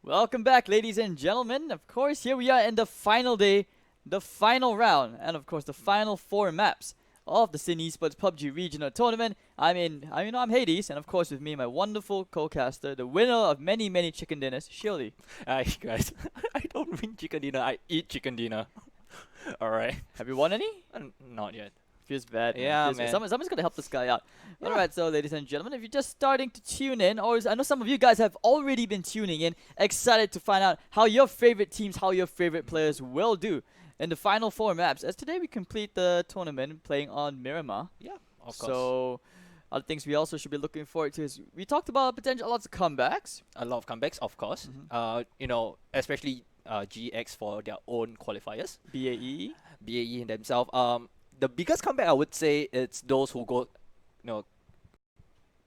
Welcome back, ladies and gentlemen. Of course, here we are in the final day, the final round, and of course, the final 4 maps of the Sin Esports PUBG Regional Tournament. I'm Hades, and of course, with me, my wonderful co-caster, the winner of many, many chicken dinners, Shirley. Hi guys, I don't win chicken dinner, I eat chicken dinner. Alright. Have you won any? Not yet. Feels bad. Yeah, Feels man. Bad. Someone's gonna help this guy out. Yeah. Alright, so ladies and gentlemen, if you're just starting to tune in, or I know some of you guys have already been tuning in, excited to find out how your favorite teams, how your favorite players will do in the final 4 maps. As today we complete the tournament playing on Miramar. Yeah, of course. So other things we also should be looking forward to is we talked about potential lots of comebacks. A lot of comebacks, of course. Especially GX for their own qualifiers. BAE. BAE in themselves. The biggest comeback I would say it's those who go,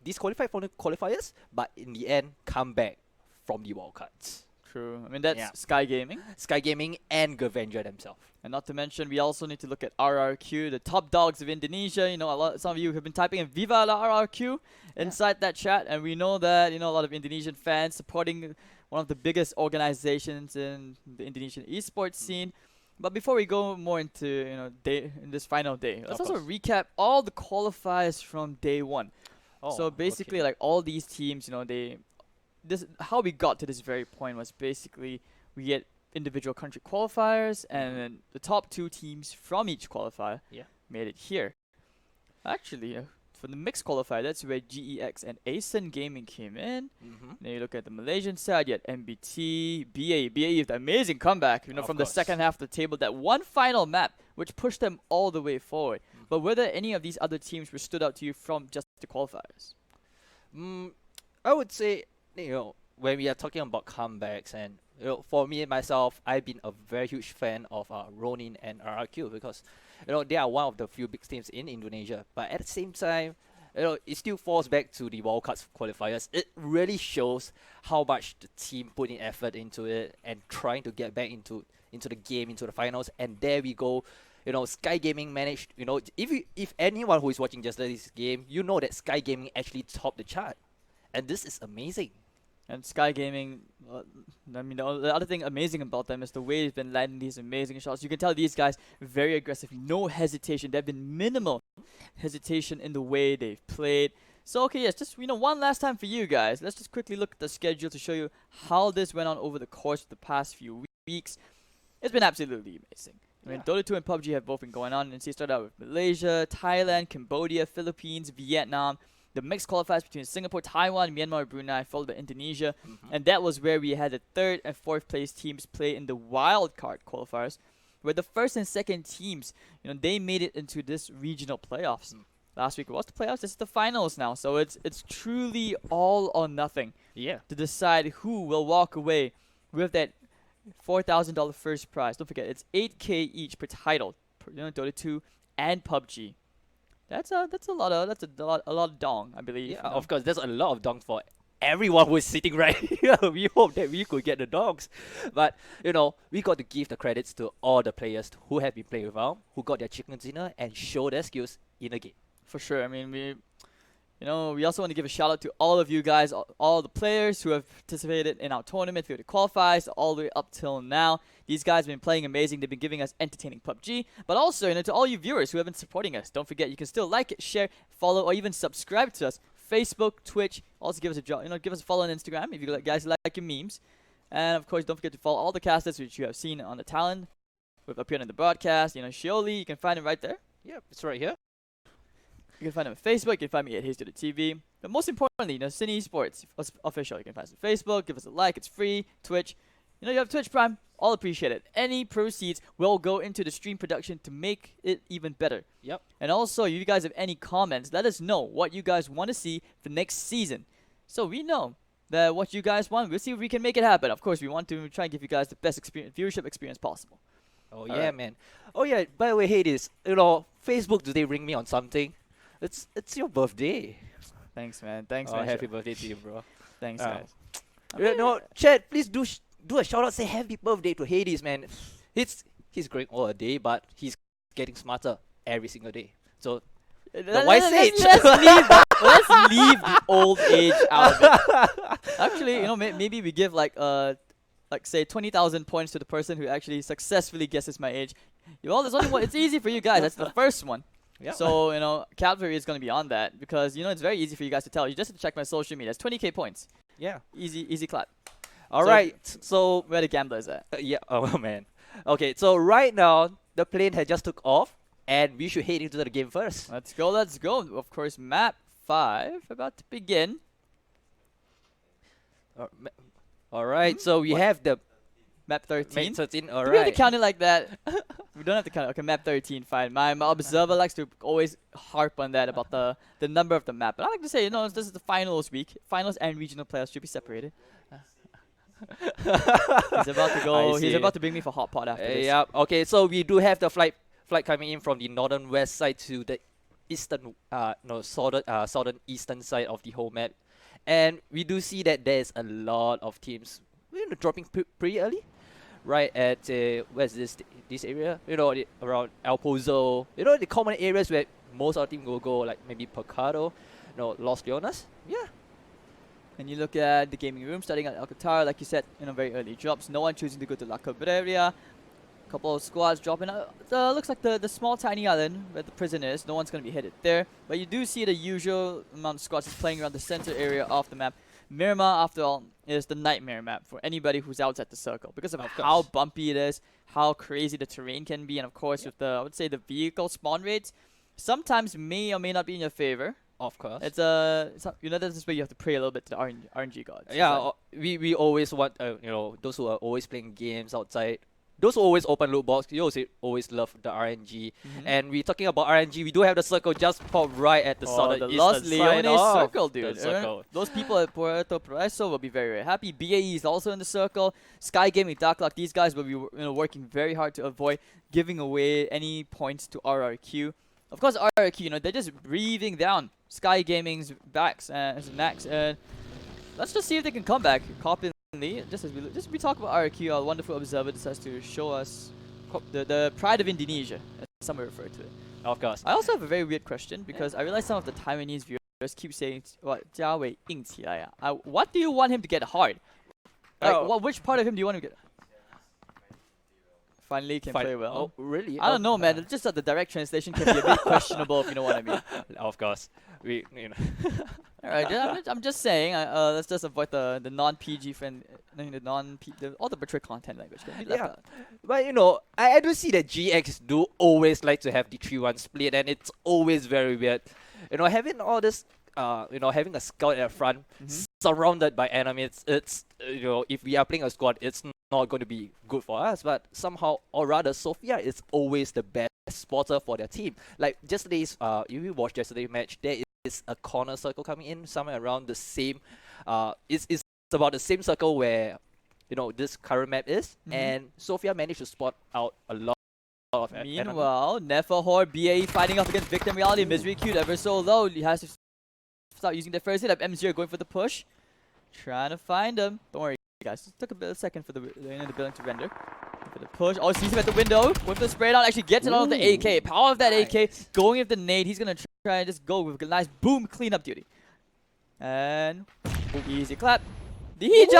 disqualified from the qualifiers, but in the end come back from the wildcards. True. I mean that's Yeah. Sky Gaming. Sky Gaming and Gaventure themselves. And not to mention, we also need to look at RRQ, the top dogs of Indonesia. Some of you have been typing in Viva la RRQ inside that chat, and we know that, a lot of Indonesian fans supporting one of the biggest organizations in the Indonesian esports scene. But before we go more into, in this final day, let's Of also course. recap all the qualifiers from day 1. Oh, So basically, okay. like all these teams, how we got to this very point was basically we get individual country qualifiers, and then the top 2 teams from each qualifier Yeah. made it here. Actually, for the mixed qualifier, that's where GEX and ASEN Gaming came in. Then you look at the Malaysian side, you had MBT, BAE with the amazing comeback, Of from the course. second half of the table, that one final map, which pushed them all the way forward. But were there any of these other teams which stood out to you from just the qualifiers? I would say, when we are talking about comebacks, and for me myself, I've been a very huge fan of Ronin and RRQ because they are one of the few big teams in Indonesia. But at the same time, it still falls back to the wildcards qualifiers. It really shows how much the team put in effort into it and trying to get back into the game, into the finals. And there we go. Sky Gaming managed. If anyone who is watching just this game, that Sky Gaming actually topped the chart, and this is amazing. And Sky Gaming, the other thing amazing about them is the way they've been landing these amazing shots. You can tell these guys very aggressive, no hesitation. There've been minimal hesitation in the way they've played. So okay, yes, just one last time for you guys. Let's just quickly look at the schedule to show you how this went on over the course of the past few weeks. It's been absolutely amazing. I mean, Dota 2 and PUBG have both been going on, and so you start out with Malaysia, Thailand, Cambodia, Philippines, Vietnam. The mixed qualifiers between Singapore, Taiwan, Myanmar, Brunei, followed by Indonesia. And that was where we had the 3rd and 4th place teams play in the wildcard qualifiers, where the 1st and 2nd teams, they made it into this regional playoffs. Last week was the playoffs, this is the finals now. So it's truly all or nothing to decide who will walk away with that $4,000 first prize. Don't forget, it's 8K each per title, Dota 2 and PUBG. That's a lot of dong, I believe. Yeah, of course, there's a lot of dongs for everyone who is sitting right here. We hope that we could get the dogs. But, we got to give the credits to all the players who have been playing with us, who got their chicken dinner and show their skills in the game. For sure. I mean, we also want to give a shout out to all of you guys, all the players who have participated in our tournament through the qualifiers all the way up till now. These guys have been playing amazing. They've been giving us entertaining PUBG. But also, to all you viewers who have been supporting us, don't forget you can still like it, share, follow, or even subscribe to us. Facebook, Twitch. Also give us give us a follow on Instagram if you guys like your memes. And of course, don't forget to follow all the casters which you have seen on the talent. We've appeared on the broadcast. Shioli, you can find him right there. Yeah, it's right here. You can find him on Facebook. You can find me at HazeToTheTV. But most importantly, Sin Esports official. You can find us on Facebook. Give us a like. It's free. Twitch. You have Twitch Prime. All appreciate it. Any proceeds will go into the stream production to make it even better. Yep. And also, if you guys have any comments, let us know what you guys want to see for next season. So we know that what you guys want. We'll see if we can make it happen. Of course, we want to try and give you guys the best viewership experience possible. Oh, All yeah, right. man. Oh, yeah, by the way, Hades, Facebook, do they ring me on something? It's your birthday. Thanks, man. Thanks, Oh, man. happy birthday to you, bro. Thanks, Oh. guys. Chat, please do a shout out. Say happy birthday to Hades, man. He's growing all a day, but he's getting smarter every single day. So the wise age. Let's leave the old age out of it. Actually, maybe we give like like say 20,000 points to the person who actually successfully guesses my age. Well, there's only one. It's easy for you guys. That's the first one. Yeah. So, you know, Calvary is going to be on that because, you know, it's very easy for you guys to tell. You just have to check my social media. It's 20k points. Yeah. Easy clap. All So- right. So Where the gamblers at? yeah. Oh man. Okay. So right now the plane has just took off, and we should head into the game first. Let's go. Of course, map 5 about to begin. All right. So we What? have the Map 13. mate 13. All Do we have to right. count it like that? We don't have to count it. Okay, map 13, fine. My observer likes to always harp on that about the number of the map. But I like to say, you know, this is the finals week. Finals and regional players should be separated. He's about to go. I He's see. about to bring me for hot pot after this. Yeah. Okay. So we do have the flight coming in from the northern west side to the eastern southern eastern side of the whole map, and we do see that there's a lot of teams, you know, dropping pretty early, right at where's this area, you know, around El Pozo, you know, the common areas where most of the team will go, like maybe Pecado, you know, Los Leonas. Yeah. And you look at the gaming room starting at Alcatara, like you said, you know, very early drops. No one choosing to go to La Cabrera. Couple of squads dropping out. Looks like the small tiny island where the prison is. No one's going to be headed there. But you do see the usual amount of squads playing around the center area of the map. Miramar, after all, is the nightmare map for anybody who's outside the circle because of how bumpy it is, how crazy the terrain can be, and of course with the, I would say, the vehicle spawn rates sometimes may or may not be in your favor. Of course. It's you know, this is where you have to pray a little bit to the RNG gods. Yeah, It's like- we always want, you know, those who are always playing games outside, those who always open loot box, you always love the RNG. Mhm. And we talking about RNG, we do have the circle just pop right at the southern the eastern Los side Leones of circle, the dude. circle. Those people at Puerto Progreso will be very, very happy. BAE is also in the circle. Sky Gaming, Dark Luck, these guys will be working very hard to avoid giving away any points to RRQ. Of course, RRQ, you know, they're just breathing down Sky Gaming's backs and necks, and let's just see if they can come back confidently. Just as we talk about RRQ, our wonderful observer decides to show us the pride of Indonesia, as some would refer to it. Of course. I also have a very weird question because I realize some of the Taiwanese viewers keep saying, "What, Jia Wei 硬起来啊." What do you want him to get hard? Like, Oh. which part of him do you want him to get? Finally can play well. Oh, really? I don't know, man. It's just that the direct translation can be a bit questionable, if you know what I mean. Of course. We, you know. Alright, I'm just saying. Let's just avoid the non-PG friend, all the mature content language. Can be left Yeah. out. But you know, I do see that GX do always like to have the 3-1 split, and it's always very weird. You know, having all this, you know, having a scout at front, surrounded by enemies, it's you know, if we are playing a squad, it's not going to be good for us. But somehow, or rather, Sofia is always the best spotter for their team. Like yesterday's, if you watched yesterday's match, there is a corner circle coming in somewhere around the same. It's about the same circle where, you know, this current map is, and Sofia managed to spot out a lot of enemies. Meanwhile, Nefahor, BAE fighting off against Victim Reality. Misery queued ever so low. He has to start using the first hit up. M0 going for the push. Trying to find him. Don't worry, guys. It took a second for the building to render. For the push. Oh, sees him at the window. With the spray down. Actually gets it out of the AK. Power of that AK. Going with the nade. He's going to try and just go with a nice boom cleanup duty. And easy clap. Did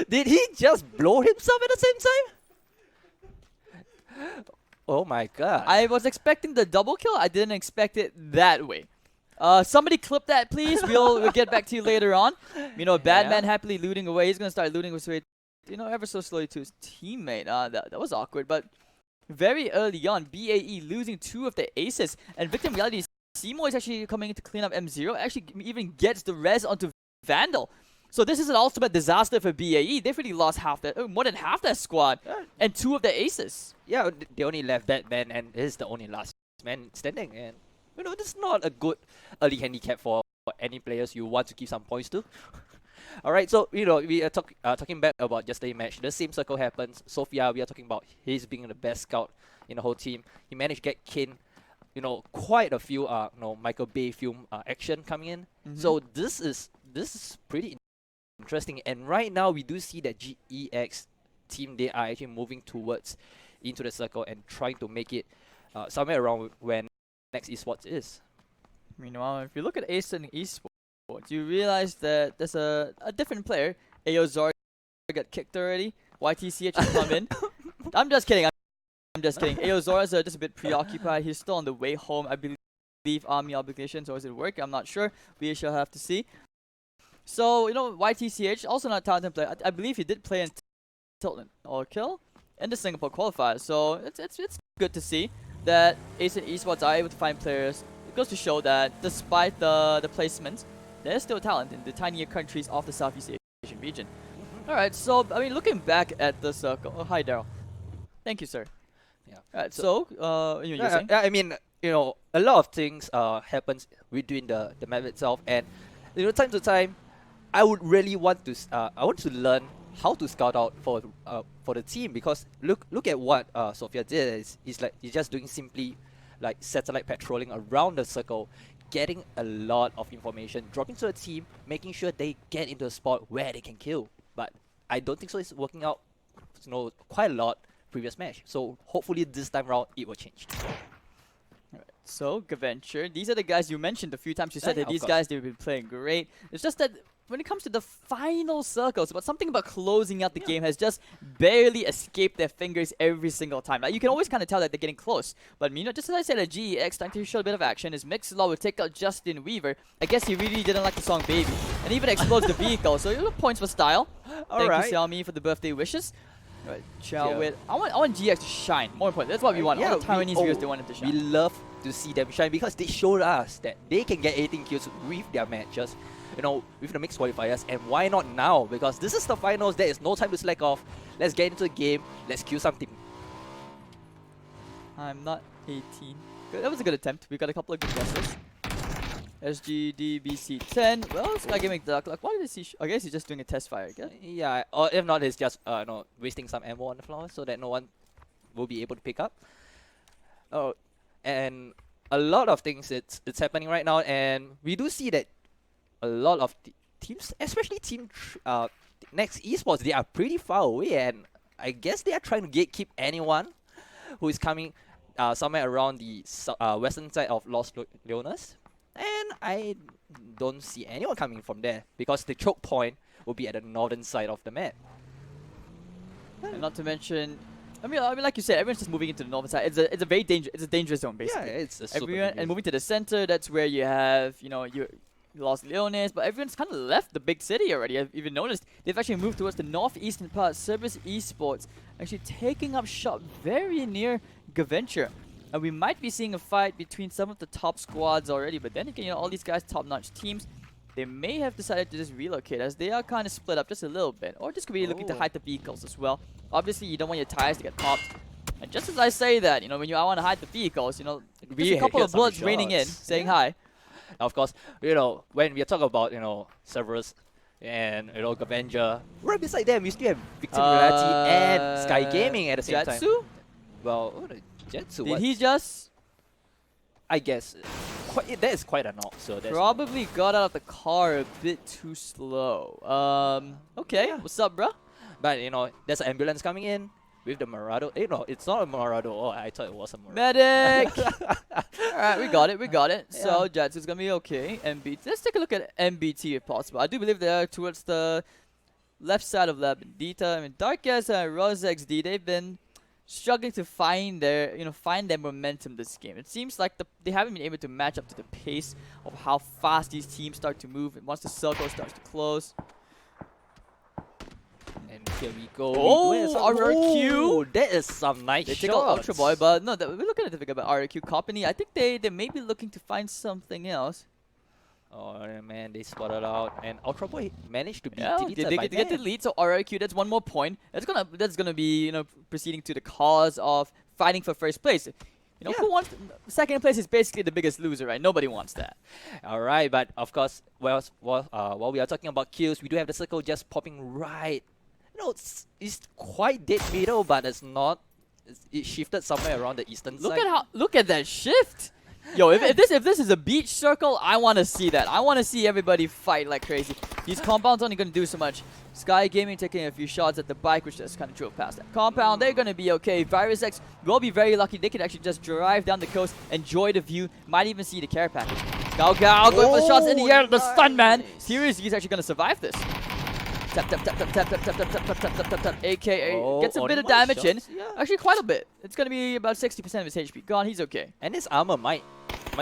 Did he just blow himself at the same time? Oh my god. I was expecting the double kill. I didn't expect it that way. Somebody clip that, please. We'll get back to you later on. You know, Badman happily looting away. He's gonna start looting his way, you know, ever so slowly to his teammate. That was awkward, but very early on, BAE losing 2 of the aces, and Victim Reality Seymour is actually coming in to clean up M0. Actually, even gets the res onto Vandal. So this is an ultimate disaster for BAE. They've already lost more than half that squad, and 2 of the aces. Yeah, they only left Batman, and this is the only last man standing. And you know, this is not a good early handicap for any players you want to give some points to. All right, so you know, we are talking back about yesterday's match. The same circle happens. Sofia, we are talking about his being the best scout in the whole team. He managed to get Kane, you know, quite a few Michael Bay film action coming in. So this is pretty interesting. And right now we do see that GEX team, they are actually moving towards into the circle and trying to make it somewhere around when next esports is. Meanwhile, if you look at Ace and Esports, you realize that there's a different player. Aozor got kicked already. YTCH has come in. I'm just kidding. I'm just kidding. Aozora's just a bit preoccupied. He's still on the way home. I believe army obligations, or is it work? I'm not sure. We shall have to see. So, you know, YTCH, also not a talented player. I believe he did play in Tilton or Kill in the Singapore qualifier. So it's good to see that Esports are able to find players. It goes to show that despite the placements, there's still talent in the tinier countries of the Southeast Asian region. Alright, so I mean, looking back at the circle. Oh, hi Daryl. Thank you, sir. Yeah. Alright, so you were saying? I mean, you know, a lot of things happens within the map itself, and you know, time to time, I would really want to I want to learn how to scout out for the team, because look at what Sophia did. He's just doing simply like satellite patrolling around the circle, getting a lot of information, dropping to the team, making sure they get into a spot where they can kill. But I don't think so. It's working out, you know, quite a lot previous match. So hopefully this time around it will change. Alright, so Gaventure, these are the guys you mentioned a few times. You said that these guys, they've been playing great. It's just that when it comes to the final circles, but something about closing out the game has just barely escaped their fingers every single time. Like, you can always kind of tell that they're getting close. But you know, just as I said, GEX starting to show a bit of action. His Mixlaw will take out Justin Weaver. I guess he really didn't like the song Baby, and even explodes the vehicle. So you know, points for style. Thank you, Xiaomi, for the birthday wishes. Right, Chowit. I want GX to shine. More important, that's what we want. Yeah, all the Taiwanese viewers, they want them to shine. We love to see them shine because they showed us that they can get 18 kills with their matches, you know, with the mixed qualifiers. And why not now? Because this is the finals. There is no time to slack off. Let's get into the game. Let's kill something. I'm not 18. That was a good attempt. We got a couple of good guesses. SGD BC10. Well, Sky Gaming Dark Luck. Why did he? I guess he's just doing a test fire again. Yeah, or if not, he's just no, wasting some ammo on the floor so that no one will be able to pick up. Oh, and a lot of things it's happening right now, and we do see that a lot of teams, especially team Next Esports, they are pretty far away, and I guess they are trying to gatekeep anyone who is coming somewhere around the western side of Los Leones. And I don't see anyone coming from there because the choke point will be at the northern side of the map. And not to mention, I mean, like you said, everyone's just moving into the northern side. It's a very dangerous zone basically. Yeah, it's a super everyone, and moving to the center, that's where you have, you know, you Los Leones, but everyone's kind of left the big city already. I've even noticed they've actually moved towards the northeastern part. Cerberus Esports actually taking up shop very near Gaventure. And we might be seeing a fight between some of the top squads already, but then again, you know, all these guys top-notch teams, they may have decided to just relocate as they are kind of split up just a little bit, or just could be looking to hide the vehicles as well. Obviously, you don't want your tires to get popped. And just as I say that, you know, when you want to hide the vehicles, you know, just a couple of bullets raining in, saying hi. Of course, you know, when we talk about, you know, Cerberus and, you know, Gaventure, right beside them, we still have Victim Reality and Sky Gaming at the same time. Jetsu? Well, Jetsu, did he just? I guess that is quite a knock. So that's probably got out of the car a bit too slow. Okay, yeah. What's up, bro? But you know, there's an ambulance coming in with the Marado. You know, it's not a Marado. Oh, I thought it was a Marado. Medic. All right, we got it. We got it. Yeah. So Jetsu's gonna be okay. MBT. Let's take a look at MBT if possible. I do believe they're towards the left side of Lab Bandita. I mean, Darkest and RosXD, they've been struggling to find their momentum this game. It seems like they haven't been able to match up to the pace of how fast these teams start to move once the circle starts to close. And here we go. Oh, RRQ! Oh, that is some nice They shots. take out Ultra Boy, but no, we're looking at the figure about RRQ Company. I think they may be looking to find something else. Oh man, they spotted out, and Ultra Boy managed to be deleted by they get the lead, so RRQ, that's one more point. That's gonna be, you know, proceeding to the cause of fighting for first place. You know, who wants second place is basically the biggest loser, right? Nobody wants that. All right, but of course, while we are talking about kills, we do have the circle just popping right. You know, it's quite dead middle, but it's not. It shifted somewhere around the eastern side. Look at that shift. Yo, if this is a beach circle, I want to see that. I want to see everybody fight like crazy. These compounds only going to do so much. Sky Gaming taking a few shots at the bike, which just kind of drove past that compound. They're going to be okay. VirusX will be very lucky. They could actually just drive down the coast, enjoy the view, might even see the care package. Gao going for shots in the air. The stun man. Seriously, he's actually going to survive this. Tap, tap, tap, tap, tap, tap, tap, tap, tap, tap, tap, tap, tap, AKA gets a bit of only one damage in. shots, yeah. Actually, quite a bit. It's gonna be about 60% of his HP gone. He's okay. And his armor might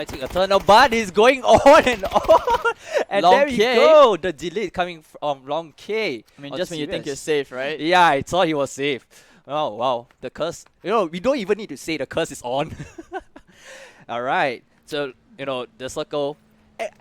take a turn. No, but he's going on and on. And Longk there we go. The delete coming from Longk. I mean, just when you think you're safe, right? Yeah, I thought he was safe. Oh, wow. The curse. You know, we don't even need to say the curse is on. Alright. So, you know, the circle.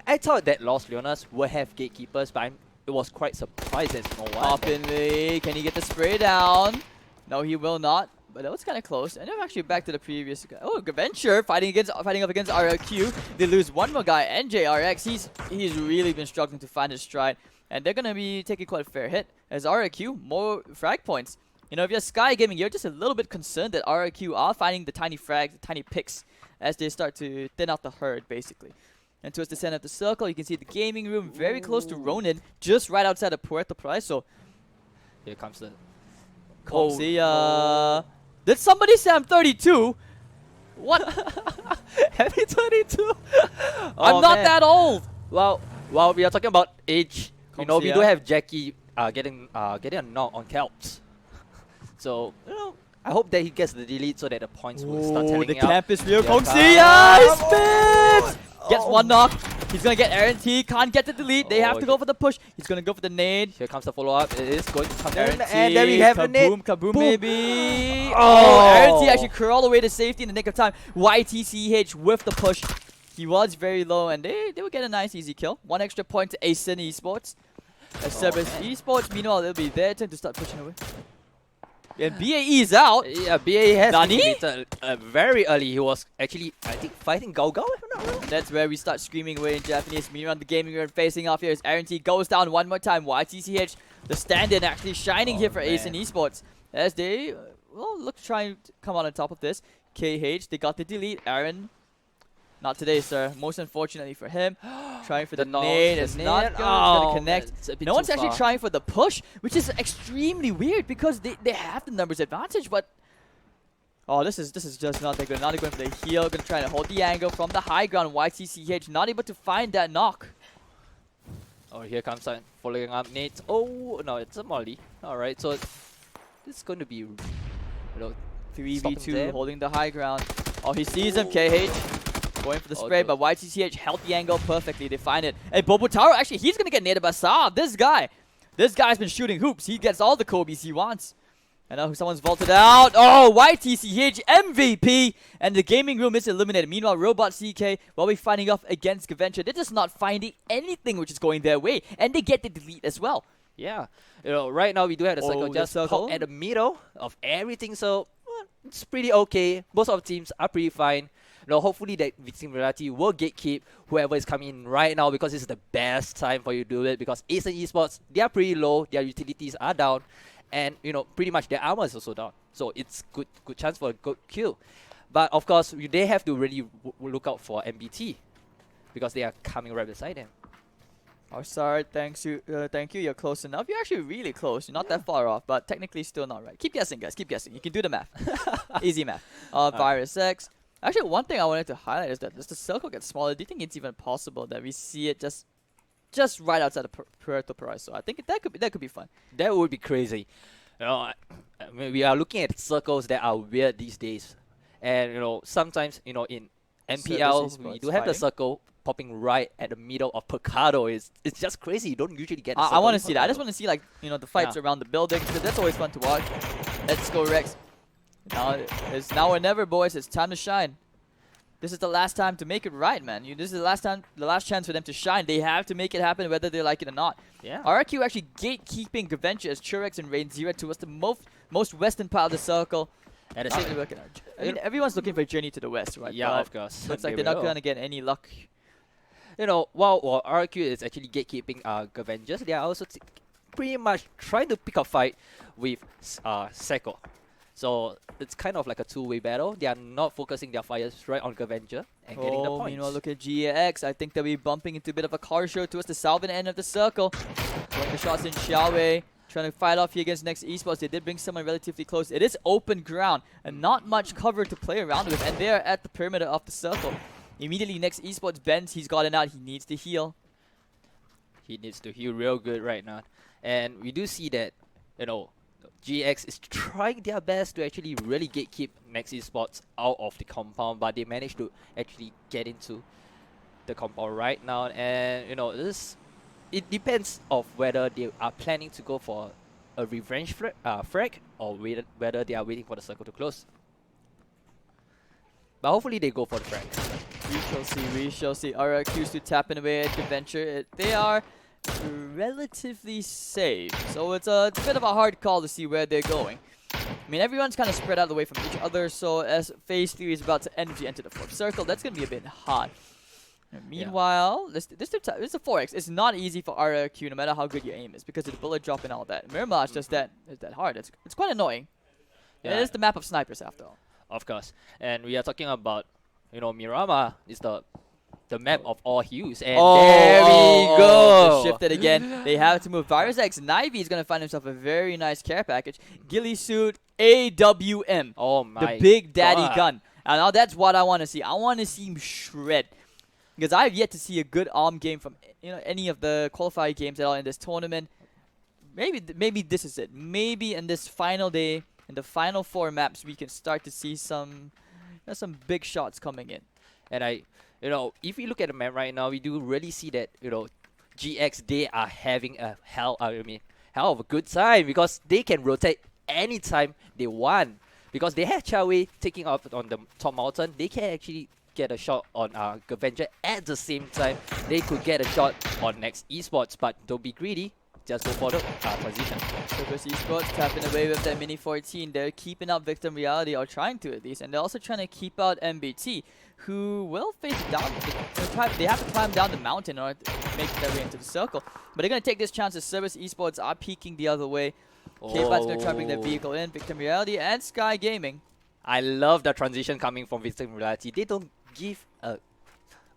I thought that Los Leonas would have gatekeepers, but it was quite surprised there's no one. Up in the, can he get the spray down? No, he will not. But that was kind of close. And I'm actually back to the previous guy. Oh, Gaventure fighting up against RRQ. They lose one more guy, NJRX. He's really been struggling to find his stride. And they're gonna be taking quite a fair hit. As RRQ, more frag points. You know, if you're Sky Gaming, you're just a little bit concerned that RRQ are finding the tiny frags, the tiny picks, as they start to thin out the herd, basically. And towards the center of the circle, you can see the gaming room very close to Ronin, just right outside of Puerto Price. So here comes the. Did somebody say I'm 32? What? Happy 22. I'm not that old. Well, while we are talking about age, you know, we do have Jackie getting a knock on Kelps. So, you know, I hope that he gets the delete so that the points will start telling the out. camp is real. Yeah, Kongxia, he spins! Gets one knock. He's gonna get Aaron T. Can't get the delete. They have to go for the push. He's gonna go for the nade. Here comes the follow-up. It is going to come Aaron in. T. And there we have the nade. Kaboom, Boom. maybe. Oh. Aaron T. actually crawled away to safety in the nick of time. YTCH with the push. He was very low, and they will get a nice easy kill. One extra point to Asen Esports. As Cerberus Esports, meanwhile, they'll be their turn to start pushing away. And BAE is out. Yeah, BAE has Nani? deleted, very early. He was actually, I think, fighting Gao Gao, if I'm not wrong. That's where we start screaming away in Japanese. Meanwhile, the gaming room facing off here as Aaron T goes down one more time. YTCH, the stand-in, actually shining here for Asen Esports. As they look to try and come out on top of this. KH, they got the delete. Aaron, not today, sir. Most unfortunately for him. Trying for the nade. It's not going to connect. No one's actually trying for the push, which is extremely weird because they have the numbers advantage, but oh, this is just not that good. Not going for the heal. Going to try to hold the angle from the high ground. YTCH not able to find that knock. Oh, here comes following up Nate. Oh, no, it's a molly. Alright, so it's going to be, you know, 3v2 holding the high ground. Oh, he sees him. KH going for the spray, but YTCH held the angle perfectly. They find it. And Bobotaro, actually, he's going to get naded by Saab. This guy's been shooting hoops. He gets all the Kobe's he wants. And now someone's vaulted out. Oh, YTCH MVP. And the gaming room is eliminated. Meanwhile, Robot CK, while we're fighting off against Gaventure, they're just not finding anything which is going their way. And they get the delete as well. Yeah. You know, right now we do have the circle just pop at the middle of everything. So, it's pretty okay. Most of the teams are pretty fine. You know, hopefully that Victim Reality will gatekeep whoever is coming in right now because it's the best time for you to do it because Asen Esports, they are pretty low, their utilities are down, and you know, pretty much their armor is also down. So it's good chance for a good kill. But of course, they have to really look out for MBT because they are coming right beside them. Oh, sorry, thank you, you're close enough. You're actually really close, you're not that far off, but technically still not right. Keep guessing, guys, keep guessing. You can do the math. Easy math. VirusX. Actually, one thing I wanted to highlight is that as the circle gets smaller, do you think it's even possible that we see it just right outside of Puerto Price? So I think that could be fun. That would be crazy. You know, I mean, we are looking at circles that are weird these days, and you know, sometimes you know in MPL we do have the circle popping right at the middle of Picado. It's just crazy. You don't usually get. I want to see that. I just want to see like you know the fights around the building because that's always fun to watch. Let's go Rex. Now it's now or never, boys. It's time to shine. This is the last time to make it right, man. This is the last chance for them to shine. They have to make it happen, whether they like it or not. Yeah. RRQ actually gatekeeping Gaventure as Churex and Rain Zero towards the most western part of the circle. And I mean, everyone's looking for a journey to the west, right? Yeah, but of course. Looks like they're not gonna get any luck. You know, while RRQ is actually gatekeeping Gavengers, they are also pretty much trying to pick a fight with Seko. So it's kind of like a two-way battle. They are not focusing their fires right on Gaventure and getting the points. Meanwhile, look at GAX. I think they'll be bumping into a bit of a car show towards the southern end of the circle. Throwing the shots in Xiaowei. Trying to fight off here against Next Esports. They did bring someone relatively close. It is open ground and not much cover to play around with. And they're at the perimeter of the circle. Immediately, Next Esports bends. He's gotten out. He needs to heal. He needs to heal real good right now. And we do see that, you know, GX is trying their best to actually really gatekeep Max Esports out of the compound, but they managed to actually get into the compound right now. And, you know, it depends of whether they are planning to go for a revenge frag or whether they are waiting for the circle to close. But hopefully they go for the frag. We shall see, we shall see. RRQs to tapping away at Gaventure. They are relatively safe, so it's a bit of a hard call to see where they're going. I mean, everyone's kind of spread out away from each other, so as Phase 3 is about to enter the 4th circle, that's going to be a bit hard. And meanwhile, this is a 4x. It's not easy for RRQ, no matter how good your aim is, because of the bullet drop and all that. Mirage just that hard. It's quite annoying. Yeah. It is the map of snipers, after all. Of course. And we are talking about, you know, Miramar is the map of all hues. And there we go. Shifted again. They have to move. VirusX. Nivey is going to find himself a very nice care package. Ghillie suit AWM. Oh my The big daddy gun. And now that's what I want to see. I want to see him shred. Because I have yet to see a good ARM game from any of the qualifier games at all in this tournament. Maybe this is it. Maybe in this final day, in the final 4 maps, we can start to see some big shots coming in. And you know, if we look at the map right now, we do really see that, you know, GX, they are having a hell of a good time, because they can rotate anytime they want. Because they have Chawei taking off on the top mountain, they can actually get a shot on Gaventure at the same time. They could get a shot on next Esports, but don't be greedy. Just go for the transition. Cerberus Esports tapping away with that Mini 14. They're keeping up Victim Reality, or trying to at least, and they're also trying to keep out MBT, who will face down. They have to climb down the mountain in order to make their way into the circle. But they're going to take this chance as Cerberus Esports are peeking the other way. K-Bat's going to try to bring their vehicle in. Victim Reality and Sky Gaming. I love the transition coming from Victim Reality. They don't give a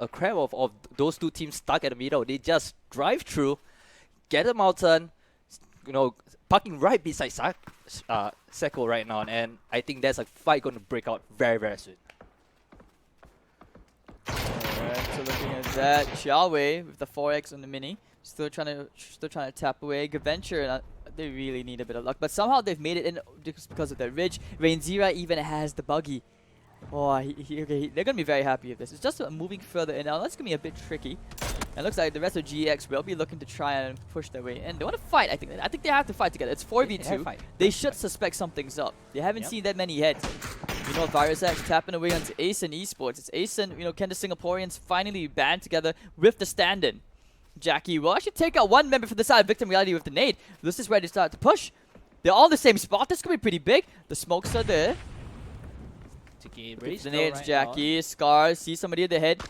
crap of those two teams stuck at the middle. They just drive through, get a mountain, you know, parking right beside Seko right now, and I think there's a fight going to break out very, very soon. Alright, so looking at that, Xiaowei with the 4x on the Mini, still trying to tap away. Gaventure, they really need a bit of luck, but somehow they've made it in just because of their ridge. Rainzira even has the buggy. Oh, they're going to be very happy with this. It's just moving further in now. That's going to be a bit tricky. And it looks like the rest of GX will be looking to try and push their way in. They want to fight, I think. I think they have to fight together. It's 4v2. They should suspect something's up. They haven't seen that many heads. You know, VirusX tapping away onto Asen Esports. It's Asen, you know, can the Singaporeans finally band together with the stand-in. Jackie will actually take out one member from the side of Victim Reality with the nade. This is where they start to push. They're all in the same spot. This could be pretty big. The smokes are there. The nades, Jackie. Scar, see somebody at the head.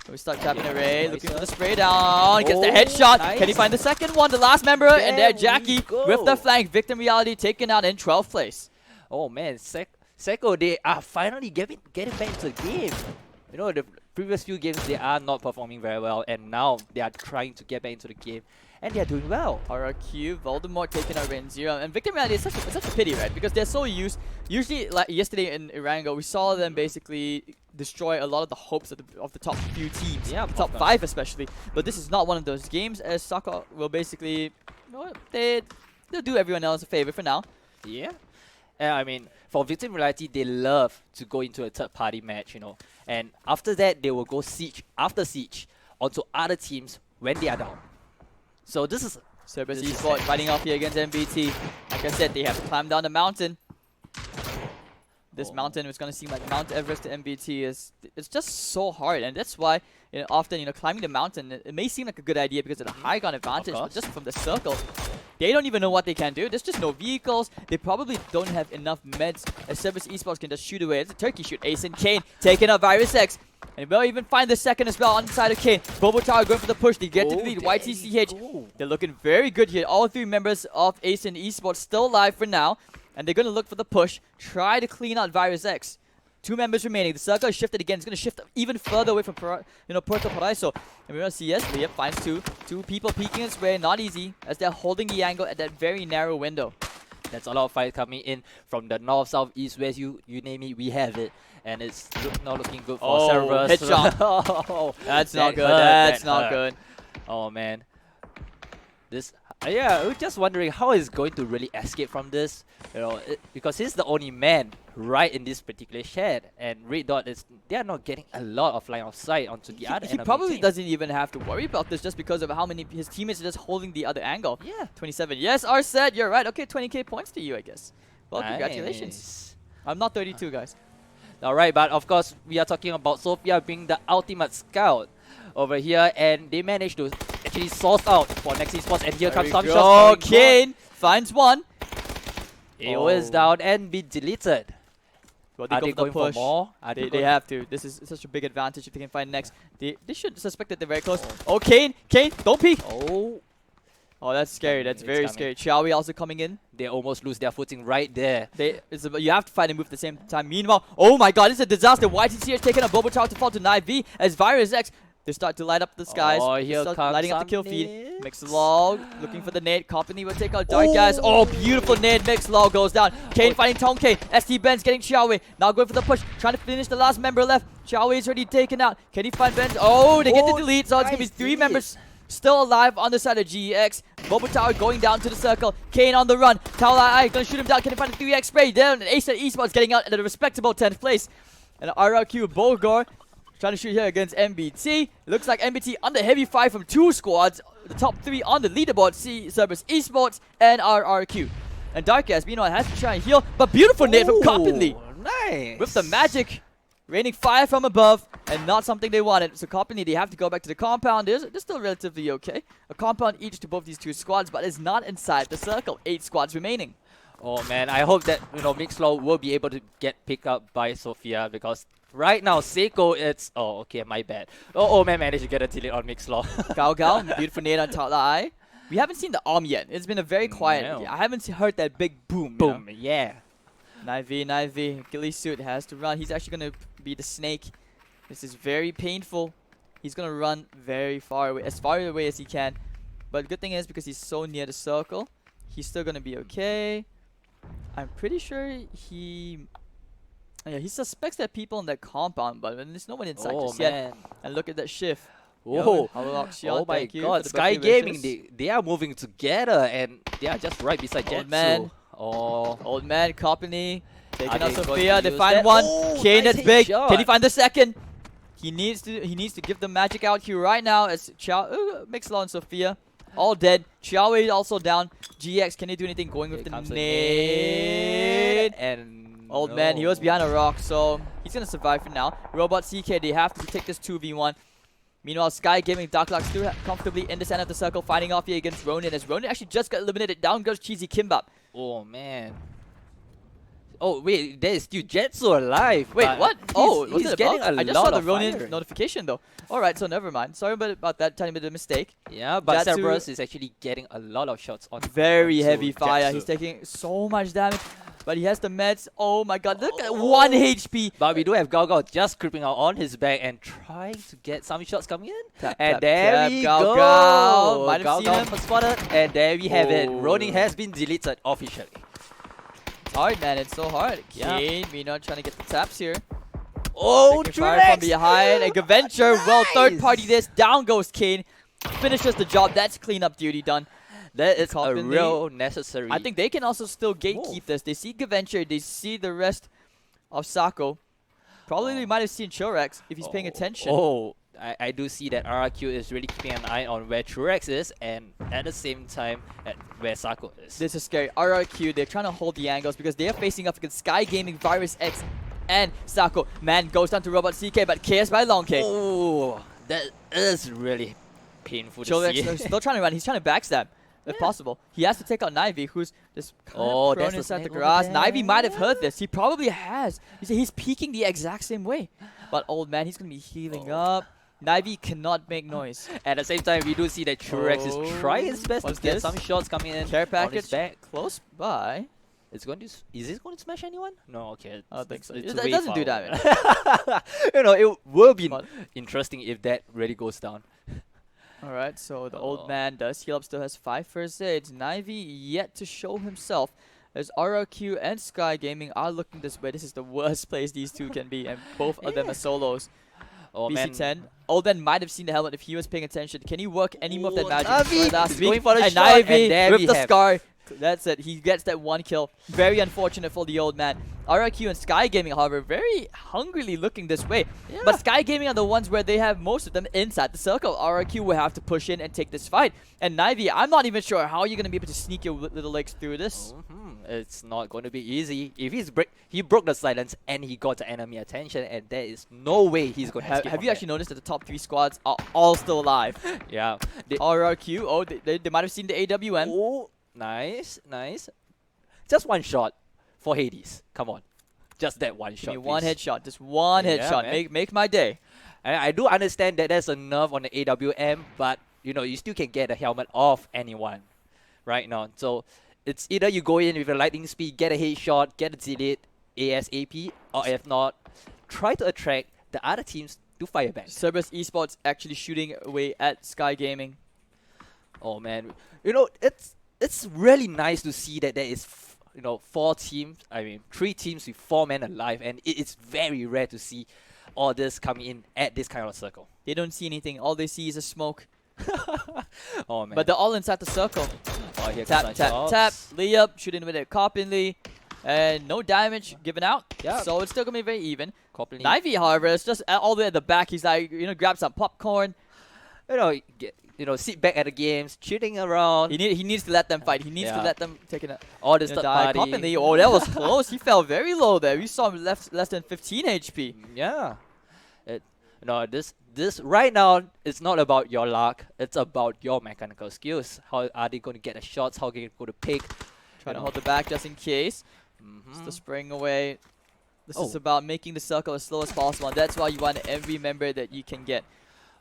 We start tapping Array, looking for the spray down. Gets the headshot. Nice. Can he find the second one? The last member, and there Jackie with the flank. Victim Reality taken out in 12th place. Oh man, Seko, they are finally getting back into the game. You know, the previous few games they are not performing very well, and now they are trying to get back into the game, and they are doing well. RRQ, Voldemort taking out Rain0, and Victim Reality is such a pity, right? Because they're so used. Usually, like yesterday in Irango, we saw them basically destroy a lot of the hopes of the top few teams, the top 5 especially. But this is not one of those games, as Saka will basically, you know, they'll do everyone else a favor for now. Yeah. I mean, for Victim Reality, they love to go into a third-party match, you know. And after that, they will go siege after siege onto other teams when they are down. So this is Cerberus Esports fighting off here against MBT. Like I said, they have to climb down the mountain. This mountain is going to seem like Mount Everest to MBT. It's just so hard, and that's why often climbing the mountain, it may seem like a good idea because of the high ground advantage, but just from the circle, they don't even know what they can do. There's just no vehicles. They probably don't have enough meds. As Cerberus Esports can just shoot away. It's a turkey shoot. Ace and Kane taking out VirusX. And we'll even find the second as well on the side of Kane. Bobo Tower going for the push. They get to the lead. YTCH. They're looking very good here. All 3 members of Ace and Esports still alive for now. And they're going to look for the push. Try to clean out VirusX. 2 members remaining. The circle is shifted again. It's going to shift even further away from Puerto Paraiso. And we're going to see, yes, Liam finds two people peeking his way. Not easy, as they're holding the angle at that very narrow window. There's a lot of fight coming in from the north, south, east, west. You name it, we have it. And it's not looking good for Cerberus. Headshot. That's not good. That's not good. Oh, man. Yeah, we're just wondering how he's going to really escape from this, because he's the only man right in this particular shed, and Red Dot they are not getting a lot of line of sight onto the other. He probably doesn't even have to worry about this just because of how many his teammates are just holding the other angle. Yeah, 27. Yes, Arset, you're right. Okay, 20k points to you, I guess. Well, congratulations. Nice. I'm not 32, guys. Alright, but of course we are talking about Sophia being the ultimate scout over here, and they managed to actually source out for next esports, and here comes some shots. Kane finds one. EVOS down and be deleted. Well, Are they going for more? They have to. This is such a big advantage if they can find next. They should suspect that they're very close. Oh, Kane, don't peek. Oh, that's scary. That's very scary. Xiaowei also coming in. They almost lose their footing right there. You have to fight and move at the same time. Meanwhile, oh my god, this is a disaster. YTC has taken a Bobo Tower to fall to Na'Vi as VirusX. They start to light up the skies. Oh, here comes lighting up the kill feed. Mixlog looking for the nade. Company will take out Dark Gas. Oh, beautiful nade. Mixlog goes down. Kane fighting Tonke. ST Benz getting Xiaowei. Now going for the push. Trying to finish the last member left. Xiaowei is already taken out. Can he find Benz? Oh, they get the delete. So it's going to be 3 members still alive on the side of GX. Bobo Tower going down to the circle. Kane on the run. Taolai going to shoot him down. Can he find a 3x spray? Down. And Ace Esports getting out at a respectable 10th place. And RRQ Bulgar trying to shoot here against MBT. Looks like MBT under heavy fire from 2 squads. The top 3 on the leaderboard: Cerberus Esports and RRQ. And Darkaz, meanwhile, has to try and heal. But beautiful nade from Company. Nice. With the magic. Raining fire from above, and not something they wanted. So Company, they have to go back to the compound. They're still relatively okay. A compound each to both these 2 squads, but it's not inside the circle. 8 squads remaining. Oh man, I hope that Mixlaw will be able to get picked up by Sophia, because right now Seiko, it's okay, my bad. Oh man, managed to get a delete on Mixlaw. Gao, beautiful nade on Taolai. We haven't seen the yet. It's been a very quiet. No. I haven't heard that big boom. Boom, yeah. Na'Vi, Ghillie Suit has to run. He's actually gonna be the snake. This is very painful. He's gonna run very far away, as far away as he can. But the good thing is, because he's so near the circle, he's still gonna be okay. I'm pretty sure he suspects that people in that compound, but there's no one inside just yet. And look at that shift. Oh, oh my god, Sky Gaming, they are moving together, and they are just right beside Jetsu. Old man, Company, taking out Sophia. They find one. Kane, that's big. Can he find the second? He needs to give the magic out here right now as Mixlaw and Sophia all dead. Xiaowei also down. GX, can he do anything? Going with the nade. And old man, he was behind a rock, so he's gonna survive for now. Robot CK, they have to take this 2v1. Meanwhile, Sky Gaming, Darklock still comfortably in the center of the circle, fighting off here against Ronin, as Ronin actually just got eliminated. Down goes Cheesy Kimbap. Oh man. Oh wait, there is still Jetsu alive. Wait, what? He's getting a lot of I just saw the Ronin notification though. Alright, so never mind. Sorry about that, tiny bit of mistake. Yeah, but Cerberus is actually getting a lot of shots on very heavy fire. Jetsu. He's taking so much damage. But he has the meds. Oh my god, look at 1 HP. But we do have Gao just creeping out on his back and trying to get some shots coming in. There we go. Might have seen him. Spotted. And there we have it. Ronin has been deleted officially. It's hard, man. It's so hard. Kane, Mino trying to get the taps here. Oh, fire from behind. And Gaventure, well, third party this. Down goes Kane. Finishes the job. That's cleanup duty done. That is a real necessary. I think they can also still gatekeep this. They see Gaventure, they see the rest of Sako. Probably we might have seen Chorex if he's paying attention. Oh, I do see that RRQ is really keeping an eye on where Chorex is, and at the same time at where Sako is. This is scary. RRQ, they're trying to hold the angles because they are facing up against Sky Gaming, VirusX, and Sako. Man goes down to Robot CK, but KS by Longk. Oh, that is really painful to see. Still trying to run. He's trying to backstab. If possible. He has to take out Na'Vi, who's just kind of prone inside the grass. Na'Vi might have heard this. He probably has. He's peeking the exact same way. But old man, he's going to be healing up. Na'Vi cannot make noise. At the same time, we do see that Trurex is trying his best to get some shots coming in. Care package back close by. Is this going to smash anyone? No, okay. I don't think so. It doesn't do damage. It will be interesting if that really goes down. Alright, so the old man does heal up, still has 5 first aids. Na'Vi yet to show himself, as RRQ and Sky Gaming are looking this way. This is the worst place these two can be, and both of them are solos. Oh man. BC10. Olden might have seen the helmet if he was paying attention. Can he work any more of that magic Navi for last is week? going for the and shot, Navi and there with we the have- scar. That's it. He gets that 1 kill. Very unfortunate for the old man. RRQ and Sky Gaming, however, very hungrily looking this way. Yeah. But Sky Gaming are the ones where they have most of them inside the circle. RRQ will have to push in and take this fight. And Nivy, I'm not even sure how you're going to be able to sneak your little legs through this. It's not going to be easy. If he broke the silence and he got the enemy attention, and there is no way he's going to escape Have from you actually noticed that the top 3 squads are all still alive? that. Yeah. RRQ, oh, they might have seen the AWM. Oh, nice, nice. Just one shot for Hades. Come on. Just that one Give shot. me one please. headshot, just one Yeah, headshot. man. Make my day. And I do understand that there's a nerf on the AWM, but you know, you still can get a helmet off anyone right now. So it's either you go in with a lightning speed, get a headshot, get a delete ASAP, or if not, try to attract the other teams to fire back. Cerberus Esports actually shooting away at Sky Gaming. Oh man, you know, it's really nice to see that there is you know 3 teams with 4 men alive, and it's very rare to see all this coming in at this kind of circle. They don't see anything. All they see is a smoke. Oh man. But they're all inside the circle. Oh, here Tap, comes tap, Untouched. tap. Lee up, shooting with it copyingly. And no damage given out. Yeah. So it's still going to be very even. Copley, Nivy, however, is just all the way at the back. He's like, grab some popcorn. sit back at the games, cheating around. He needs to let them fight. He needs to Yeah. let them take it. All this third Die. party. Copyingly. Oh, that was close. He fell very low there. We saw him less than 15 HP. Yeah. This right now, it's not about your luck. It's about your mechanical skills. How are they going to get the shots? How are they going to pick? Trying to hold the back just in case. Just the spraying away. This is about making the circle as slow as possible, and that's why you want every member that you can get.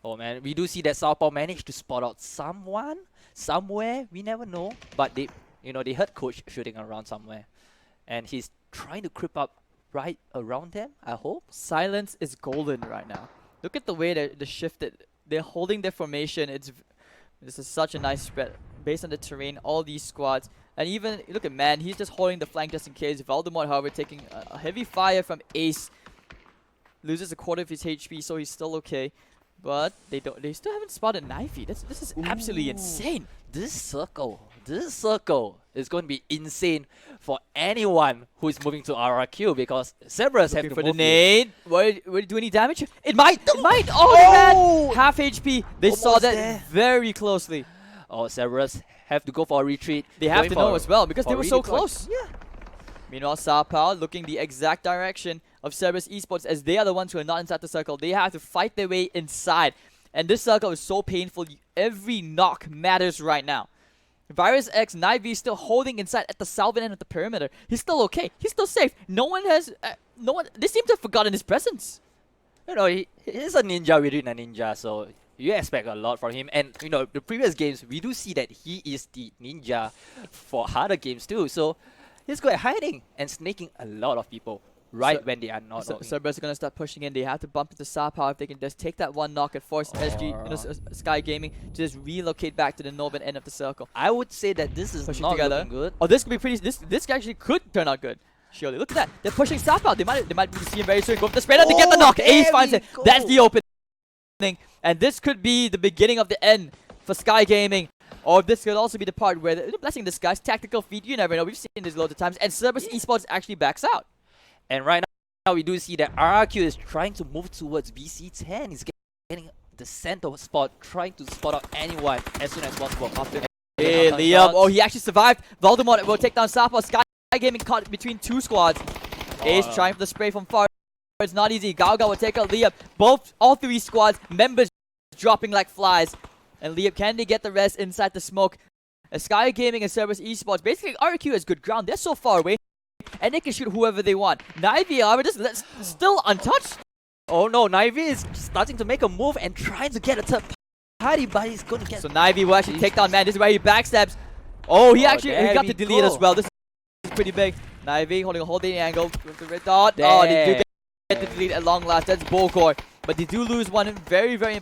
Oh man, we do see that Southpaw managed to spot out someone, somewhere, we never know. But they heard Coach shooting around somewhere. And he's trying to creep up right around them, I hope. Silence is golden right now. Look at the way they're shifted. They're holding their formation. This is such a nice spread based on the terrain, all these squads. And even, look at Man, he's just holding the flank just in case. Voldemort, however, taking a heavy fire from Ace. Loses a quarter of his HP, so he's still okay. But they still haven't spotted Knifey. This is absolutely insane. This circle is going to be insane for anyone who is moving to RRQ, because Cerberus have to For the move nade. Will it do any damage? It might! It might! Oh, man! Half HP. They saw Almost that there. very closely. Oh, Cerberus have to go for a retreat. They have Going to for know a- as well because they for were so redeploy. close. Yeah. Meanwhile, Sapao looking the exact direction of Cerberus Esports, as they are the ones who are not inside the circle. They have to fight their way inside. And this circle is so painful. Every knock matters right now. VirusX, Nivy still holding inside at the southern end of the perimeter. He's still okay. He's still safe. They seem to have forgotten his presence. You know, he's a ninja within a ninja, so you expect a lot from him. And you know, the previous games, we do see that he is the ninja for harder games too. So he's good at hiding and snaking a lot of people when they are not. Cerberus are going to start pushing in. They have to bump into Sapao if they can just take that one knock and force Sky Gaming to just relocate back to the northern end of the circle. I would say that this is Pushing not together. looking good. Oh, this could be pretty. This actually could turn out good. Surely, look at that. They're pushing Sapao. They might be seeing very soon. Go for the spray down to get the knock. Ace finds it. That's the opening, and this could be the beginning of the end for Sky Gaming. Or this could also be the part where they're blessing this guy's tactical feat. You never know. We've seen this loads of times. And Cerberus Esports actually backs out. And right now we do see that RRQ is trying to move towards BC10. He's getting the center spot, trying to spot out anyone as soon as possible. Hey, Liam. Oh, he actually survived. Voldemort will take down Sapao. Sky Gaming caught between 2 squads. Ace trying for the spray from far. It's not easy. Gao will take out Liam. All 3 squads members dropping like flies. And Liam, can they get the rest inside the smoke? Sky Gaming and Cerberus Esports, basically RRQ has good ground. They're so far away, and they can shoot whoever they want. Nivy, however, just still untouched. Oh no, Nivy is starting to make a move and trying to get a third party, but he's going to get... So Nivy will actually take down Man. This is where he backstabs. Oh, he got the delete as well. This is pretty big. Nivy holding a holding angle with the red dot. There. Oh, they do get the delete at long last. That's Bogor. But they do lose one very, very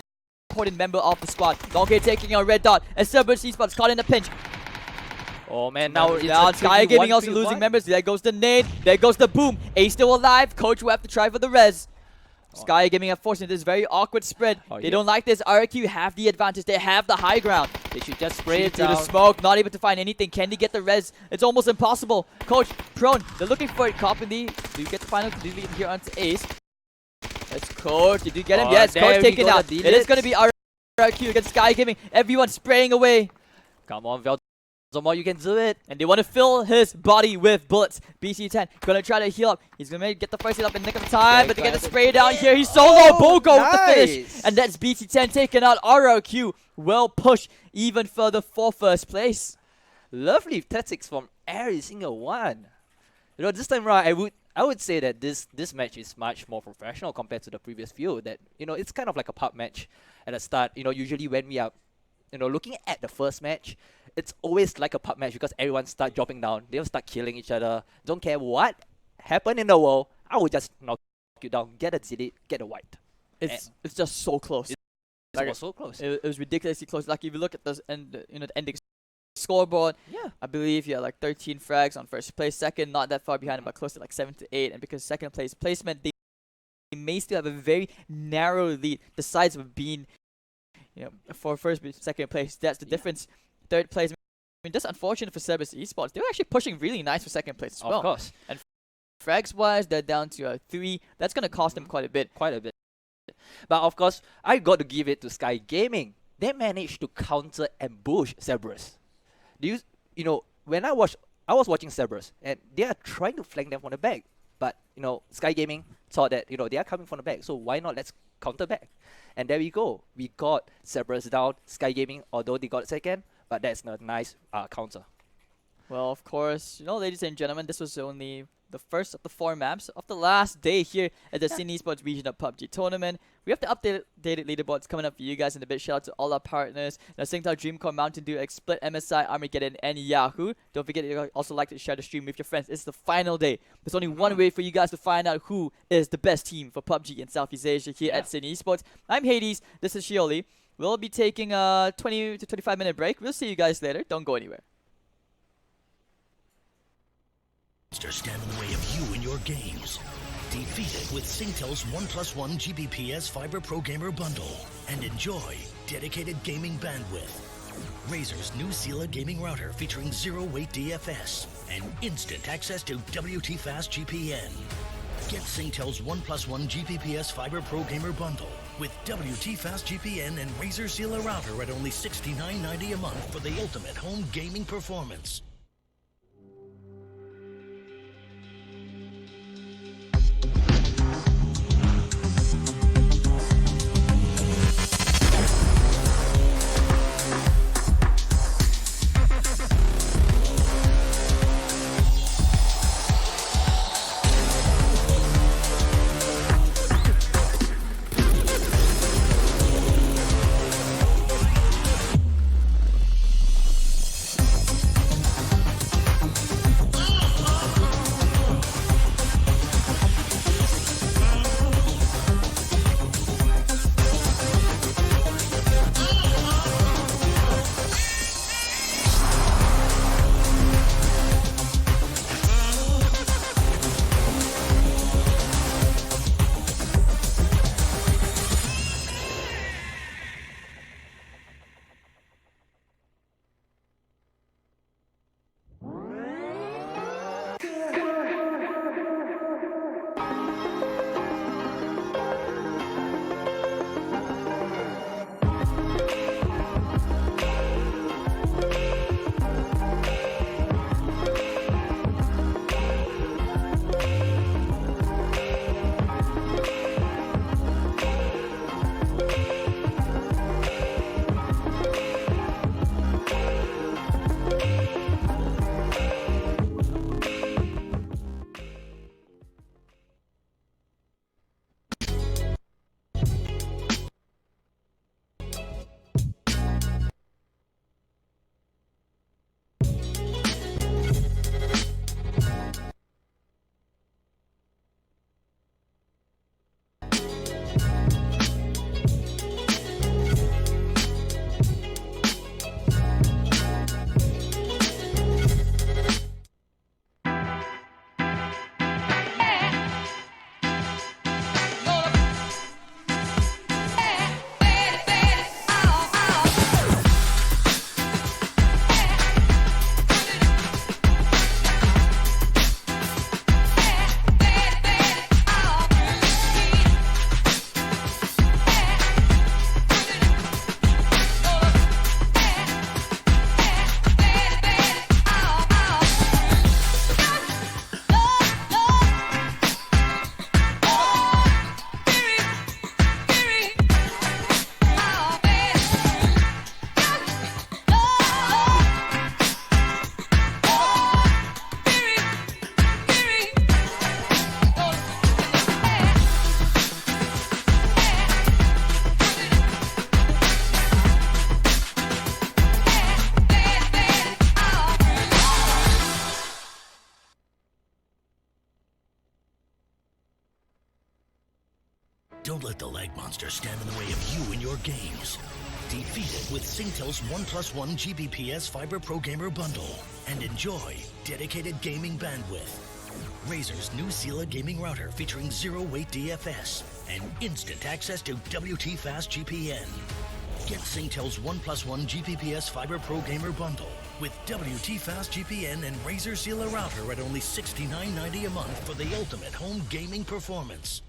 important member of the squad. Longk taking on red dot. And Cerberus Esports caught in a pinch. Oh man, now it's Now a Sky 2v1, Gaming also 3v1. losing members. There goes the nade. There goes the boom. Ace still alive. Coach will have to try for the res. Sky Gaming are forcing this very awkward spread. Oh, They yeah. don't like this. RRQ have the advantage. They have the high ground. They should just spray it Through down. the smoke, not able to find anything. Can they get the res? It's almost impossible. Coach, prone. They're looking for it. Copy. Do you get the final? Do you lead here onto Ace? It's Coach. Did you get him? Oh, Yes, there Coach we taken go, out. the It is delete. going to be RRQ against Sky Gaming. Everyone spraying away. Come on, Velzomor, you can do it. And they want to fill his body with bullets. BC10 gonna try to heal up. He's gonna get the first hit up in the nick of time, Yeah, but they get the grab it. spray down here. He's solo Bogo with the finish. Nice. And that's BC10 taken out. RRQ will push even further for first place. Lovely tactics from every single one. You know, this time around, I would say that this match is much more professional compared to the previous few. That, you know, it's kind of like a pub match at the start. You know, usually when we are, you know, looking at the first match, it's always like a pub match because everyone start dropping down. They'll start killing each other. Don't care what happened in the world. I will just knock you down, get a delete, get a white. It's just so close. It Like, was so close. It was ridiculously close. Like if you look at the the ending scoreboard, Yeah. I believe you had like 13 frags on first place. Second, not that far behind, but close to like 7 to 8. And because second place placement, they may still have a very narrow lead. The sides of being, you know, for first, second place. That's the Yeah. difference. Third place. I mean, that's unfortunate for Cerberus Esports. They were actually pushing really nice for second place as well. Of course. Frags wise, they're down to 3. That's gonna cost them quite a bit. Quite a bit. But of course, I got to give it to Sky Gaming. They managed to counter ambush Cerberus. You know, when I was watching Cerberus, and they are trying to flank them from the back. But, you know, Sky Gaming thought that, you know, they are coming from the back, so why not let's counter back? And there we go. We got Cerberus down. Sky Gaming, although they got second, but that's a nice counter. Well, of course, you know, ladies and gentlemen, this was only the first of the 4 maps of the last day here at the Sydney Esports Regional PUBG Tournament. We have the updated leaderboards coming up for you guys in a bit. Shout out to all our partners. Now, Singtel, Dreamcore, Mountain Dew, Split, MSI, Armageddon, and Yahoo. Don't forget to also like to share the stream with your friends. It's the final day. There's only one way for you guys to find out who is the best team for PUBG in Southeast Asia here at Sydney Esports. I'm Hades. This is Shioli. We'll be taking a 20 to 25 minute break. We'll see you guys later. Don't go anywhere. Stand in the way of you and your games. Defeat it with Singtel's 1+1 Gbps Fiber Pro Gamer Bundle and enjoy dedicated gaming bandwidth. Razer's new Sela gaming router featuring zero-weight DFS and instant access to WT Fast GPN. Get Singtel's 1+1 Gbps Fiber Pro Gamer Bundle with WT Fast GPN and Razer Sela router at only $69.90 a month for the ultimate home gaming performance. Don't let the lag monster stand in the way of you and your games. Defeat it with Singtel's 1+1 Gbps Fiber Pro Gamer Bundle and enjoy dedicated gaming bandwidth. Razer's new Sela gaming router featuring zero-weight DFS and instant access to WT Fast GPN. Get Singtel's 1+1 Gbps Fiber Pro Gamer Bundle with WT Fast GPN and Razer Sela router at only $69.90 a month for the ultimate home gaming performance.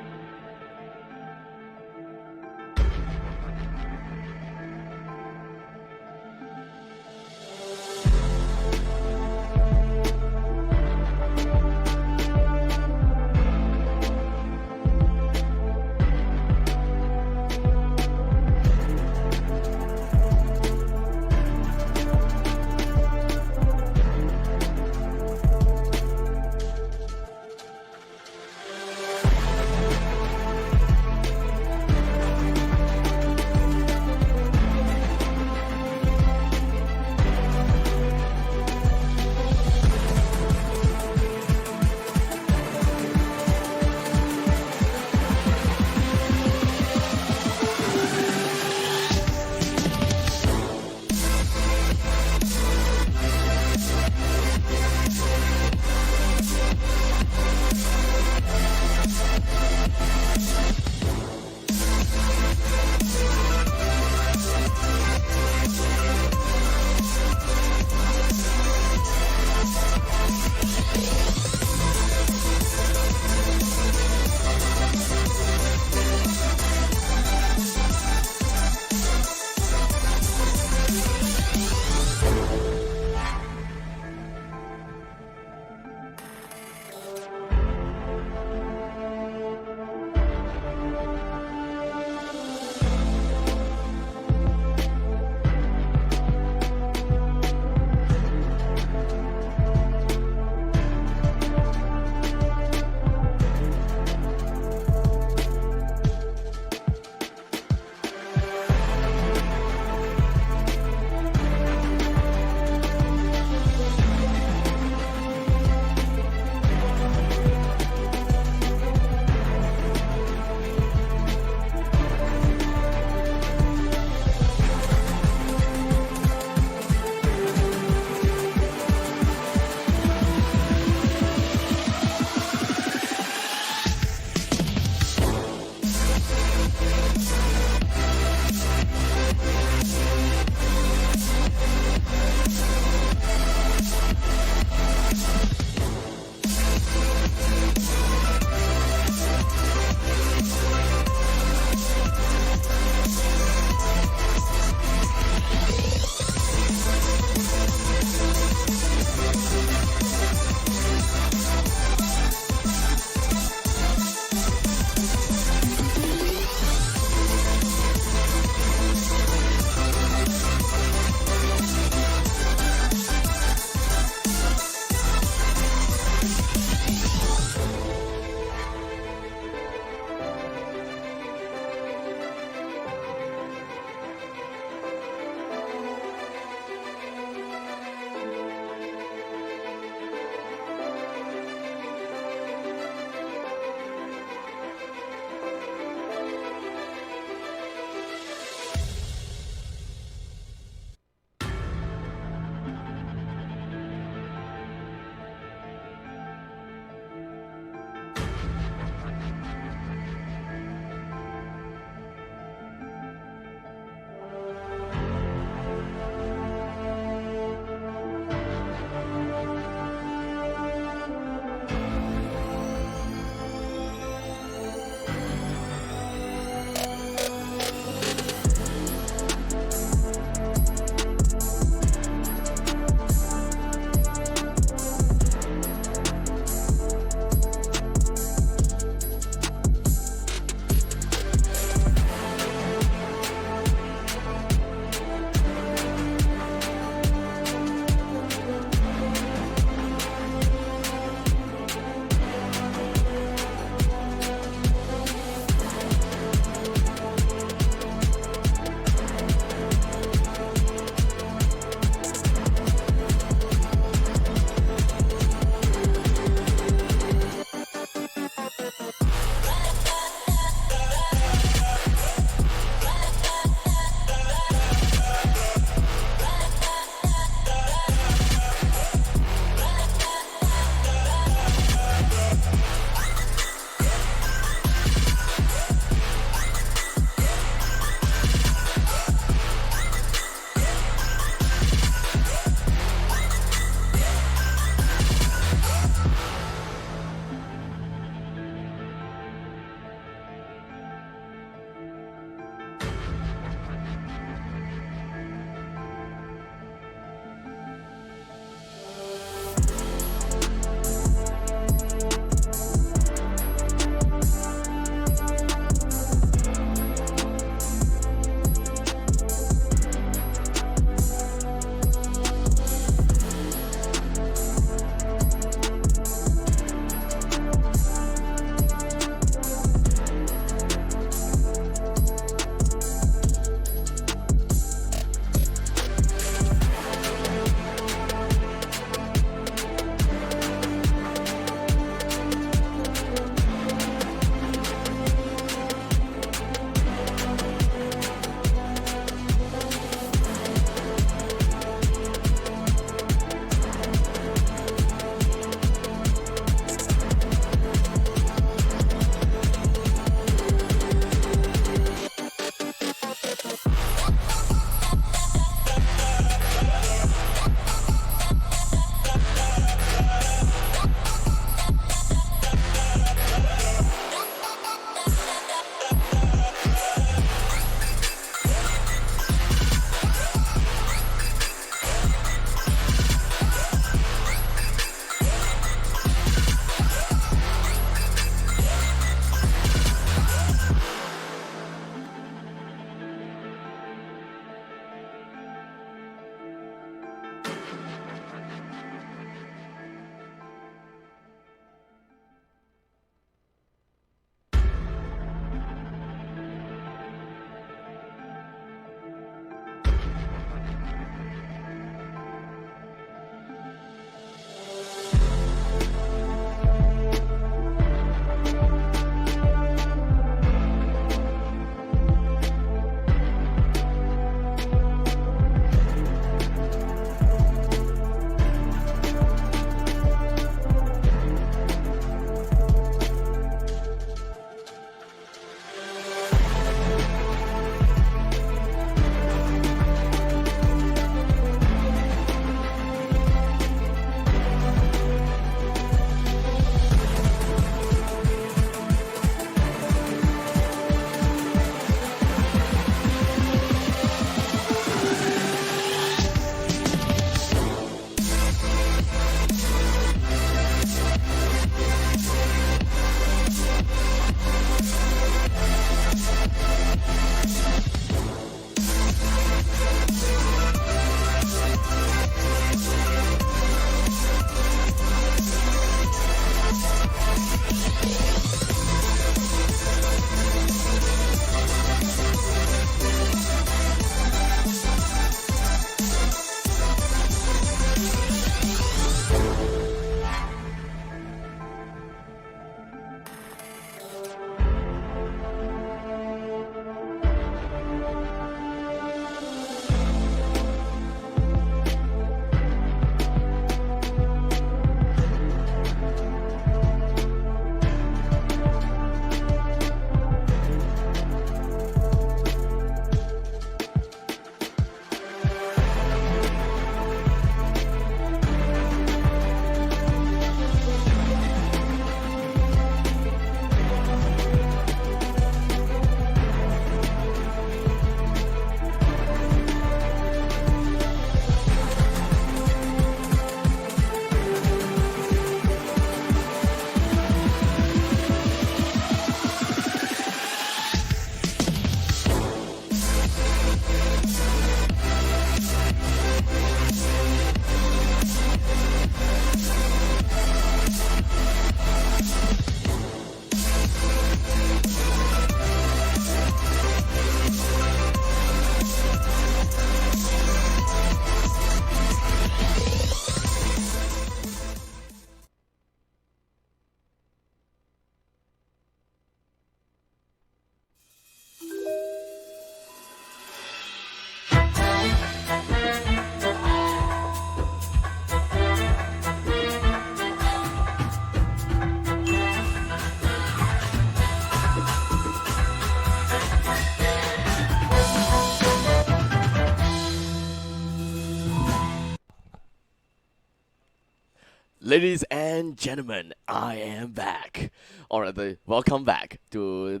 Ladies and gentlemen, I am back. Alright, welcome back to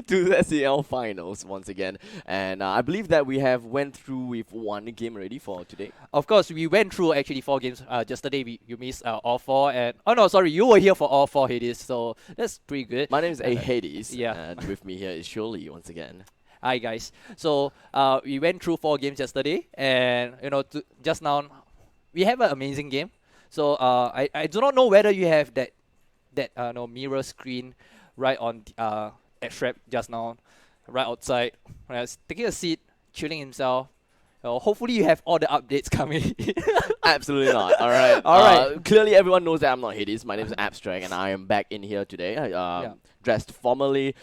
to the SEL finals once again. And I believe that we have went through with one game already for today. Of course, we went through actually 4 games. Yesterday you missed all 4, and oh no, sorry, you were here for all 4 Hades, so that's pretty good. My name is Hades, yeah. and with me here is Shirley once again. Hi guys. So we went through 4 games yesterday, and just now we have an amazing game. So I do not know whether you have that mirror screen right on at Shrek just now, right outside, right, taking a seat, chilling himself. Hopefully you have all the updates coming. Absolutely not. All right. All right. Clearly everyone knows that I'm not Hades. My name is Abstract, and I am back in here today. Dressed formally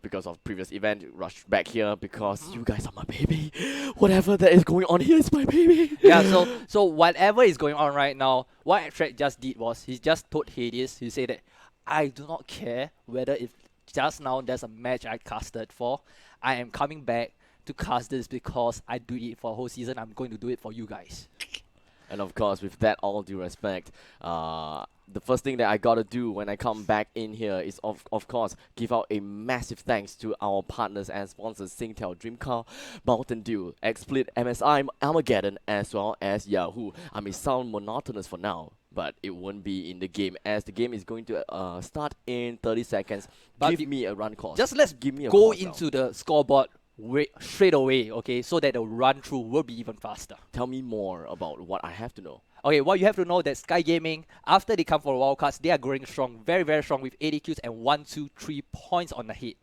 because of previous event. Rushed back here because you guys are my baby. Whatever that is going on here is my baby. Yeah. So whatever is going on right now, what Abstract just did was he just told Hades. He said that I do not care whether if just now there's a match I casted for. I am coming back to cast this because I do it for a whole season. I'm going to do it for you guys. And of course, with that all due respect, the first thing that I gotta do when I come back in here is of course give out a massive thanks to our partners and sponsors Singtel, Dreamcar, Mountain Dew, XSplit, MSI, Armageddon, as well as Yahoo. I may sound monotonous for now, but it won't be in the game, as the game is going to start in 30 seconds. But Give me a run course. Just let's give me a go course into the scoreboard straight away, okay, so that the run through will be even faster. Tell me more about what I have to know. Okay, what you have to know that Sky Gaming, after they come for wildcards, they are growing strong, very, very strong with 80 kills and 1, 2, 3 points on the head.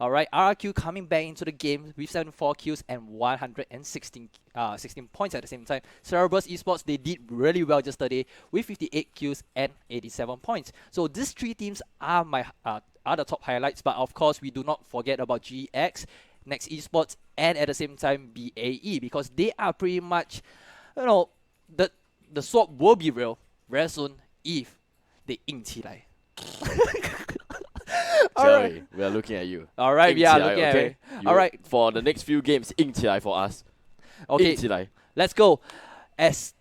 Alright, RRQ coming back into the game with 74 kills and 116 16 points at the same time. Cerebrus Esports, they did really well yesterday with 58 kills and 87 points. So these 3 teams are my are the top highlights, but of course we do not forget about GX, Next Esports, and at the same time BAE, because they are pretty much, the swap will be real very soon if they 硬起来. Jerry, we are looking at you. Alright, we are looking at you. Alright. For the next few games, 硬起来 for us. Okay, 硬起来. let's go. As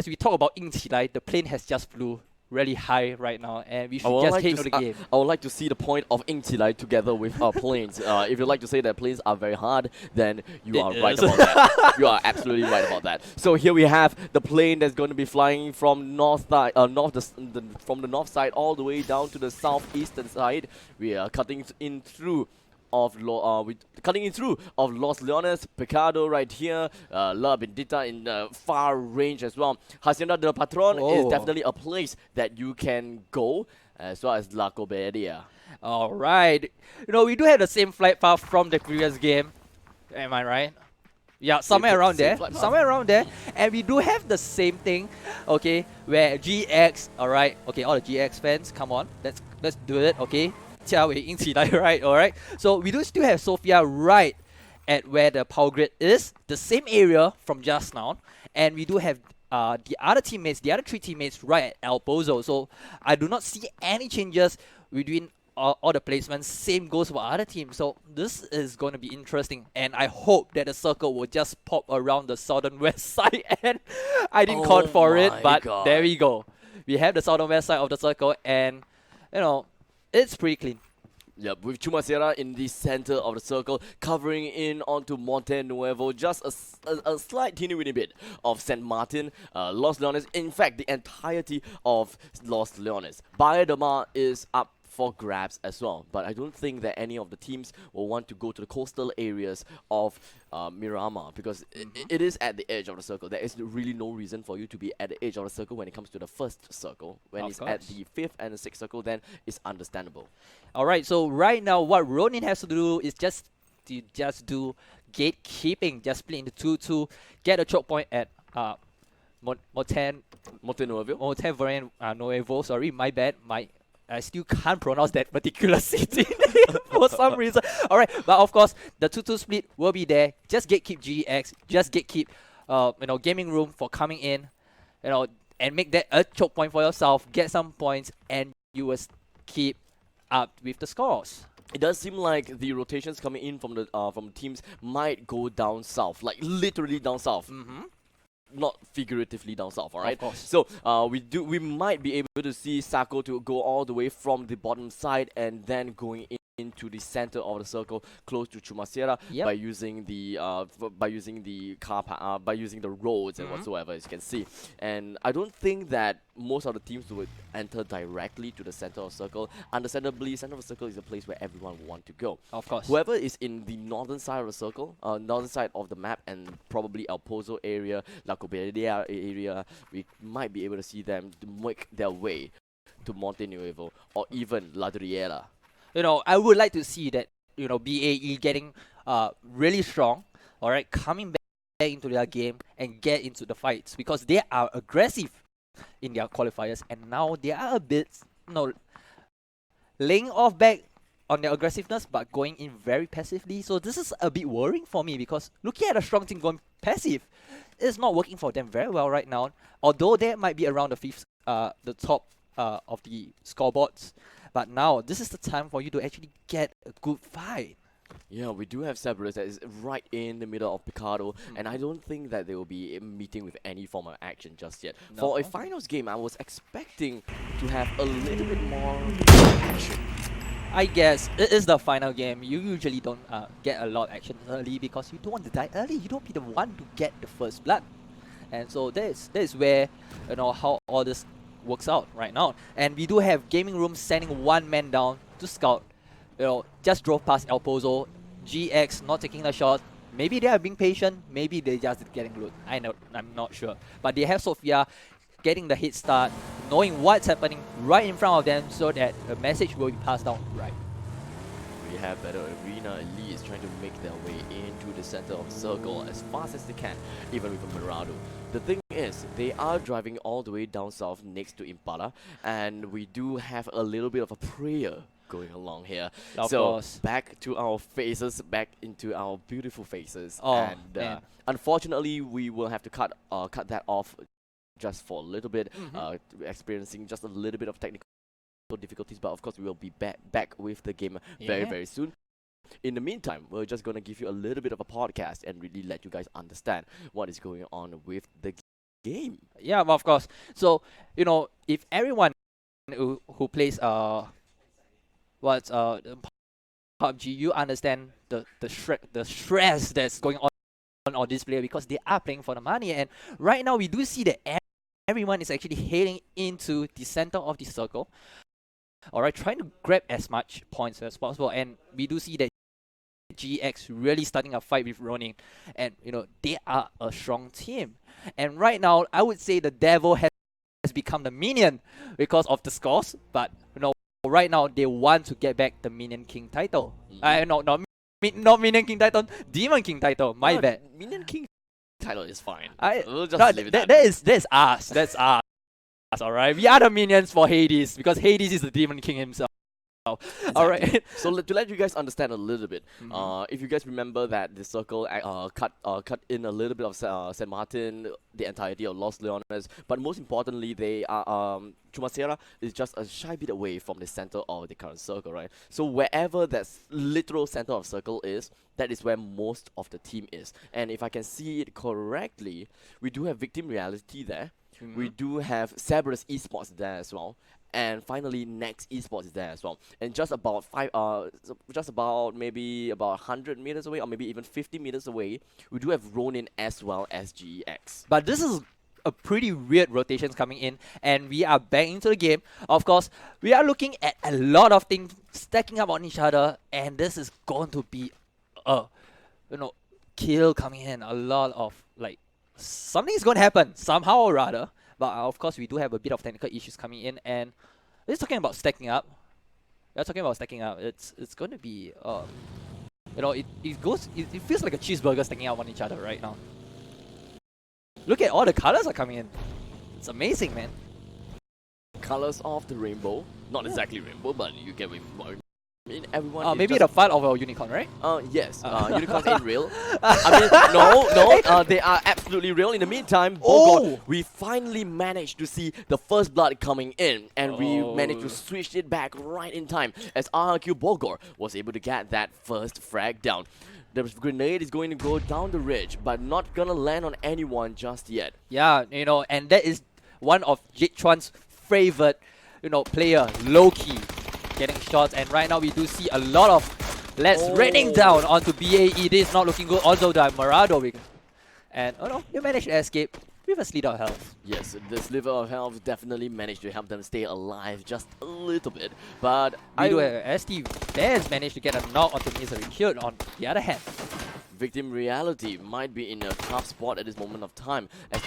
we talk about 硬起来, the plane has just flew really high right now, and we should just head into the game. I would like to see the point of 硬起来 together with planes. If you like to say that planes are very hard, then you are right about that. You are absolutely right about that. So here we have the plane that's going to be flying from from the north side all the way down to the southeastern side. We are cutting in through of Los Leones, Picado right here, La Bendita in far range as well. Hacienda del Patron is definitely a place that you can go, as well as La Coberia. Alright, we do have the same flight path from the previous game, am I right? Yeah, somewhere around there, and we do have the same thing, okay, where GX, alright, okay, all the GX fans, come on, let's do it, okay. Right, alright. So we do still have Sophia right at where the power grid is, the same area from just now, and we do have the other 3 teammates right at El Pozo. So I do not see any changes between all the placements. Same goes for other teams. So this is going to be interesting, and I hope that the circle will just pop around the southern west side. And I didn't call for it, but there we go. We have the southern west side of the circle, and it's pretty clean. Yep, with Chumacera in the center of the circle, covering in onto Monte Nuevo, just a slight teeny weeny bit of San Martin, Los Leones, in fact the entirety of Los Leones. Baia de Mar is up for grabs as well, but I don't think that any of the teams will want to go to the coastal areas of Miramar, because it is at the edge of the circle. There is really no reason for you to be at the edge of the circle when it comes to the first circle. When it's at the 5th and the 6th circle, then it's understandable. Alright, so right now what Ronin has to do is just do gatekeeping, just split into 2-2, get a choke point at Monte Nuevo, sorry, my bad, I still can't pronounce that particular city name for some reason. Alright, but of course, the 2-2 split will be there. Just gatekeep GX, just gatekeep, gaming room for coming in, and make that a choke point for yourself, get some points, and you will keep up with the scores. It does seem like the rotations coming in from the teams might go down south, like literally down south. not figuratively down south, alright? Of course. So we might be able to see Sako to go all the way from the bottom side and then going into the center of the circle close to Chumasera Yep. by using the by using the roads and whatsoever, as you can see. And I don't think that most of the teams would enter directly to the center of circle. Understandably, center of circle is a place where everyone will want to go. Of course. Whoever is in the northern side of the circle, northern side of the map, and probably El Pozo area, La Coberia area, we might be able to see them to make their way to Monte Nuevo or even La Driera. You know, I would like to see that, you know, BAE getting really strong, alright, coming back into their game and get into the fights, because they are aggressive in their qualifiers, and now they are a bit, you know, laying off back on their aggressiveness but going in very passively. So this is a bit worrying for me, because looking at a strong team going passive, it's not working for them very well right now, although they might be around the top of the scoreboards. But now, this is the time for you to actually get a good fight. Yeah, we do have Cerberus that is right in the middle of Picardo, and I don't think that they will be meeting with any form of action just yet. No. For a finals game, I was expecting to have a little bit more action. I guess it is the final game. You usually don't get a lot of action early because you don't want to die early. You don't be the one to get the first blood. And so that is where, you know, how all this works out right now. And we do have Gaming Room sending one man down to scout. You know, just drove past El Pozo. GX not taking the shot. Maybe they are being patient. Maybe they just getting loot. I'm not sure. But they have Sophia getting the hit start, knowing what's happening right in front of them, so that the message will be passed down right. We have Battle Arena Elite is trying to make their way into the center of the circle as fast as they can, even with a Mirado. The thing is, they are driving all the way down south next to Impala, and we do have a little bit of a prayer going along here. Of so course. back to our faces, back into our beautiful faces, Oh, and man. unfortunately we will have to cut that off just for a little bit, experiencing just a little bit of technical difficulties, but of course we will be back with the game very soon. In the meantime, we're just going to give you a little bit of a podcast and really let you guys understand what is going on with the game. Yeah, of course. So, you know, if everyone who plays PUBG, you understand the stress that's going on this player, because they are playing for the money. And right now we do see that everyone is actually heading into the center of the circle, alright, trying to grab as much points as possible. And we do see that GX really starting a fight with Ronin, and you know, they are a strong team. And right now I would say the devil has become the minion because of the scores, but you know, right now they want to get back the Minion King title. Not Minion King title, Demon King title. My bad. Minion King title is fine. We'll just leave it that that's us. That's us. Alright. We are the minions for Hades, because Hades is the Demon King himself. Exactly. Alright. So to let you guys understand a little bit, if you guys remember that the circle cut in a little bit of San Martin, the entirety of Los Leones, but most importantly, they are Chumasera is just a shy bit away from the center of the current circle, right? So wherever that literal center of circle is, that is where most of the team is. And if I can see it correctly, we do have Victim Reality there. We do have Cerberus Esports there as well. And finally, Next Esports is there as well. And just about maybe about 100 meters away, or maybe even 50 meters away, we do have Ronin as well as GEX. But this is a pretty weird rotations coming in, and we are back into the game. Of course, we are looking at a lot of things stacking up on each other, and this is going to be a, you know, kill coming in. A lot of, like, something is going to happen somehow or rather. But of course, we do have a bit of technical issues coming in, and we're talking about stacking up. We're talking about stacking up. It's going to be, you know, it feels like a cheeseburger stacking up on each other right now. Look at all the colors are coming in. It's amazing, man. Colors of the rainbow, not exactly rainbow, but you get what mean, everyone. Is Maybe just the fight of a unicorn, right? Yes, unicorns ain't real. I mean, no, they are absolutely real. In the meantime, Bogor, we finally managed to see the first blood coming in, and we managed to switch it back right in time as RRQ Bogor was able to get that first frag down. The grenade is going to go down the ridge, but not gonna land on anyone just yet. Yeah, you know, and that is one of Jit Chuan's favorite, you know, player, Lowkey, getting shots. And right now we do see a lot of lads raining down onto BAE. This is not looking good. Also the Marado, and oh no, they managed to escape with a sliver of health. Yes, the sliver of health definitely managed to help them stay alive just a little bit. But ST Bears managed to get a knock onto Misery Killed on the other hand. Victim Reality might be in a tough spot at this moment of time as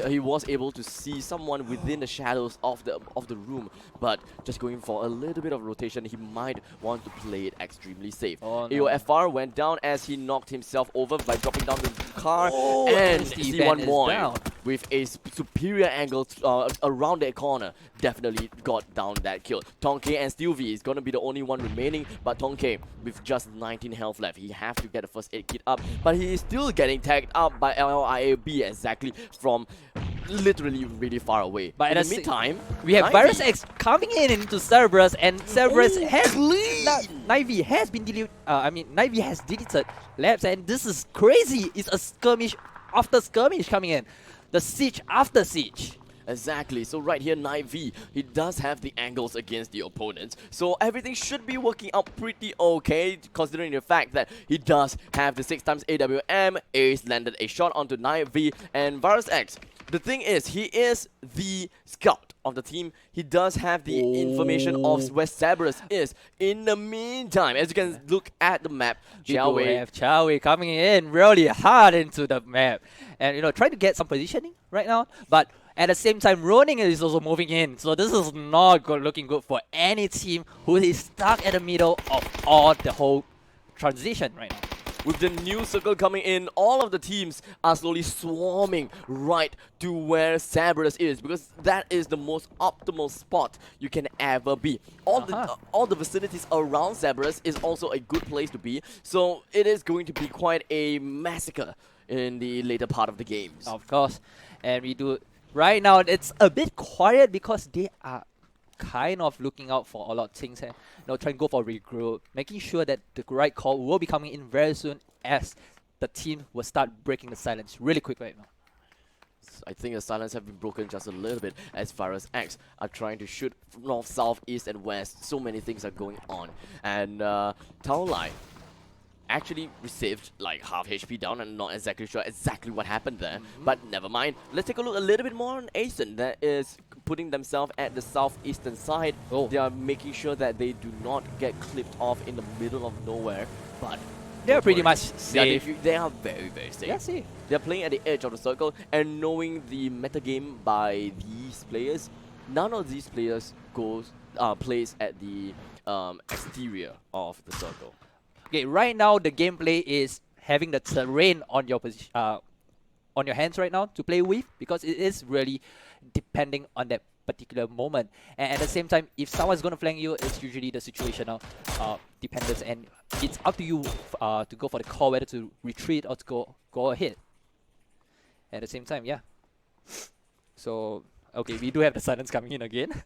he was able to see someone within the shadows of the room, but just going for a little bit of rotation, he might want to play it extremely safe. AOFR went down as he knocked himself over by dropping down the car, and C1 more with a superior angle around that corner definitely got down that kill. Tonke and Stilvie is gonna be the only one remaining, but Tonke with just 19 health left, he has to get the first aid kit up, but he is still getting tagged up by LLIAB exactly from literally really far away. But in the meantime, we have VirusX coming in into Cerberus, and Cerberus has Na'Vi has been deleted. Na'Vi has deleted labs, and this is crazy. It's a skirmish after skirmish coming in, the siege after siege. Exactly, so right here, Na'Vi, he does have the angles against the opponents, so everything should be working out pretty okay, considering the fact that he does have the 6x AWM. Ace landed a shot onto Na'Vi, and VirusX, the thing is, he is the scout of the team. He does have the information of where Cerberus is. In the meantime, as you can look at the map, Chowei coming in really hard into the map, and you know, trying to get some positioning right now, but at the same time, Ronin is also moving in, so this is not looking good for any team who is stuck at the middle of the whole transition right now. With the new circle coming in, all of the teams are slowly swarming right to where Cerberus is, because that is the most optimal spot you can ever be. All the vicinities around Cerberus is also a good place to be, so it is going to be quite a massacre in the later part of the games. Of course, and we do. Right now, it's a bit quiet because they are kind of looking out for a lot of things and trying to go for regroup, making sure that the right call will be coming in very soon as the team will start breaking the silence really quick right now. I think the silence have been broken just a little bit as VirusX are trying to shoot north, south, east, and west. So many things are going on. And Taolai actually received like half HP down. I'm not exactly sure exactly what happened there, but never mind. Let's take a look a little bit more on Asen that is putting themselves at the southeastern side. They are making sure that they do not get clipped off in the middle of nowhere, but they're pretty much safe. They are very, very safe. Yeah, safe. They're playing at the edge of the circle, and knowing the metagame by these players, none of these players plays at the exterior of the circle. Okay, right now the gameplay is having the terrain on your position, on your hands right now to play with, because it is really depending on that particular moment. And at the same time, if someone's gonna flank you, it's usually the situational dependence, and it's up to you to go for the call whether to retreat or to go ahead. At the same time, yeah. So okay, we do have the silence coming in again.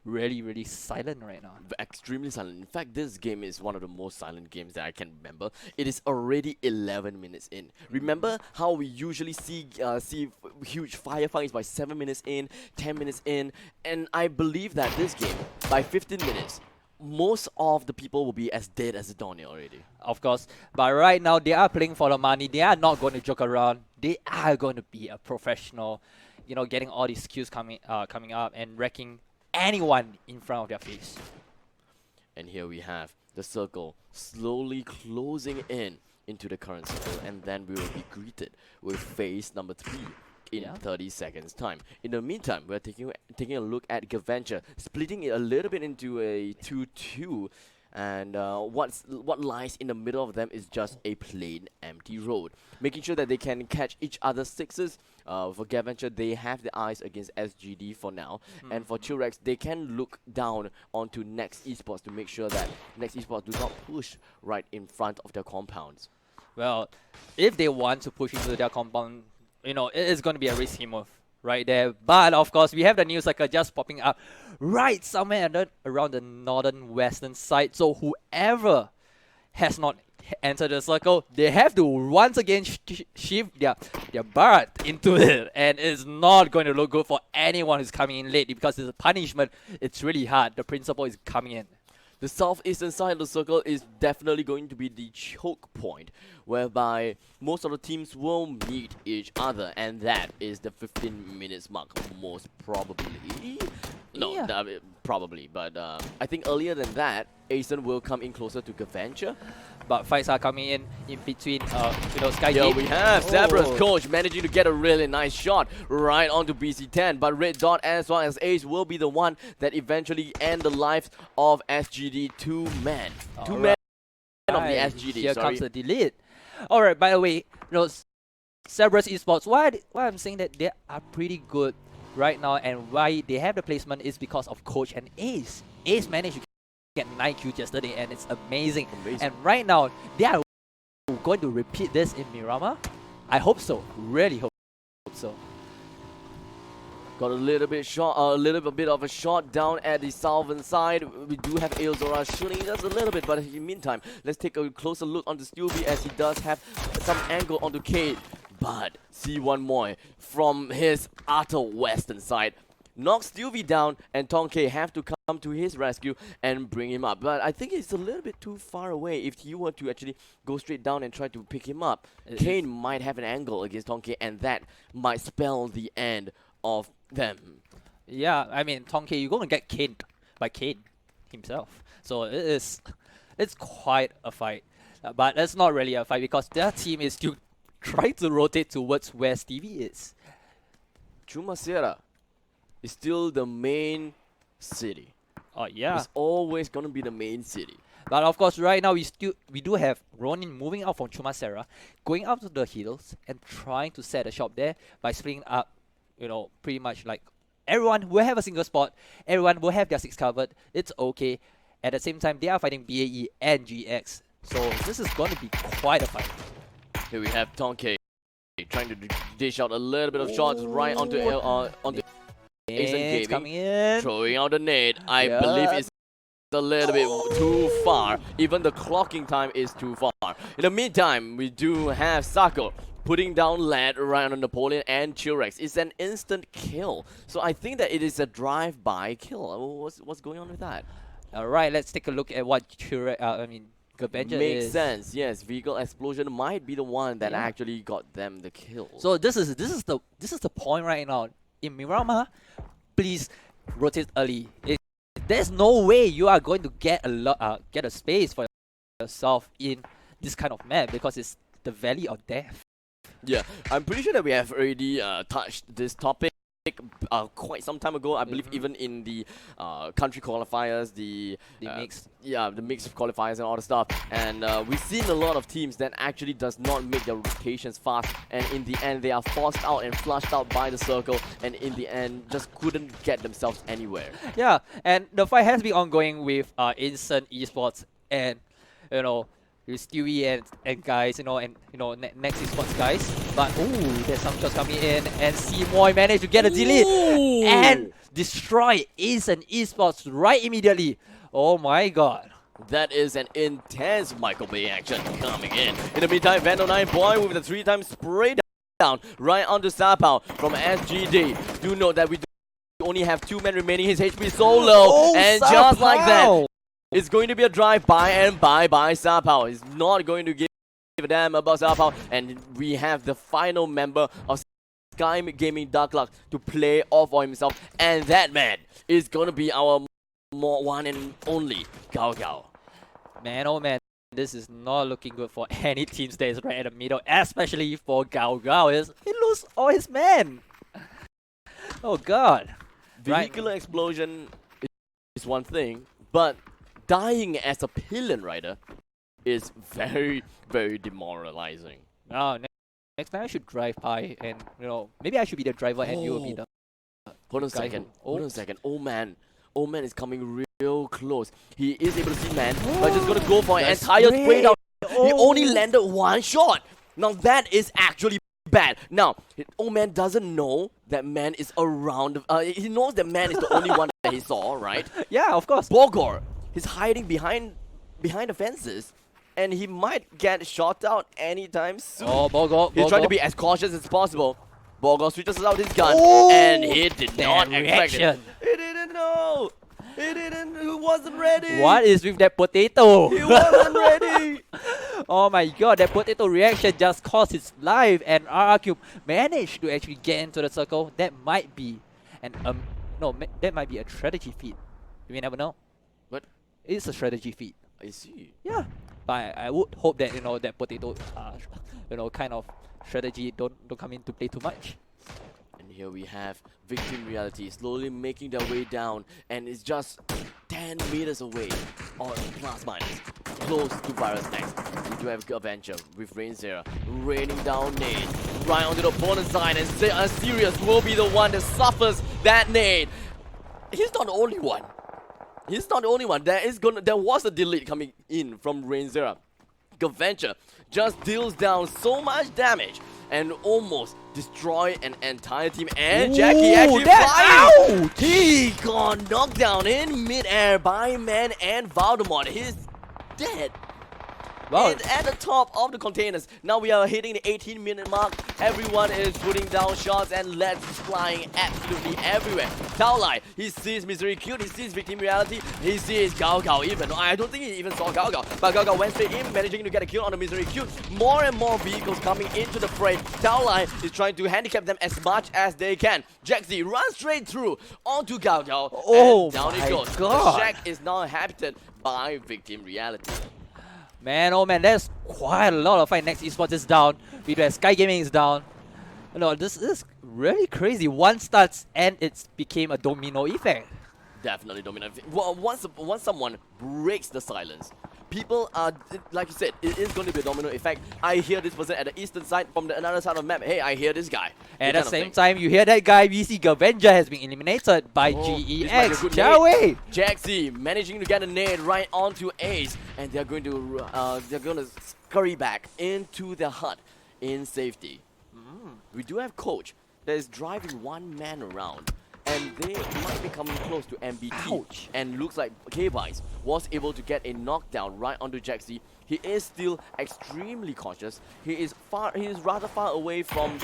Really silent right now. Extremely silent. In fact, this game is one of the most silent games that I can remember. It is already 11 minutes in. Remember how we usually see huge firefights by 7 minutes in, 10 minutes in, and I believe that this game, by 15 minutes, most of the people will be as dead as the dawn already. Of course, but right now they are playing for the money. They are not going to joke around. They are going to be a professional, you know, getting all these skills coming up and wrecking anyone in front of their face. And here we have the circle slowly closing in into the current circle, and then we will be greeted with phase number 3 in 30 seconds time. In the meantime, we're taking a look at Gaventure, splitting it a little bit into a 2-2, And what lies in the middle of them is just a plain empty road. Making sure that they can catch each other's sixes. For Gaventure, they have the eyes against SGD for now. And for T-Rex, they can look down onto Next Esports to make sure that Next Esports do not push right in front of their compounds. Well, if they want to push into their compound, you know, it is going to be a risky move right there. But of course, we have the news cycle just popping up right somewhere around the northern western side. So whoever has not entered the circle, they have to once again shift their butt into it, and it's not going to look good for anyone who's coming in late because it's a punishment. It's really hard. The principal is coming in. The southeastern side of the circle is definitely going to be the choke point, whereby most of the teams will meet each other, and that is the 15 minutes mark, most probably. No, Yeah. Probably, but I think earlier than that, Asen will come in closer to Gaventure. But fights are coming in between, you know, Sky Here Geek. we have Zebra's Oh. coach managing to get a really nice shot right onto BC10, but Red Dot as well as Ace will be the one that eventually end the lives of SGD two-man. Two-man of the SGD, Here sorry. comes the delete. Alright, by the way, you know, Zebra's Esports, why I'm saying that they are pretty good right now, and why they have the placement is because of Coach and Ace. Ace managed to get 9 kills yesterday, and it's amazing. And right now, they are going to repeat this in Miramar. I hope so. Really hope so. Got a little bit of a shot down at the southern side. We do have Ailzora shooting just a little bit, but in the meantime, let's take a closer look on the Stewie as he does have some angle onto Kate. But see one more from his utter western side. Knocks Stewie down, and Tonke have to come to his rescue and bring him up. But I think it's a little bit too far away if he were to actually go straight down and try to pick him up. Kane might have an angle against Tonke, and that might spell the end of them. Yeah, I mean, Tonke, you're going to get caned by Kane himself. So it's quite a fight. But it's not really a fight because their team is still trying to rotate towards where Stevie is. Chumacera is still the main city. Oh, yeah. It's always going to be the main city. But of course, right now we do have Ronin moving out from Chumacera, going up to the hills and trying to set a shop there by splitting up, you know, pretty much like everyone will have a single spot, everyone will have their 6 covered. It's okay. At the same time, they are fighting BAE and GX. So this is going to be quite a fight. Here we have Tonke trying to dish out a little bit of shots right onto Ace It's Gaming. coming in. Throwing out the nade. I Yeah. believe it's a little bit too far. Even the clocking time is too far. In the meantime, we do have Sako putting down lead right on Napoleon and T-Rex. It's an instant kill. So I think that it is a drive-by kill. What's going on with that? Alright, let's take a look at what Gaventure Makes is. sense. Yes, vehicle explosion might be the one that Yeah. actually got them the kill. So this is the point right now. In Miramar, please rotate early. There's no way you are going to get a space for yourself in this kind of map because it's the Valley of Death. Yeah, I'm pretty sure that we have already touched this topic quite some time ago. I believe even in the country qualifiers, the mixed. Yeah, the mix of qualifiers and all the stuff. And we've seen a lot of teams that actually does not make their rotations fast, and in the end they are forced out and flushed out by the circle, and in the end just couldn't get themselves anywhere. Yeah, and the fight has been ongoing with Instant Esports and, you know, with Stewie and guys, Next Esports guys. But ooh, there's some shots coming in, and Seymour managed to get a delete and destroy Instant Esports right immediately. Oh my god. That is an intense Michael Bay action coming in. In the meantime, Vandal9 Boy with a 3-time spray down right onto Sapao from SGD. Do note that we only have 2 men remaining. His HP so low, and just like that, it's going to be a drive-by and bye-bye Sapao. He's not going to give a damn about Sapao. And we have the final member of Sky Gaming Dark Luck to play off for himself. And that man is going to be our one and only Gao Gao. Man, oh man, this is not looking good for any teams that is right in the middle, especially for Gao Gao. He loses all his men. Oh god. Vehicular explosion is one thing, but dying as a pillion rider is very, very demoralizing. Oh, next time I should drive by and, maybe I should be the driver and you will be the Hold on a guy second. who- Hold on a second. Oh man is coming real close. He is able to see man, but just gonna go for an That's entire spray down. great. He only landed one shot. Now that is actually bad. Now, man doesn't know that man is around. He knows that man is the only one that he saw, right? Yeah, of course. Bogor is hiding behind the fences, and he might get shot out anytime soon. Oh, Bogo. He's trying to be as cautious as possible. Bogor switches out his gun, Oh, and he did not that expect it. reaction. He didn't know. He wasn't ready. What is with that potato? He wasn't ready. Oh my god, that potato reaction just cost his life, and RRQ managed to actually get into the circle. That might be that might be a strategy feat. You never know. What? It's a strategy feat. I see. Yeah. But I would hope that that potato kind of strategy don't come into play too much. And here we have Victim Reality slowly making their way down, and it's just 10 meters away, or plus minus, close to VirusX. We do have Gaventure with Rain Zera raining down nade right onto the opponent's side, and Sirius will be the one that suffers that nade. He's not the only one. He's not the only one. There was a delete coming in from Rain Zera. Gaventure just deals down so much damage and almost destroy an entire team. And Jackie actually flying. He got knocked down in mid-air by Man and Valdemort. He's dead. Wow. At the top of the containers. Now we are hitting the 18-minute mark. Everyone is putting down shots and leads flying absolutely everywhere. Taolai, he sees Misery Cute, he sees Victim Reality, he sees Gao Gao even. I don't think he even saw Gao Gao, but Gao Gao went straight in, managing to get a kill on the Misery Cute. More and more vehicles coming into the fray. Taolai is trying to handicap them as much as they can. Jaxi runs straight through onto Gao Gao, and down it goes. God. The shack is now inhabited by Victim Reality. Man, oh man, there's quite a lot of fight. Next Esports is down. Sky Gaming is down. This is really crazy. One starts and it's became a domino effect. Definitely dominant. Well, once someone breaks the silence, people are, like you said, it is going to be a domino effect. I hear this person at the eastern side from the another side of the map. Hey, I hear this guy. At the same time, you hear that guy. We see Gaventure has been eliminated by GEX. Chowei. Jaxi managing to get a nade right onto Ace, and they're going to scurry back into their hut in safety. We do have Coach that is driving one man around, and they might be coming close to MBT. Ouch. And looks like K-Bites was able to get a knockdown right onto Jaxi. He is still extremely cautious. He is rather far away from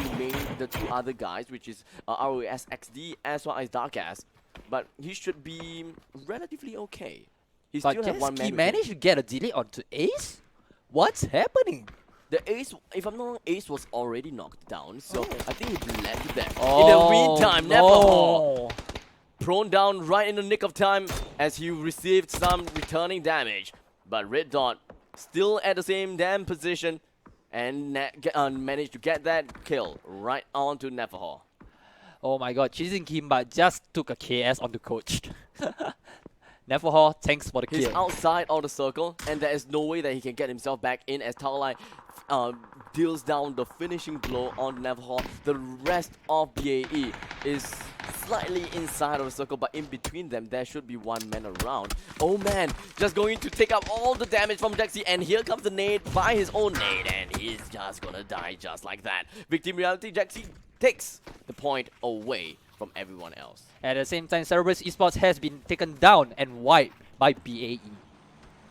the two other guys, which is ROSXD as well as Darkass. But he should be relatively okay. He But still have one man. he managed to get a delay onto Ace? What's happening? The Ace, if I'm not wrong, Ace was already knocked down, so I think he bled to death. In the Oh, meantime, no. Neverhall prone down right in the nick of time as he received some returning damage. But Red Dot still at the same damn position and managed to get that kill right onto Neverhall. Oh my god, Chasing Kimba just took a KS on the coach. Neverhall, thanks for the He's kill. outside of the circle, and there is no way that he can get himself back in as Taolai deals down the finishing blow on Neverhall. The rest of BAE is slightly inside of the circle, but in between them, there should be one man around. Oh man, just going to take up all the damage from Jaxi, and here comes the nade by his own nade, and he's just gonna die just like that. Victim Reality, Jaxi takes the point away from everyone else. At the same time, Cerberus Esports has been taken down and wiped by BAE.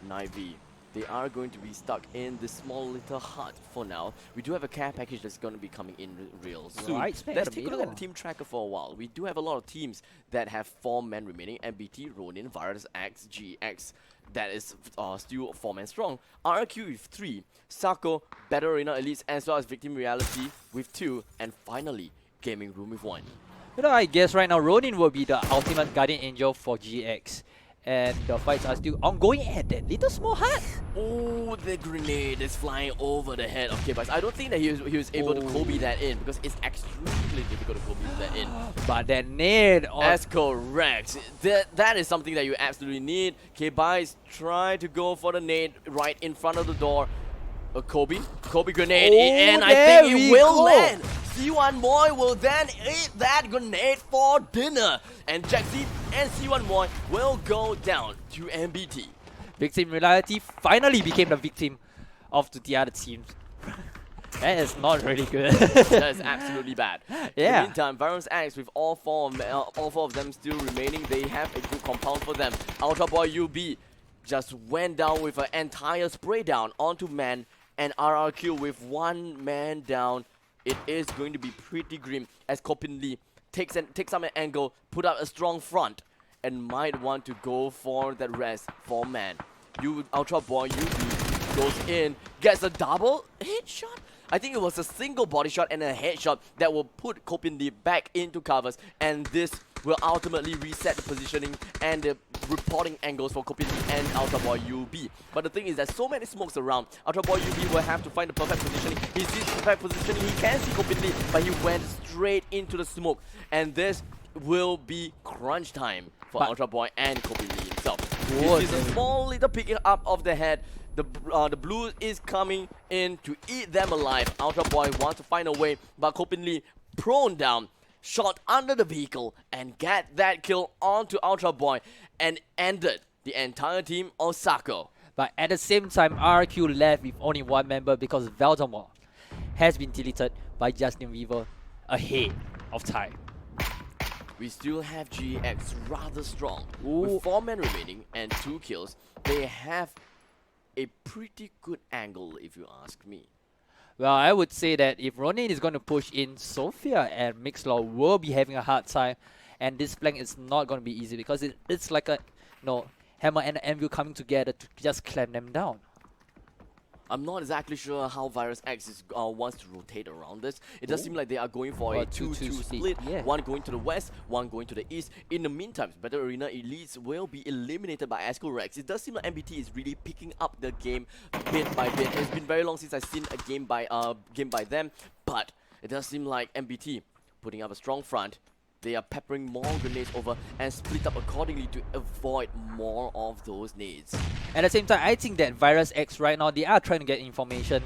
9V. They are going to be stuck in this small little hut for now. We do have a care package that's going to be coming in real soon. Right, smack Let's the take a look middle. at the team tracker for a while. We do have a lot of teams that have 4 men remaining. MBT, Ronin, VirusX, GX. That is still 4 men strong. RRQ with 3. Sako, Battle Arena Elites, as well as Victim Reality with 2. And finally, Gaming Room with 1. I guess right now Ronin will be the ultimate guardian angel for GX. and the fights are still ongoing at that little small hut. Oh, the grenade is flying over the head of K-Bites. I don't think that he was able to Kobe that in because it's extremely difficult to Kobe that in. But that nade on That's correct. That is something that you absolutely need. K-Bites try to go for the nade right in front of the door. Kobe grenade, and I there think we it will go. land. C1 Moy will then eat that grenade for dinner. And Jaxi and C1 Moy will go down to MBT. Victim reality finally became the victim of the other teams. That is not really good. That is absolutely bad. In Yeah. the meantime, VirusX with all four of them still remaining, they have a good compound for them. Ultra Boy UB just went down with an entire spray down onto Man, and RRQ with one man down. It is going to be pretty grim as Kopin Lee takes up an angle, put up a strong front, and might want to go for that rest for Man. Ultra Boy UB goes in, gets a double headshot. I think it was a single body shot and a headshot that will put Kopin Lee back into covers, and this will ultimately reset the positioning and the reporting angles for Kopin Lee and Ultra Boy UB. But the thing is, there's so many smokes around. Ultra Boy UB will have to find the perfect positioning. He sees the perfect positioning, he can see Kopin Lee, but he went straight into the smoke. And this will be crunch time for Ultra Boy and Kopin Lee himself. He sees a small little picking up of the head. The blue is coming in to eat them alive. Ultra Boy wants to find a way, but Kopin Lee prone down, shot under the vehicle, and get that kill onto Ultra Boy and ended the entire team of Sako. But at the same time, RRQ left with only one member because Valdemar has been deleted by Justin Weaver ahead of time. We still have GX rather strong. Ooh. With 4 men remaining and 2 kills, they have a pretty good angle if you ask me. Well, I would say that if Ronin is going to push in, Sophia and Mixlaw will be having a hard time, and this flank is not going to be easy because it's like a hammer and anvil coming together to just clamp them down. I'm not exactly sure how VirusX wants to rotate around this. It does seem like they are going for a 2-2 split. Yeah. One going to the west, one going to the east. In the meantime, Battle Arena Elites will be eliminated by Rex. It does seem like MBT is really picking up the game bit by bit. It's been very long since I've seen a game by them, but it does seem like MBT putting up a strong front. They are peppering more grenades over and split up accordingly to avoid more of those nades. At the same time, I think that VirusX right now, they are trying to get information.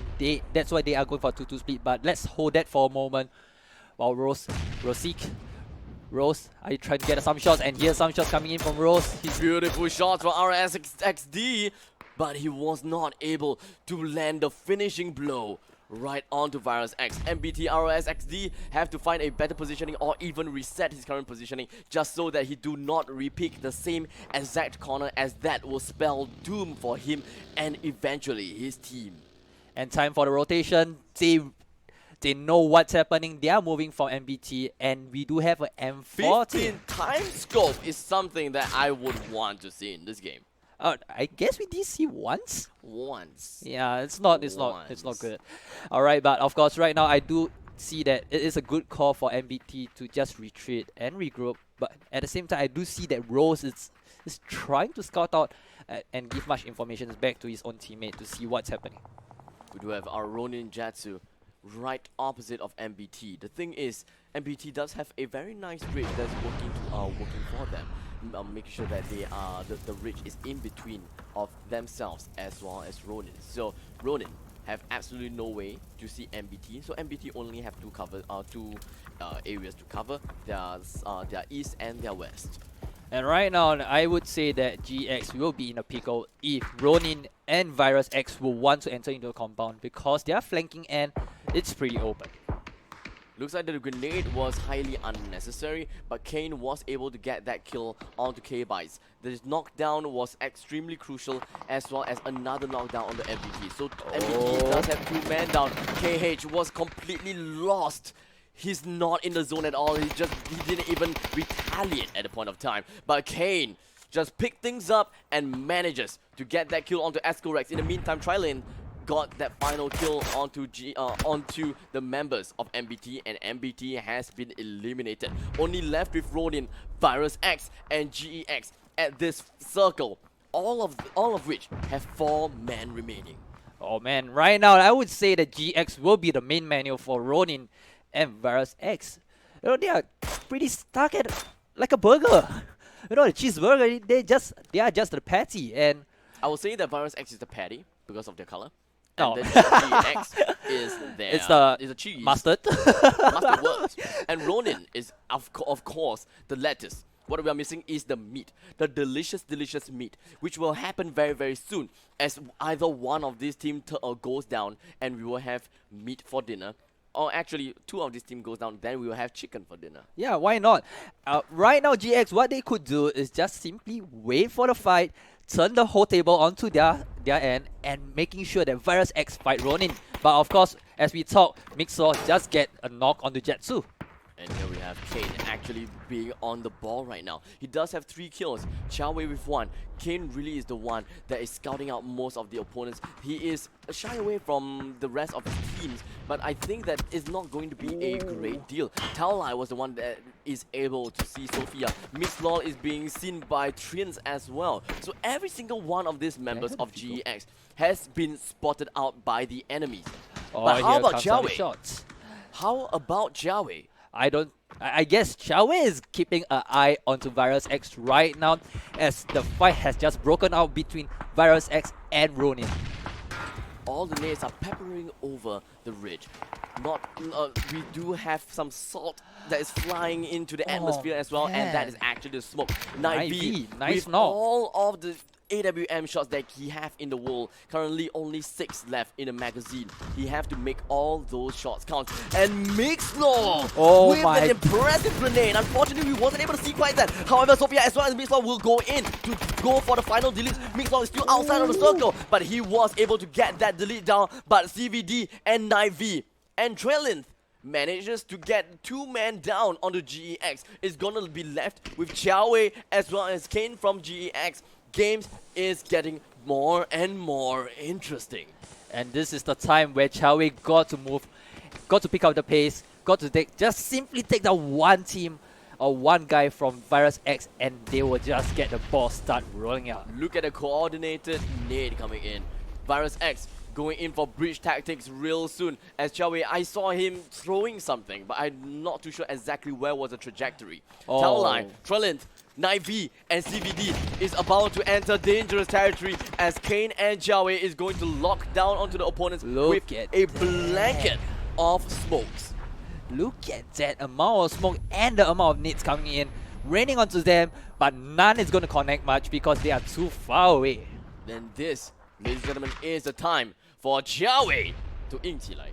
That's why they are going for 2-2 split. But let's hold that for a moment. While Rose, are you trying to get some shots? And here's some shots coming in from Rose. He's Beautiful shots for RSXD, but he was not able to land the finishing blow right onto VirusX. MBT RSXD have to find a better positioning or even reset his current positioning just so that he do not repick the same exact corner, as that will spell doom for him and eventually his team. And time for the rotation. They know what's happening. They are moving from MBT, and we do have an M14. 15 time scope is something that I would want to see in this game. I guess we did see once. Once. Yeah, it's not good. All right, but of course, right now I do see that it is a good call for MBT to just retreat and regroup. But at the same time, I do see that Rose is trying to scout out and give much information back to his own teammate to see what's happening. We do have our Ronin Jatsu right opposite of MBT. The thing is, MBT does have a very nice bridge that's working for them. Making sure that they are the ridge is in between of themselves as well as Ronin. So Ronin have absolutely no way to see MBT. So MBT only have two areas to cover: their east and their west. And right now, I would say that GX will be in a pickle if Ronin and VirusX will want to enter into a compound because they are flanking and it's pretty open. Looks like the grenade was highly unnecessary, but Kane was able to get that kill onto K-Bites. The knockdown was extremely crucial, as well as another knockdown on the MBT. So MBT does have 2 men down. KH was completely lost. He's not in the zone at all. He didn't even retaliate at the point of time. But Kane just picked things up and manages to get that kill onto Rex. In the meantime, Trilane got that final kill onto the members of MBT, and MBT has been eliminated. Only left with Ronin, VirusX, and GEX. at this circle, all of which have 4 men remaining. Oh man, right now I would say that GX will be the main menu for Ronin and VirusX. You know, they are pretty stuck at like a burger. You know, the cheeseburger, they are just the patty. And I would say that VirusX is the patty because of their color. No. And then GX is their it's the cheese. mustard. Mustard works. And Ronin is of course the lettuce. What we are missing is the meat, the delicious meat, which will happen very, very soon as either one of these teams goes down and we will have meat for dinner. Or actually, 2 of these teams goes down, then we will have chicken for dinner. Yeah, why not? Right now, GX, what they could do is just simply wait for the fight, turn the whole table onto their end, and making sure that VirusX fight Ronin. But of course, as we talk, Mixor just get a knock on the Jetsu. And here we have Kane actually being on the ball right now. He does have 3 kills, Chow Wei with 1. Kane really is the one that is scouting out most of the opponents. He is shy away from the rest of his teams, but I think that is not going to be a great deal. Taolai was the one that is able to see Sophia. Mixlol is being seen by Trians as well. So every single one of these members of GEX has been spotted out by the enemies. But how about Chow Wei? How about Chow Wei? I guess Chow Wei is keeping an eye onto VirusX right now as the fight has just broken out between VirusX and Ronin. All the nades are peppering over the ridge. We do have some salt that is flying into the atmosphere as well, and that is actually the smoke. Nice nice with knock. all of the AWM shots that he have in the wall. Currently only 6 left in the magazine. He have to make all those shots count. And Mixlaw with an impressive grenade. Unfortunately, we wasn't able to see quite that. However, Sophia as well as Mixlaw will go in to go for the final delete. Mixlaw is still outside of the circle, but he was able to get that delete down. But CVD and Naive and Trelinth manages to get 2 men down on the GEX. It's gonna be left with Chow Wei as well as Kane from GEX. Games is getting more and more interesting. And this is the time where Chow Wei got to move, got to pick up the pace, got to simply take down one team or one guy from VirusX, and they will just get the ball start rolling out. Look at the coordinated nade coming in. VirusX going in for bridge tactics real soon. As Chow Wei, I saw him throwing something, but I'm not too sure exactly where was the trajectory. Taolai, Trelinth, Naive and CVD is about to enter dangerous territory as Kane and Chow Wei is going to lock down onto the opponents with a blanket of smokes. Look at that amount of smoke and the amount of nades coming in, raining onto them, but none is going to connect much because they are too far away. Then this, ladies and gentlemen, is the time for Chow Wei to 硬起来.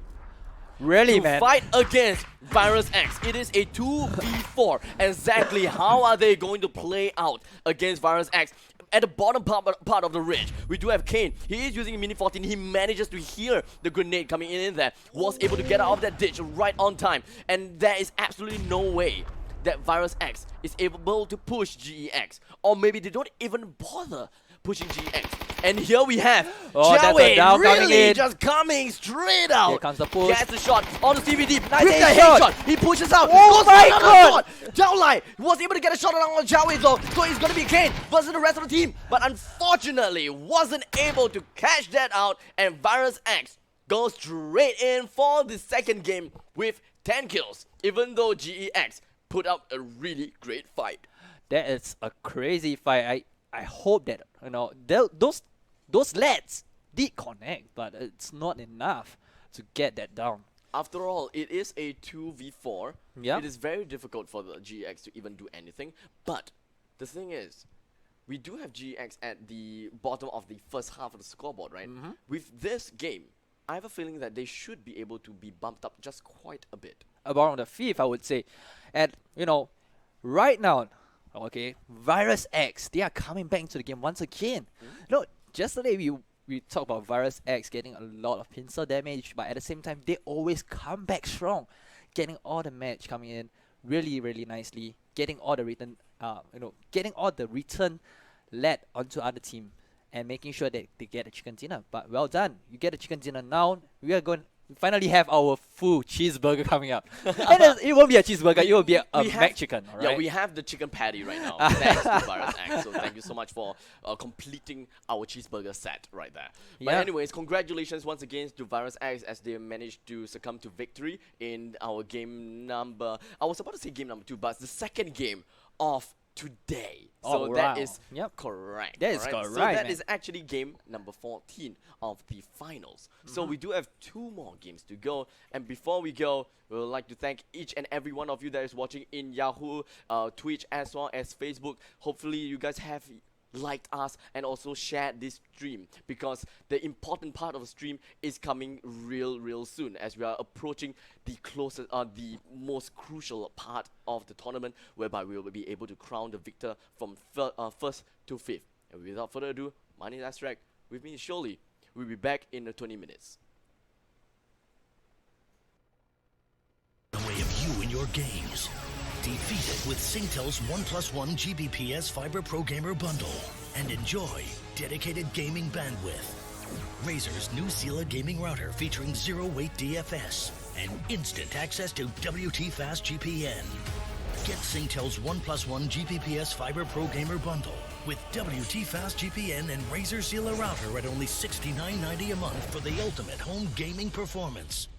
Really, to man? Fight against VirusX. It is a 2v4. Exactly how are they going to play out against VirusX? At the bottom part of the ridge, we do have Kane. He is using a Mini 14. He manages to hear the grenade coming in there. Was able to get out of that ditch right on time. And there is absolutely no way that VirusX is able to push GEX. Or maybe they don't even bother pushing GEX. And here we have Chow Wei really just coming straight out. Here comes the push. Gets the shot on the CVD with the headshot. headshot. He pushes out. Oh my god! Taolai was able to get a shot on Chow Wei though, so it's gonna be Kane versus the rest of the team. But unfortunately, wasn't able to catch that out. And VirusX goes straight in for the second game with 10 kills. Even though GEX put up a really great fight. That is a crazy fight. I hope that, you know, those lads did connect, but it's not enough to get that down. After all, it is a 2v4. Yeah. It is very difficult for the GX to even do anything. But the thing is, we do have GX at the bottom of the first half of the scoreboard, right? With this game, I have a feeling that they should be able to be bumped up just quite a bit. About on the 5th, I would say. And, you know, right now, okay, VirusX, they are coming back into the game once again. You know, yesterday we talked about VirusX getting a lot of pincer damage, but at the same time, they always come back strong, getting all the match coming in really, really nicely, getting all the return, getting all the return led onto other team, and making sure that they get a chicken dinner. But well done, you get a chicken dinner now. We are going we finally have our full cheeseburger coming up. And it won't be a cheeseburger, it will be a McChicken, alright? Yeah, we have the chicken patty right now. Thanks to VirusX. So thank you so much for completing our cheeseburger set right there. But Yeah. anyways, congratulations once again to VirusX as they managed to succumb to victory in our game number. I was about to say game number 2, but it's the second game of today. Oh, So that wow. is Yep. correct. That is alright? So correct, that man. is actually game number 14 of the finals. So we do have 2 more games to go. And before we go, we would like to thank each and every one of you that is watching in Yahoo, Twitch, as well as Facebook. Hopefully you guys have liked us and also shared this stream, because the important part of the stream is coming real soon, as we are approaching the closest, the most crucial part of the tournament, whereby we will be able to crown the victor from first to fifth. And without further ado, my name is RRQ. With me is Shirley. We'll be back in 20 minutes. The way of you and your games. Defeat it with Singtel's 1+1 Gbps Fiber Pro Gamer Bundle and enjoy dedicated gaming bandwidth. Razer's new Sela gaming router featuring zero-weight DFS and instant access to WT Fast GPN. Get Singtel's 1+1 Gbps Fiber Pro Gamer Bundle with WT Fast GPN and Razer Sela router at only $69.90 a month for the ultimate home gaming performance.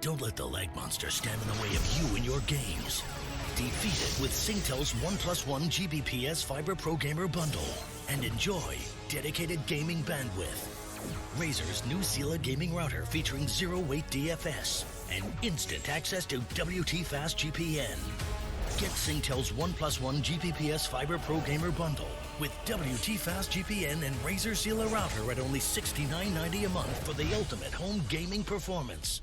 Don't let the lag monster stand in the way of you and your games. Defeat it with Singtel's 1+1 Gbps Fiber Pro Gamer Bundle and enjoy dedicated gaming bandwidth. Razer's new Sela gaming router featuring zero-weight DFS and instant access to WT Fast GPN. Get Singtel's 1+1 GPPS Fiber Pro Gamer Bundle with WT Fast GPN and Razer Sealer router at only $69.90 a month for the ultimate home gaming performance.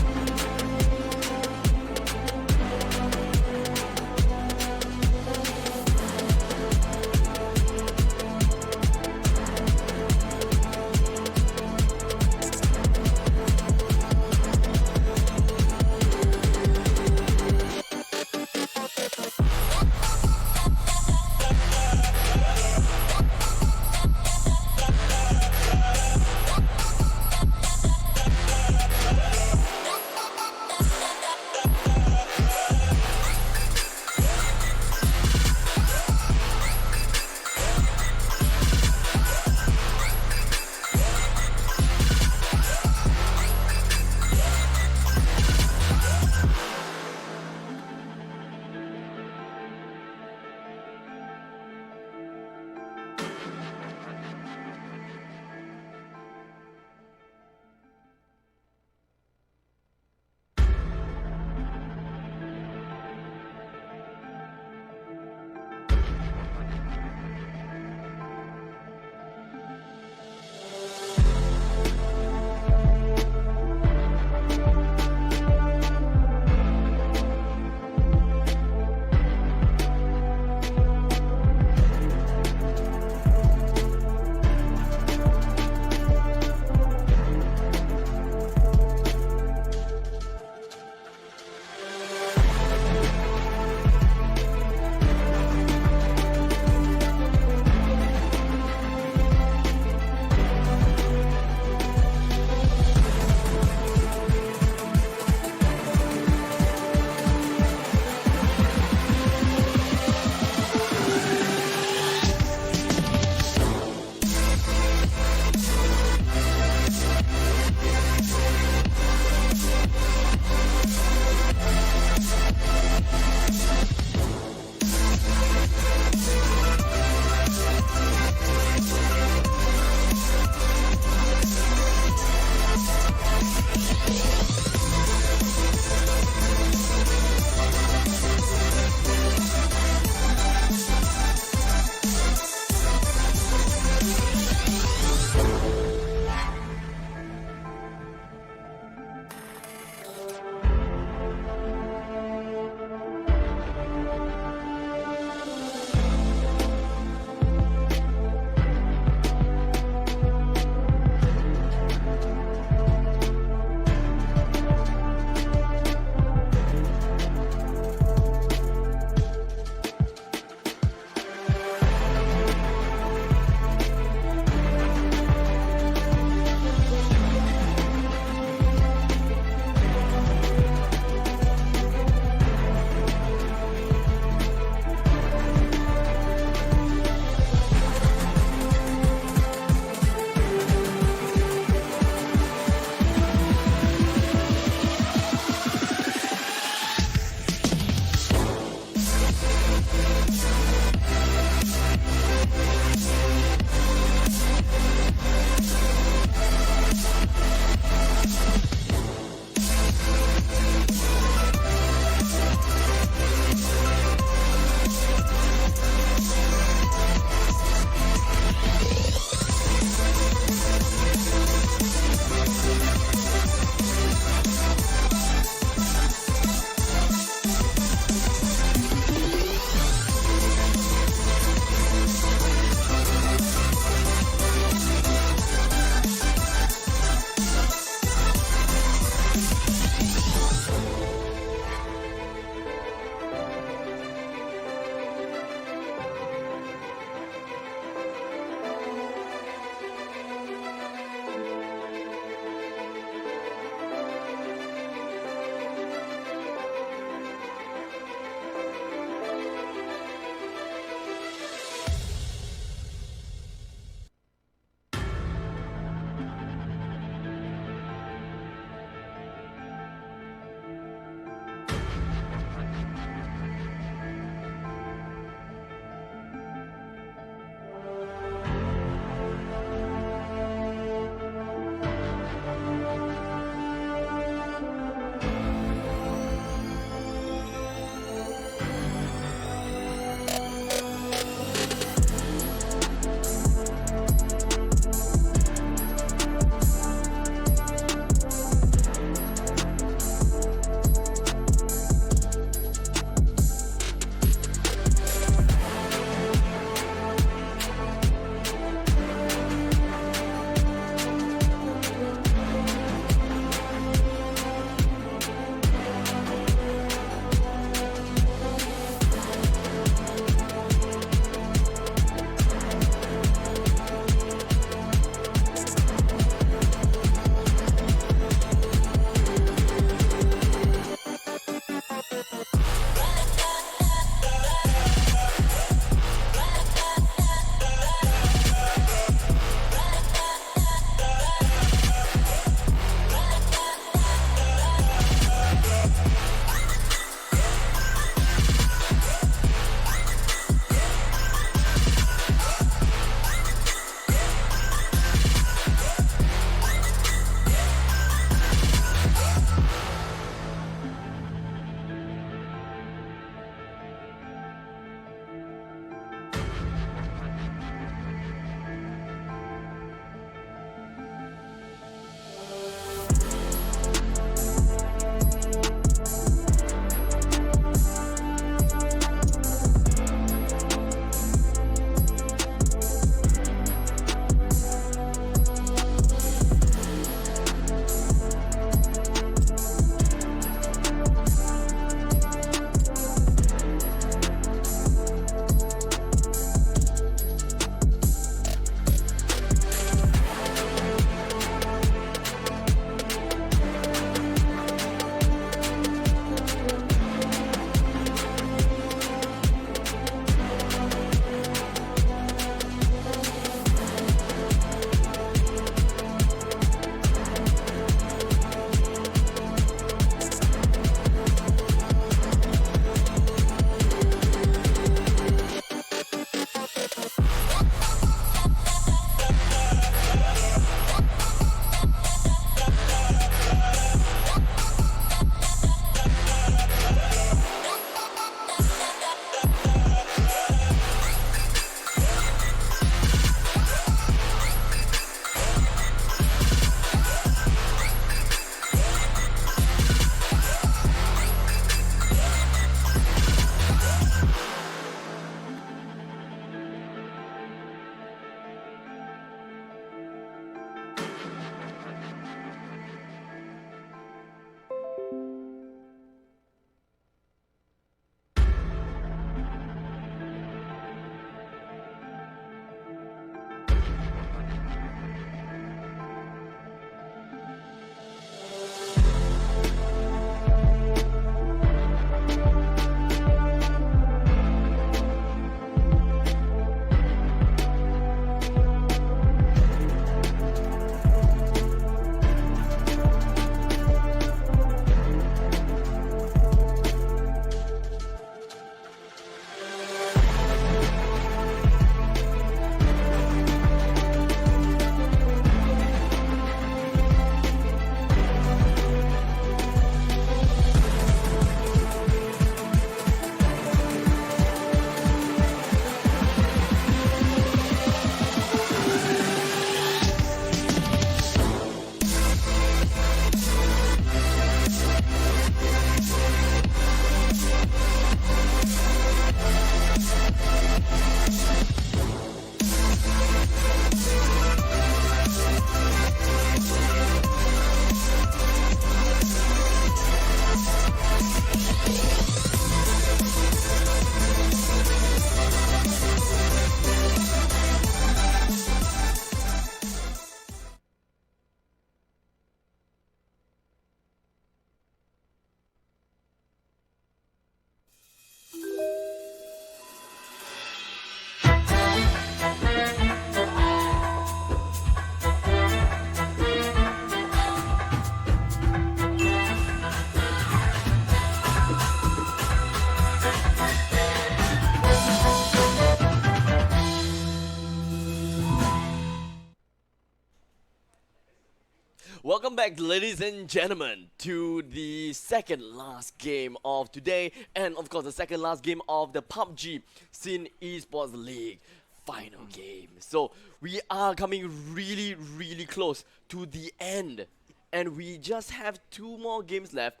Welcome back, ladies and gentlemen, to the second last game of today, and of course the second last game of the PUBG Sin Esports League final game. So we are coming really close to the end, and we just have 2 more games left.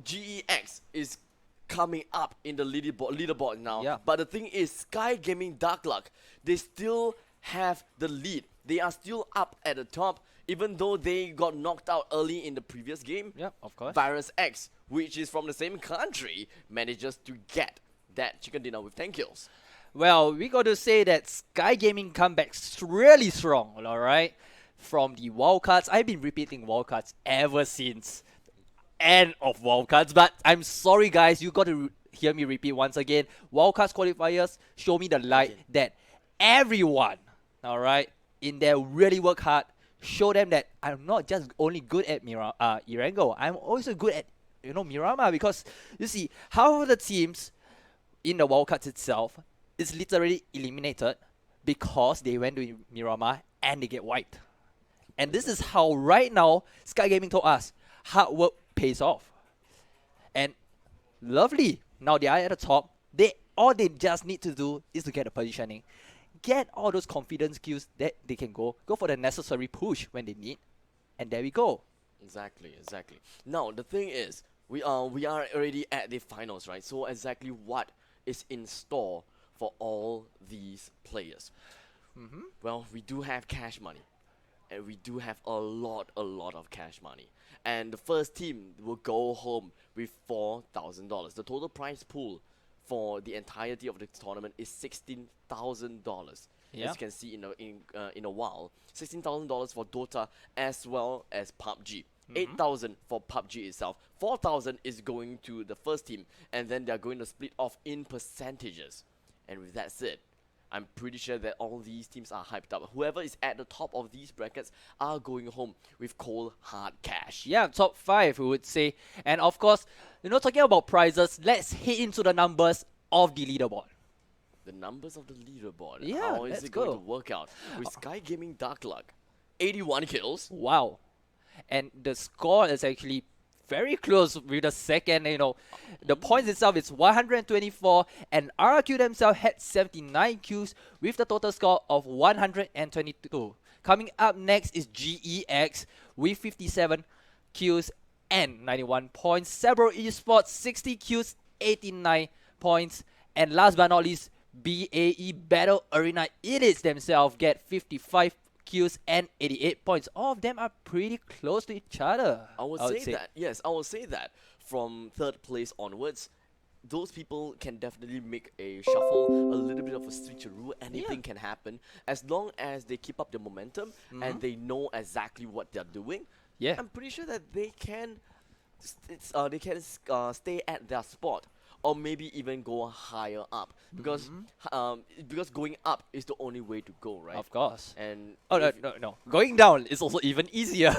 GEX is coming up in the leaderboard now. Yeah. But the thing is, Sky Gaming Dark Luck, they still have the lead. They are still up at the top, even though they got knocked out early in the previous game. Yeah, of course. VirusX, which is from the same country, manages to get that chicken dinner with 10 kills. Well, we got to say that Sky Gaming comebacks really strong, alright? From the wildcards, I've been repeating wildcards ever since end of wildcards, but I'm sorry guys, you got to hear me repeat once again. Wildcards qualifiers show me the light that everyone, alright, in there really work hard. Show them that I'm not just only good at Irango, I'm also good at Miramar, because you see how the teams in the wildcards itself is literally eliminated because they went to Miramar and they get wiped. And this is how right now Sky Gaming told us hard work pays off. And lovely, now they are at the top. All they just need to do is to get the positioning. Get all those confidence skills that they can go for the necessary push when they need, and there we go. Exactly. Now the thing is, we are already at the finals, right? So exactly what is in store for all these players? Well, we do have cash money, and we do have a lot of cash money. And the first team will go home with $4,000. The total prize pool for the entirety of the tournament is $16,000. Yeah. As you can see in a while, $16,000 for Dota as well as PUBG. 8,000 for PUBG itself. 4,000 is going to the first team, and then they're going to split off in percentages. And with that said, I'm pretty sure that all these teams are hyped up. Whoever is at the top of these brackets are going home with cold hard cash. Yeah, top 5 we would say. And of course, talking about prizes, let's hit into the numbers of the leaderboard. The numbers of the leaderboard. Yeah, How is let's it going go. to work out? With Sky Gaming Dark Luck, 81 kills. Wow. And the score is actually very close with the second, the points itself is 124, and RRQ themselves had 79 kills with the total score of 122. Coming up next is GEX with 57 kills and 91 points. Several Esports 60 kills, 89 points. And last but not least, BAE Battle Arena Idiots themselves get 55 kills and 88 points. All of them are pretty close to each other. I would say that. Yes, I would say that from 3rd place onwards, those people can definitely make a shuffle, a little bit of a switcheroo. Anything can happen as long as they keep up the momentum and they know exactly what they're doing. Yeah, I'm pretty sure that they can stay at their spot, or maybe even go higher up, because going up is the only way to go, right? of course. And No. Going down is also even easier.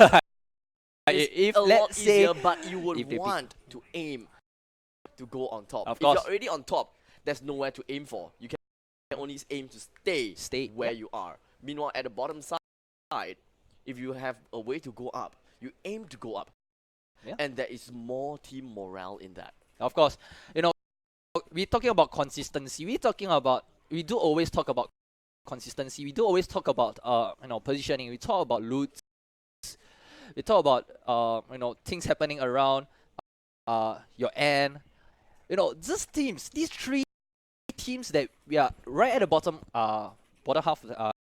it's a lot easier, but you would want to aim to go on top. Of if course. you're already on top, there's nowhere to aim for. You can only aim to stay where you are. Meanwhile, at the bottom side, if you have a way to go up, you aim to go up. Yeah. And there is more team morale in that. Of course, we're talking about consistency. We do always talk about consistency. We do always talk about positioning. We talk about loot. We talk about things happening around your end. These 3 teams that we are right at the bottom half of the,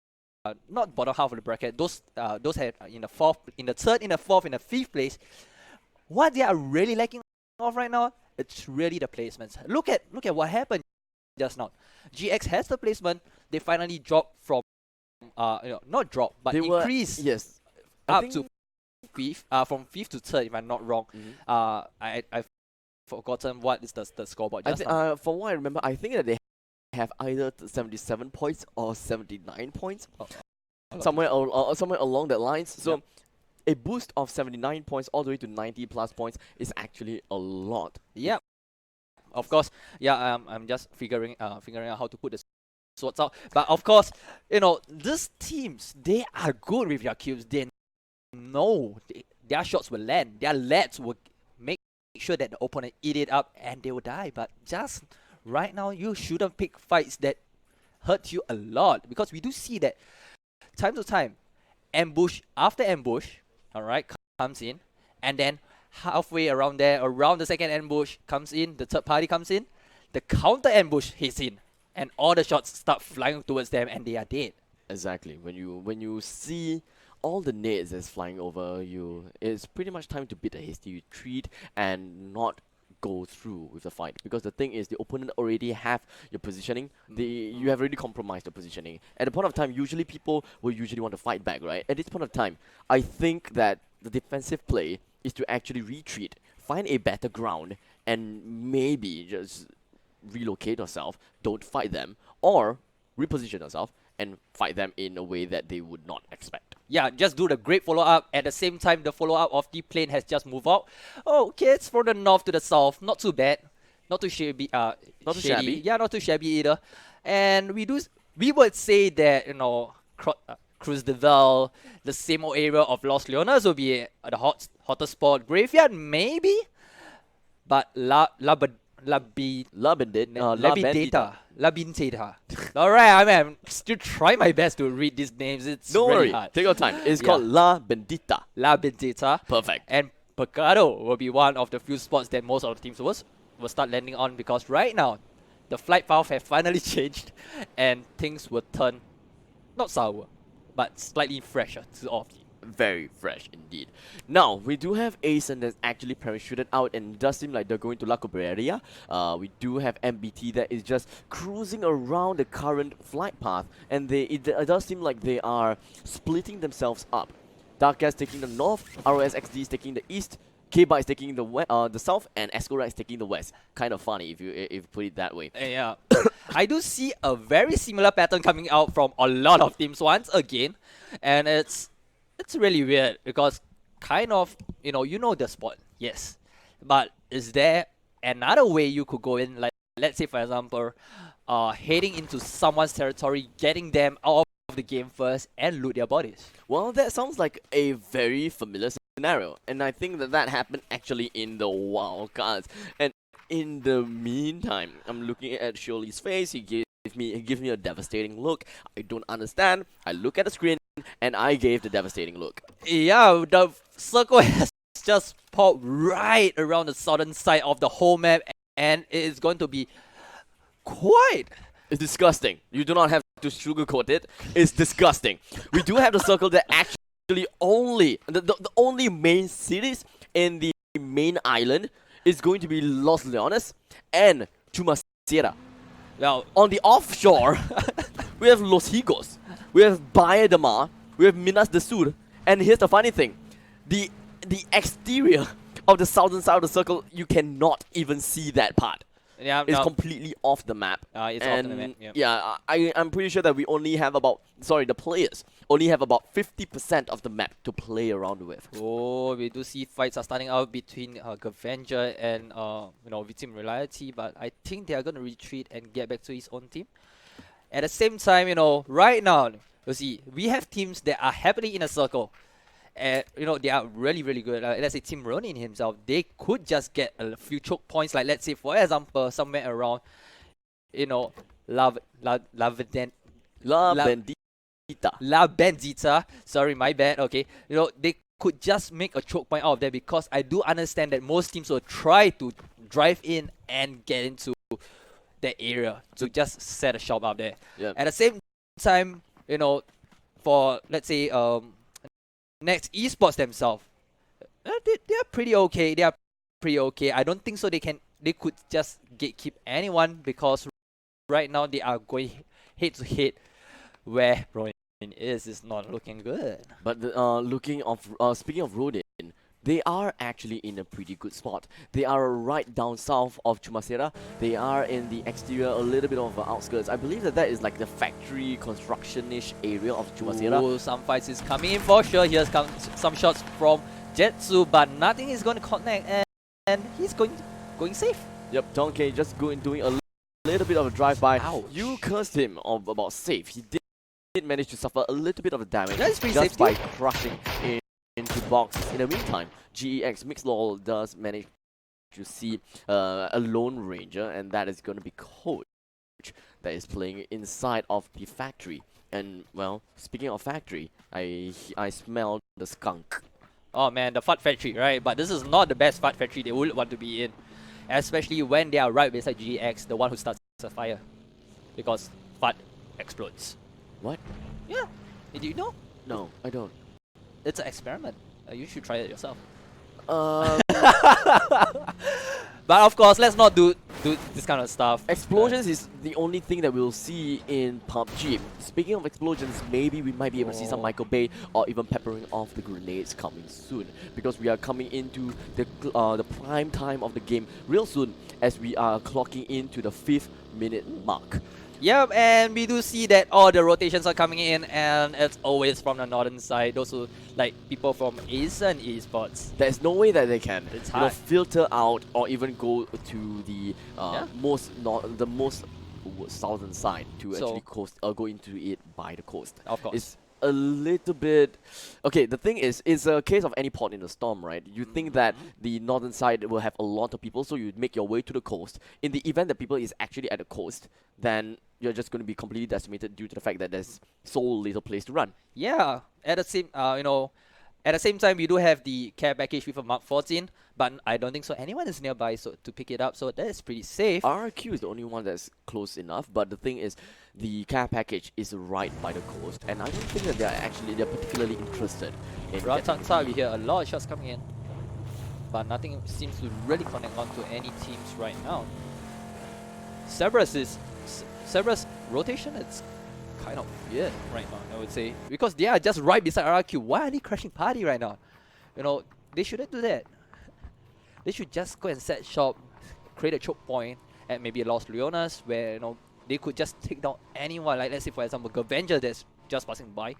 not bottom half of the bracket. Those have in the 4th, in the 3rd, in the 4th, in the 5th place. What they are really lacking of right now, it's really the placements. Look at what happened just now. GX has the placement. They finally dropped from not drop, but increase up to 5th, from 5th to 3rd, if I'm not wrong. I've forgotten what is the scoreboard just now. From what I remember, I think that they have either 77 points or 79 points, somewhere along that lines. So a boost of 79 points all the way to 90 plus points is actually a lot. Yeah, of course. Yeah, I'm just figuring out how to put the swords out. But of course, these teams, they are good with their kills. They know their shots will land. Their lads will make sure that the opponent eat it up and they will die. But just right now, you shouldn't pick fights that hurt you a lot, because we do see that time to time, ambush after ambush, alright, comes in, and then halfway around there, around the second ambush comes in, the third party comes in, the counter ambush hits in, and all the shots start flying towards them and they are dead. Exactly. When you see all the nades that's flying over you, it's pretty much time to beat a hasty retreat and not go through with the fight, because the thing is the opponent already have your positioning. You have already compromised your positioning. At the point of time, usually people will usually want to fight back, right? At this point of time, I think that the defensive play is to actually retreat, find a better ground, and maybe just relocate yourself, don't fight them, or reposition yourself and fight them in a way that they would not expect. Yeah, just do the great follow-up. At the same time, the follow-up of the plane has just moved out. Oh, okay, it's from the north to the south. Not too bad. Not too shabby. Not too shabby. Yeah, not too shabby either. And we would say that, you know, Cruz de Vel, the same old area of Los Leonas will be the hotter spot. Graveyard, maybe? But La Bendita. Alright, I'm still trying my best to read these names. It's Don't really worry, hard. take your time. It's called La Bendita. La Bendita. Perfect. And Pecado will be one of the few spots that most of the teams will start landing on, because right now, the flight path have finally changed and things will turn not sour, but slightly fresher to all of you. Very fresh indeed. Now, we do have Asen that's actually parachuted out, and it does seem like they're going to La Cobreria. We do have MBT that is just cruising around the current flight path, and it does seem like they are splitting themselves up. Darkgas taking the north, ROSXD is taking the east, K-Bar is taking the south, and Escora is taking the west. Kind of funny if you put it that way. Yeah. I do see a very similar pattern coming out from a lot of teams once again, and it's really weird, because kind of, you know the spot, yes, but is there another way you could go in? Like, let's say for example, heading into someone's territory, getting them out of the game first and loot their bodies. Well, that sounds like a very familiar scenario, and I think that happened actually in the wildcards. And in the meantime, I'm looking at Shirley's face. He gives me a devastating look. I don't understand. I look at the screen and I gave the devastating look. Yeah, the circle has just popped right around the southern side of the whole map, and it is going to be quite... It's disgusting. You do not have to sugarcoat it. It's disgusting. We do have the circle that actually only... The only main cities in the main island is going to be Los Leones and Chumacera. Well, on the offshore, we have Los Higos, we have Baía de Mar, we have Minas de Sur, and here's the funny thing, the exterior of the southern side of the circle, you cannot even see that part. yeah, It's completely off the map. it's off the map. Yep. Yeah, I'm pretty sure that we only have the players only have about 50% of the map to play around with. Oh, we do see fights are starting out between Gaventure and Victim Reality, but I think they are going to retreat and get back to his own team. At the same time, right now, you see, we have teams that are happily in a circle. And they are really, really good. Let's say Team Ronin himself, they could just get a few choke points. Like, let's say, for example, somewhere around, La Bendita. Sorry, my bad. Okay, they could just make a choke point out of there, because I do understand that most teams will try to drive in and get into that area to just set a shop out there. Yep. At the same time, for let's say next esports themselves, they're pretty okay. I don't think so. They could just gatekeep anyone, because right now they are going head to head where Ronin is not looking good. But speaking of Rodin, they are actually in a pretty good spot. They are right down south of Chumacera. They are in the exterior, a little bit of the outskirts. I believe that is like the factory construction-ish area of Chumacera. Oh, some fights is coming in for sure. Here's some shots from Jetsu, but nothing is going to connect, and he's going safe. Yep, Donkey just doing a little bit of a drive-by. Ouch. You cursed him about safe. He did manage to suffer a little bit of damage That is free just safety. by crushing into boxes. In the meantime, GEX Mixlol does manage to see a Lone Ranger, and that is going to be Coach that is playing inside of the factory. And well, speaking of factory, I smell the skunk. Oh man, the FUD factory, right? But this is not the best FUD factory they would want to be in, especially when they are right beside GX, the one who starts a fire, because FUD explodes. What? Yeah, did you know? No, I don't. It's an experiment. You should try it yourself. But of course, let's not do this kind of stuff. Explosions is the only thing that we'll see in PUBG. Speaking of explosions, maybe we might be able to see some Michael Bay or even peppering off the grenades coming soon, because we are coming into the prime time of the game real soon, as we are clocking into the 5th minute mark. Yep, and we do see that all the rotations are coming in, and it's always from the northern side. Those who like people from Asian esports. There's no way that they can It's you know, hard. filter out or even go to the Yeah. most southern side to So- actually go into it by the coast. Of course. It's a little bit okay. The thing is, it's a case of any port in the storm, right? You think that the northern side will have a lot of people, so you make your way to the coast. In the event that people is actually at the coast, then you're just going to be completely decimated due to the fact that there's so little place to run. Yeah, at the same at the same time we do have the care package with a Mark 14, but I don't think so anyone is nearby so to pick it up, so that is pretty safe. RRQ is the only one that's close enough, but the thing is, the care package is right by the coast, and I don't think that they're particularly interested in Right getting side, we hear a lot of shots coming in, but nothing seems to really connect on to any teams right now. Cerberus rotation, it's kind of weird right now, I would say, because they are just right beside RRQ. Why are they crashing party right now? You know, they shouldn't do that. They should just go and set shop, create a choke point at maybe Los Leonas, where they could just take down anyone, like let's say for example Gaventure that's just passing by,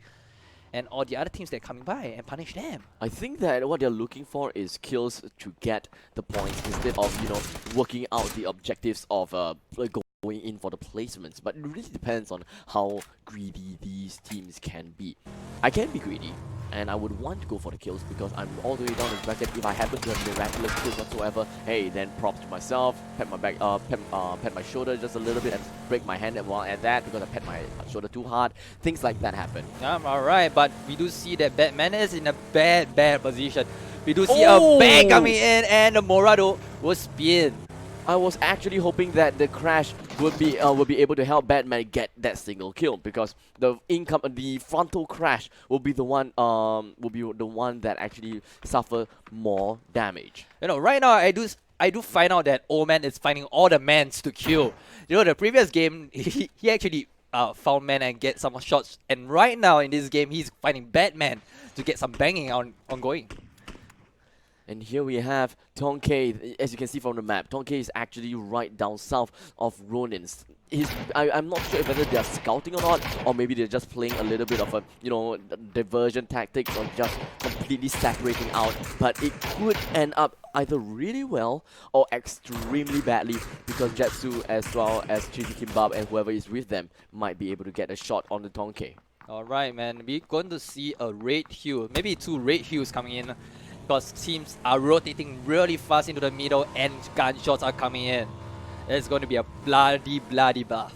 and all the other teams that are coming by, and punish them. I think that what they're looking for is kills to get the points instead of working out the objectives of going in for the placements. But it really depends on how greedy these teams can be. I can be greedy, and I would want to go for the kills because I'm all the way down the bracket. If I happen to have miraculous kills whatsoever, hey, then props to myself. Pat my back, pat my shoulder just a little bit and break my hand while at that because I pat my shoulder too hard. Things like that happen. Alright, but we do see that Batman is in a bad position. We do see a bag coming in, and the Morado will spin. I was actually hoping that the crash would be able to help Batman get that single kill, because the frontal crash will be the one that actually suffer more damage. Right now I do find out that Old Man is finding all the mans to kill. The previous game he actually found man and get some shots, and right now in this game he's finding Batman to get some banging ongoing. And here we have Longk. As you can see from the map, Longk is actually right down south of Ronin's. I'm not sure whether they're scouting or not, or maybe they're just playing a little bit of a diversion tactics or just completely separating out. But it could end up either really well or extremely badly, because Jetsu as well as Cheesy Kimbap and whoever is with them might be able to get a shot on the Longk. Alright man, we're going to see a red hue, maybe 2 red hues coming in, because teams are rotating really fast into the middle and gunshots are coming in. It's going to be a bloody buff.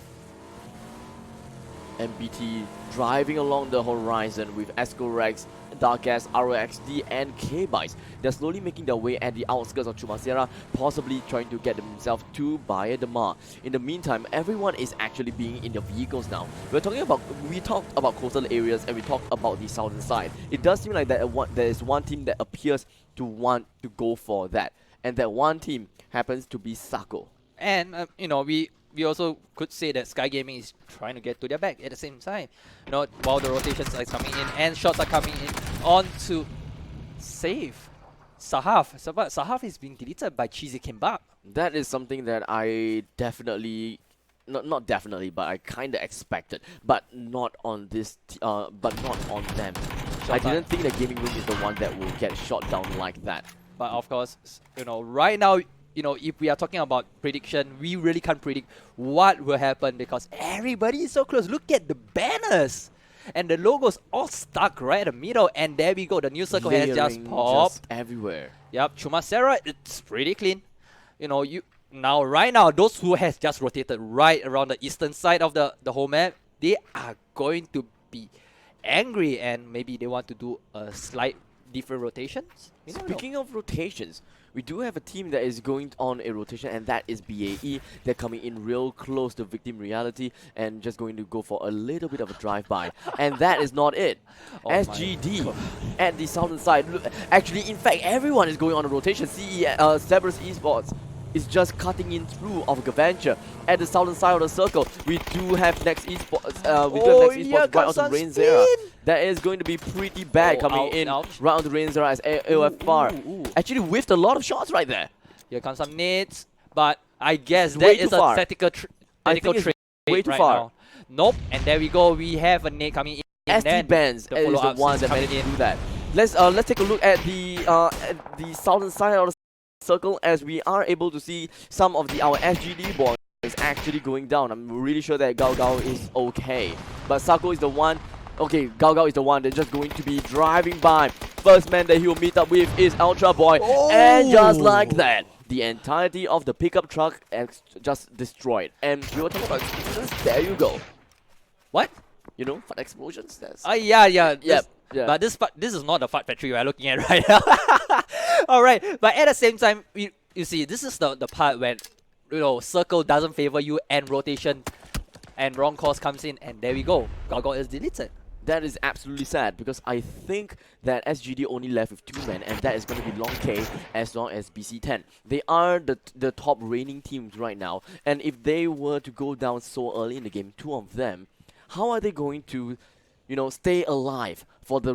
MBT driving along the horizon with Escorex, Darkest, RRXD and K-Bites. They're slowly making their way at the outskirts of Chumacera, possibly trying to get themselves to Bayer Demar. In the meantime, everyone is actually being in their vehicles now. We talked about coastal areas and we talked about the southern side. It does seem like there is one team that appears to want to go for that, and that one team happens to be Sako. And we also could say that Sky Gaming is trying to get to their back at the same time. While the rotations are coming in and shots are coming in on to save Sahaf. So, but Sahaf is being deleted by Cheesy Kimbap. That is something that I definitely, not definitely, but I kind of expected, but not on this, but not on them. I didn't think that Gaming Room is the one that will get shot down like that. But of course, right now, if we are talking about prediction, we really can't predict what will happen because everybody is so close. Look at the banners. and the logos all stuck right in the middle. And there we go. The new circle has just Layering popped. just everywhere. Yep, Chumacera, it's pretty clean. You know, right now, those who has just rotated right around the eastern side of the whole map, they are going to be angry, and maybe they want to do a slight different rotations. Speaking of rotations, we do have a team that is going on a rotation, and that is BAE. They're coming in real close to Victim Reality and just going to go for a little bit of a drive-by. And that is not it. Oh SGD at the southern side. Actually, in fact, everyone is going on a rotation. Cerberus Esports is just cutting in through of Gaventure at the southern side of the circle. We do have next Esports. Right onto Rain Zera. That is going to be pretty bad coming in right onto Rain Zera as AOFR. Actually whiffed a lot of shots right there. Here comes some nades, but I guess Way that is too a far. tactical trade way too right far. now. Nope, and there we go. We have a nade coming in. SD Benz is the follow-ups one that managed to do that. Let's take a look at the southern side of the circle as we are able to see some of our SGD boys actually going down. I'm really sure that Gao Gao is okay, but Sako is the one. Okay, Gao Gao is the one that's just going to be driving by. First man that he will meet up with is Ultra Boy, and just like that, the entirety of the pickup truck is just destroyed. And we were talking about explosions. There you go. What? You know, fart explosions. That's Yeah. yeah. But this is not the fart factory we're looking at right now. All right, but at the same time, you see, this is the part when circle doesn't favor you and rotation and wrong course comes in, and there we go. Gao Gao is deleted. That is absolutely sad because I think that SGD only left with 2 men, and that is going to be Longk as well as BC10. They are the top reigning teams right now, and if they were to go down so early in the game, 2 of them, how are they going to, stay alive for the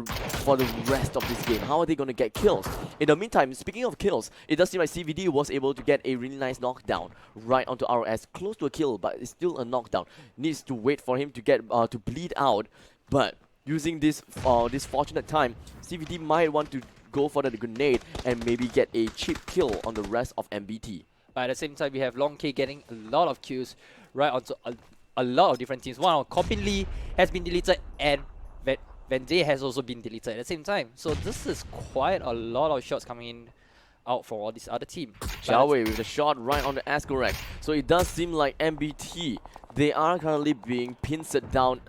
rest of this game? How are they going to get kills? In the meantime, speaking of kills, it does seem like CVD was able to get a really nice knockdown right onto RS, close to a kill, but it's still a knockdown. Needs to wait for him to get to bleed out, but using this fortunate time, CVD might want to go for the grenade and maybe get a cheap kill on the rest of MBT. But at the same time, we have Longk getting a lot of kills right onto a lot of different teams. One, Coppin Lee has been deleted, and Van Day has also been deleted at the same time. So this is quite a lot of shots coming in out for all this other team. Xiaowei with the shot right on the Ascorec. So it does seem like MBT, they are currently being pincered down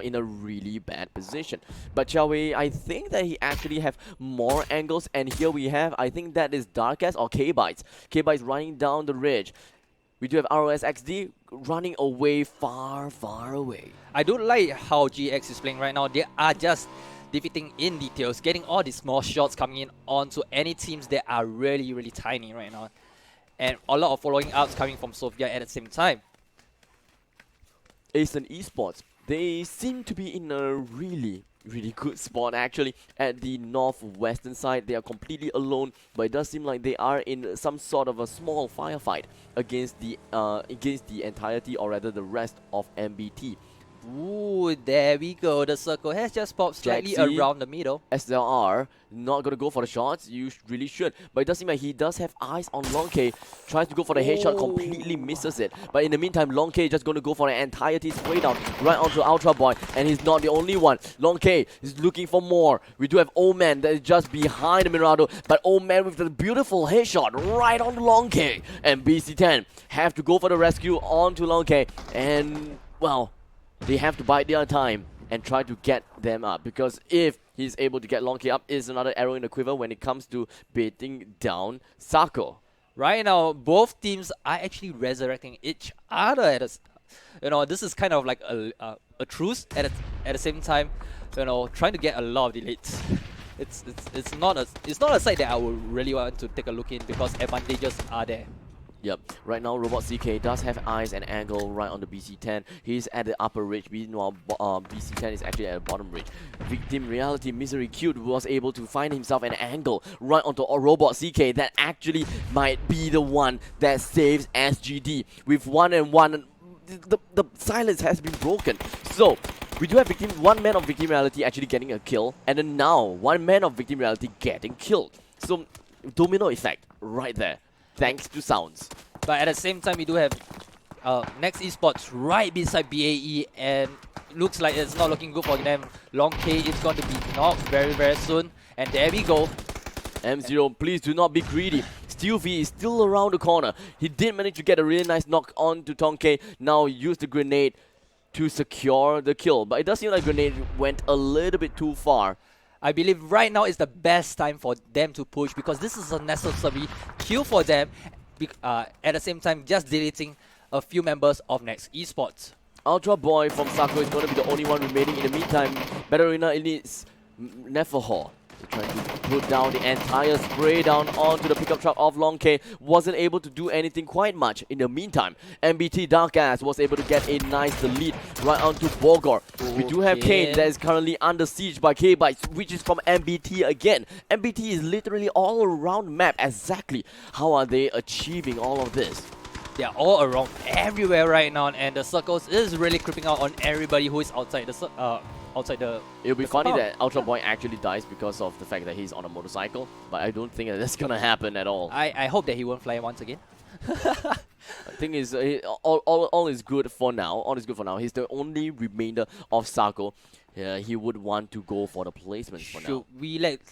in a really bad position. But Xiaowei, I think that he actually have more angles, and here we have, I think that is Darkest or K-Bytes. K-Bytes running down the ridge. We do have ROSXD running away far away. I don't like how GX is playing right now. They are just defeating in details, getting all these small shots coming in onto any teams that are really tiny right now. And a lot of following ups coming from Sofia at the same time. Asian Esports, they seem to be in a really good spot actually. At the northwestern side, they are completely alone, but it does seem like they are in some sort of a small firefight against the entirety, or rather the rest of MBT. Ooh, there we go. The circle has just popped slightly Jaxi, around the middle. SLR, not going to go for the shots. You really should. But it does seem like he does have eyes on Longk. Tries to go for the headshot, completely misses it. But in the meantime, Longk is just going to go for the entirety straight down, right onto Ultra Boy. And he's not the only one. Longk is looking for more. We do have Old Man that is just behind Mirado. But Old Man with the beautiful headshot right on Longk. And BC10 have to go for the rescue onto Longk. And, well, they have to bide their time and try to get them up, because if he's able to get Longk up, is another arrow in the quiver when it comes to beating down Sako. Right now, both teams are actually resurrecting each other. This is kind of like a truce at the same time. Trying to get a lot of deletes. It's not a site that I would really want to take a look in, because advantages are there. Yep, right now Robot CK does have eyes and angle right on the BC10. He's at the upper ridge, meanwhile BC10 is actually at the bottom ridge. Victim Reality Misery Cute was able to find himself an angle right onto a Robot CK that actually might be the one that saves SGD. With 1-1, the silence has been broken. So we do have one man of Victim Reality actually getting a kill, and then now 1 man of Victim Reality getting killed. So domino effect right there, thanks to sounds. But at the same time, we do have Next Esports right beside BAE, and looks like it's not looking good for them. Longk is going to be knocked very, very soon. And there we go. M0, please do not be greedy. Steelv is still around the corner. He did manage to get a really nice knock on to Tonke. Now use the grenade to secure the kill. But it does seem like grenade went a little bit too far. I believe right now is the best time for them to push, because this is a necessary kill for them. At the same time, just deleting a few members of Next Esports. Ultra Boy from Sako is going to be the only one remaining. In the meantime, Battle Arena Elite's Neferhor trying to put down the entire spray down onto the pickup truck of Longk. Wasn't able to do anything quite much. In the meantime, MBT Dark Ass was able to get a nice lead right onto Bogor. We do have Kane that is currently under siege by K-Bytes, which is from MBT again. MBT is literally all around map. Exactly how are they achieving all of this? They're all around everywhere right now, and the circles is really creeping out on everybody who is outside the It'll be funny compound. that Ultra Boy actually dies because of the fact that he's on a motorcycle, but I don't think that that's gonna happen at all. I hope that he won't fly once again. The thing is, all is good for now. All is good for now. He's the only remainder of Sako. He would want to go for the placements for now.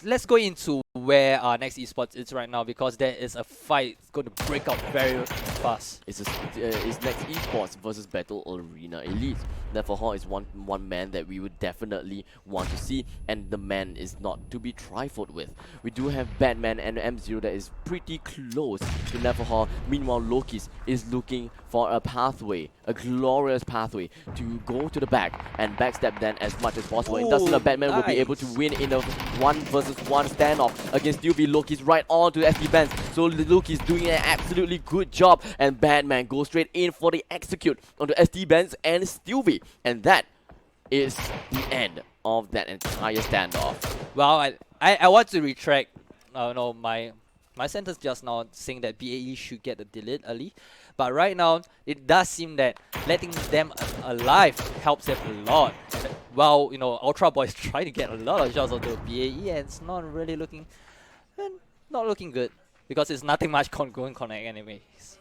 Let's go into where our Next Esports is right now, because there is a fight going to break out very fast. It's Next Esports versus Battle Arena Elite. Neferhor is one man that we would definitely want to see, and the man is not to be trifled with. We do have Batman and M0 that is pretty close to Neferhor. Meanwhile, Lokis is looking for a pathway, a glorious pathway to go to the back and backstab them as much as possible. It does seem like Batman will be able to win in a 1 versus 1 standoff against Steelv. Loki's right on to SD Benz, so Loki's doing an absolutely good job, and Batman goes straight in for the execute onto SD Benz and Steelv, and that is the end of that entire standoff. Well, I want to retract no, my sentence just now saying that BAE should get the delete early, but right now it does seem that letting them alive helps them a lot. And while Ultra Boy is trying to get a lot of shots onto BAE, and it's not really looking good, because it's nothing much going connect anyways.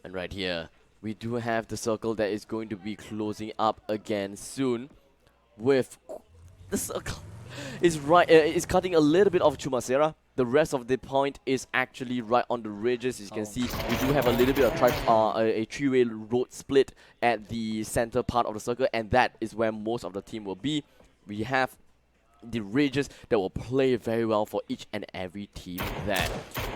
And right here, we do have the circle that is going to be closing up again soon. With the circle is cutting a little bit of Chumacera. The rest of the point is actually right on the ridges. As you can see, we do have a little bit of a three-way road split at the center part of the circle, and that is where most of the team will be. We have the ridges that will play very well for each and every team there.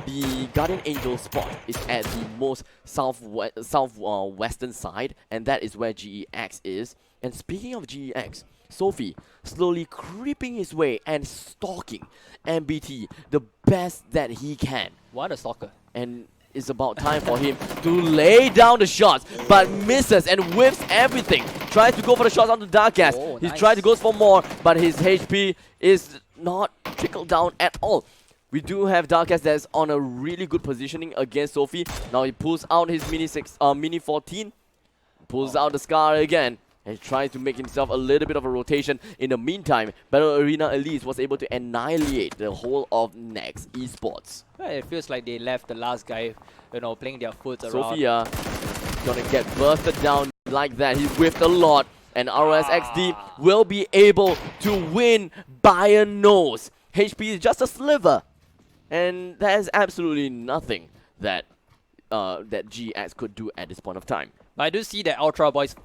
The Guardian Angel spot is at the most southwestern side, and that is where GEX is. And speaking of GEX, Sophie slowly creeping his way and stalking MBT the best that he can. What a stalker. And it's about time for him to lay down the shots, but misses and whiffs everything. Tries to go for the shots onto Darkgas. He's trying to go for more, but his HP is not trickled down at all. We do have Darkgas that's on a really good positioning against Sophie. Now he pulls out his Mini 14, pulls out the Scar again, and tries to make himself a little bit of a rotation. In the meantime, Battle Arena Elite was able to annihilate the whole of Next Esports. Well, it feels like they left the last guy, playing their foot around. Sophia gonna get bursted down like that. He whiffed a lot, and RSXD will be able to win by a nose. HP is just a sliver, and there's absolutely nothing that that GX could do at this point of time. But I do see that Ultra Boys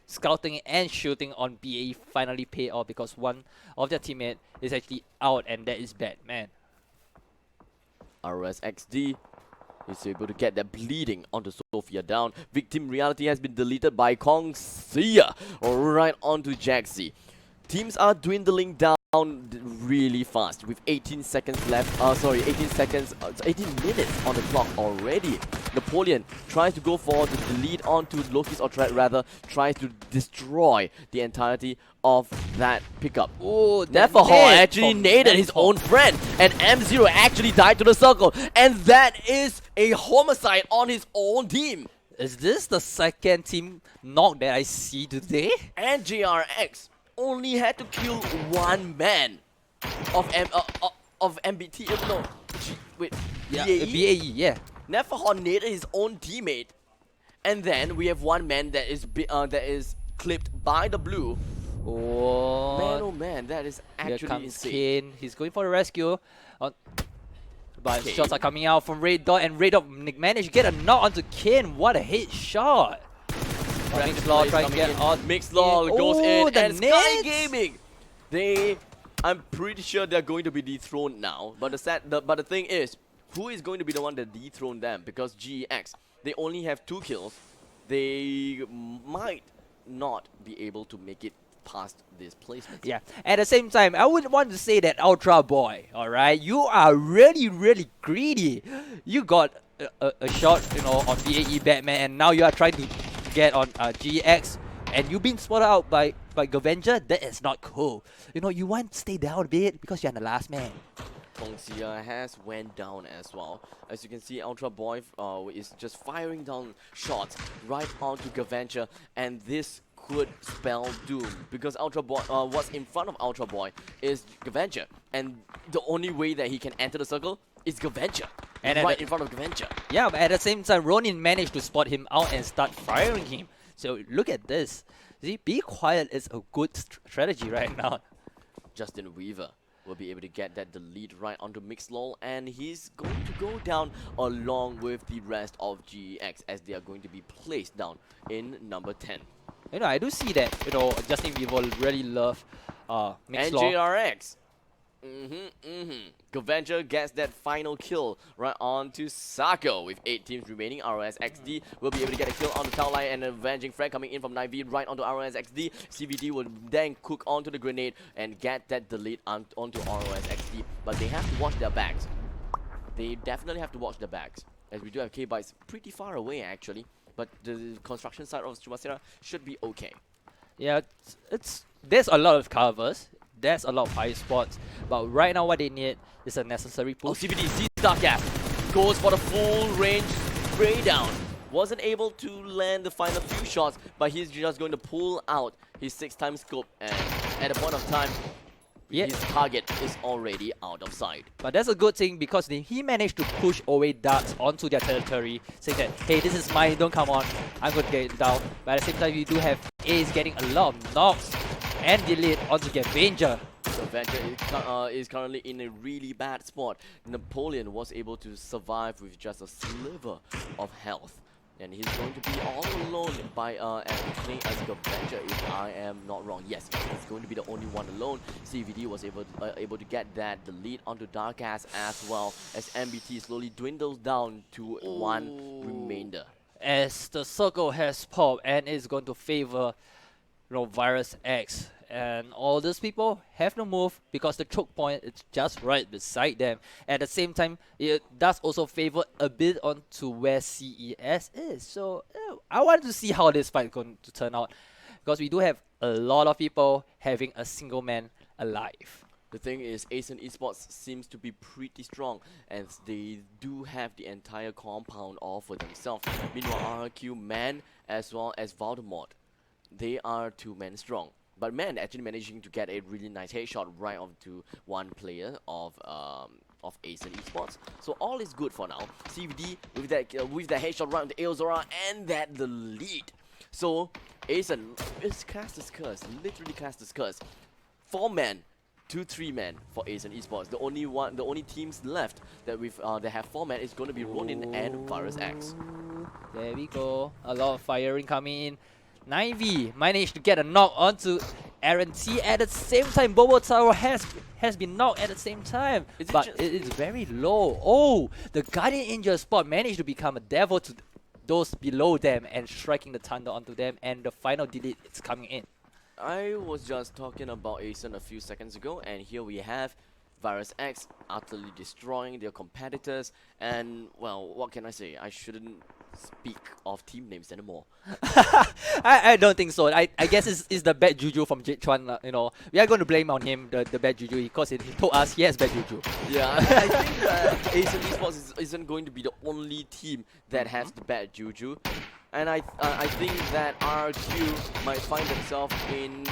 scouting and shooting on BAE finally pay off, because one of their teammate is actually out, and that is Batman. RSXD is able to get that bleeding onto Sophia down. Victim reality has been deleted by Kong Sia right onto Jaxi. Teams are dwindling down really fast with 18 seconds left. 18 minutes on the clock already. Napoleon tries to go for the delete onto Loki's, or rather tries to destroy the entirety of that pickup. Oh, Neferhor actually naded his own friend, and M0 actually died to the circle, and that is a homicide on his own team. Is this the second team knock that I see today? And JRX only had to kill one man of MBT. No, wait, Yeah, BAE? BAE, yeah. Neferhor naded his own teammate, And then we have one man that is clipped by the blue. Oh, Man, oh man, that is here actually comes insane. Kane. He's going for the rescue. But Kane. shots are coming out from Red Dot, and Red Dot managed to get a knock onto Kane. What a hit shot! Mixlaw trying to get on. Mixlaw in. goes Oh, in, the and Sky nets! Gaming, I'm pretty sure they're going to be dethroned now. But the thing is, who is going to be the one that dethroned them? Because GEX, they only have 2 kills. They might not be able to make it past this placement. Yeah, at the same time, I would want to say that Ultra Boy, alright, you are really, really greedy. You got a shot, on BAE Batman, and now you are trying to get on GX, and you've been spotted out by Gaventure. That is not cool. You want to stay down a bit because you're the last man. Kongxia has went down as well. As you can see, Ultra Boy is just firing down shots right onto Gaventure, and this could spell doom because Ultra Boy, what's in front of Ultra Boy is Gaventure, and the only way that he can enter the circle is Gaventure, and right in front of Gaventure. Yeah, but at the same time, Ronin managed to spot him out and start firing him. So look at this. See, be quiet is a good strategy right now. Justin Weaver will be able to get that delete right onto Mixlol, and he's going to go down along with the rest of GEX as they are going to be placed down in number 10. I do see that, Justin Weaver really love Mixlaw. And JRX. Gaventure gets that final kill right onto Sako with 8 teams remaining. RSXD will be able to get a kill on the tower line, and avenging frag coming in from 9V right onto RSXD. CVD will then cook onto the grenade and get that delete onto RSXD. But they have to watch their backs. They definitely have to watch their backs, as we do have K-Bytes pretty far away actually. But the construction side of Chumasera should be okay. Yeah, there's a lot of covers. There's a lot of high spots, but right now what they need is a necessary push. Oh, CVD sees Starcap, goes for the full range spray down. Wasn't able to land the final few shots, but he's just going to pull out his 6x scope, and at the point of time, his target is already out of sight. But that's a good thing because he managed to push away darts onto their territory, saying that, hey, this is mine, don't come on, I'm going to get it down. But at the same time, you do have Ace getting a lot of knocks and delete onto Gaventure. Gaventure is currently in a really bad spot. Napoleon was able to survive with just a sliver of health, and he's going to be all alone by playing as Gaventure, if I am not wrong. Yes, he's going to be the only one alone. CVD was able to get that delete onto Darkass as well, as MBT slowly dwindles down to 1 remainder. As the circle has popped and is going to favor VirusX, and all these people have no move because the choke point is just right beside them. At the same time, it does also favor a bit onto where CES is. So I want to see how this fight is going to turn out, because we do have a lot of people having a single man alive. The thing is, Asian Esports seems to be pretty strong, and they do have the entire compound all for themselves. Meanwhile, RRQ, Man, as well as Voldemort, they are 2-man strong. But Man actually managing to get a really nice headshot right onto one player of Asian Esports. So all is good for now. CVD with that headshot right onto Aozora and that the lead. So Asian is cast as curse, literally cast as curse. 4-man to 3-man for Asian Esports. The only teams left that have 4-man is going to be Ronin and VirusX. There we go. A lot of firing coming in. 9V managed to get a knock onto Aaron T. At the same time, Bobo Tower has been knocked at the same time, but it is very low. Oh, the Guardian Angel spot managed to become a devil to those below them and striking the thunder onto them, and the final delete is coming in. I was just talking about Asian a few seconds ago, and here we have VirusX utterly destroying their competitors, and well, what can I say? I shouldn't speak of team names anymore. I don't think so. I guess it's the bad juju from Jit Chuan. We are going to blame on him the bad juju because he told us he has bad juju. Yeah, I think that Asian Esports isn't going to be the only team that has the bad juju. And I think that RRQ might find themselves in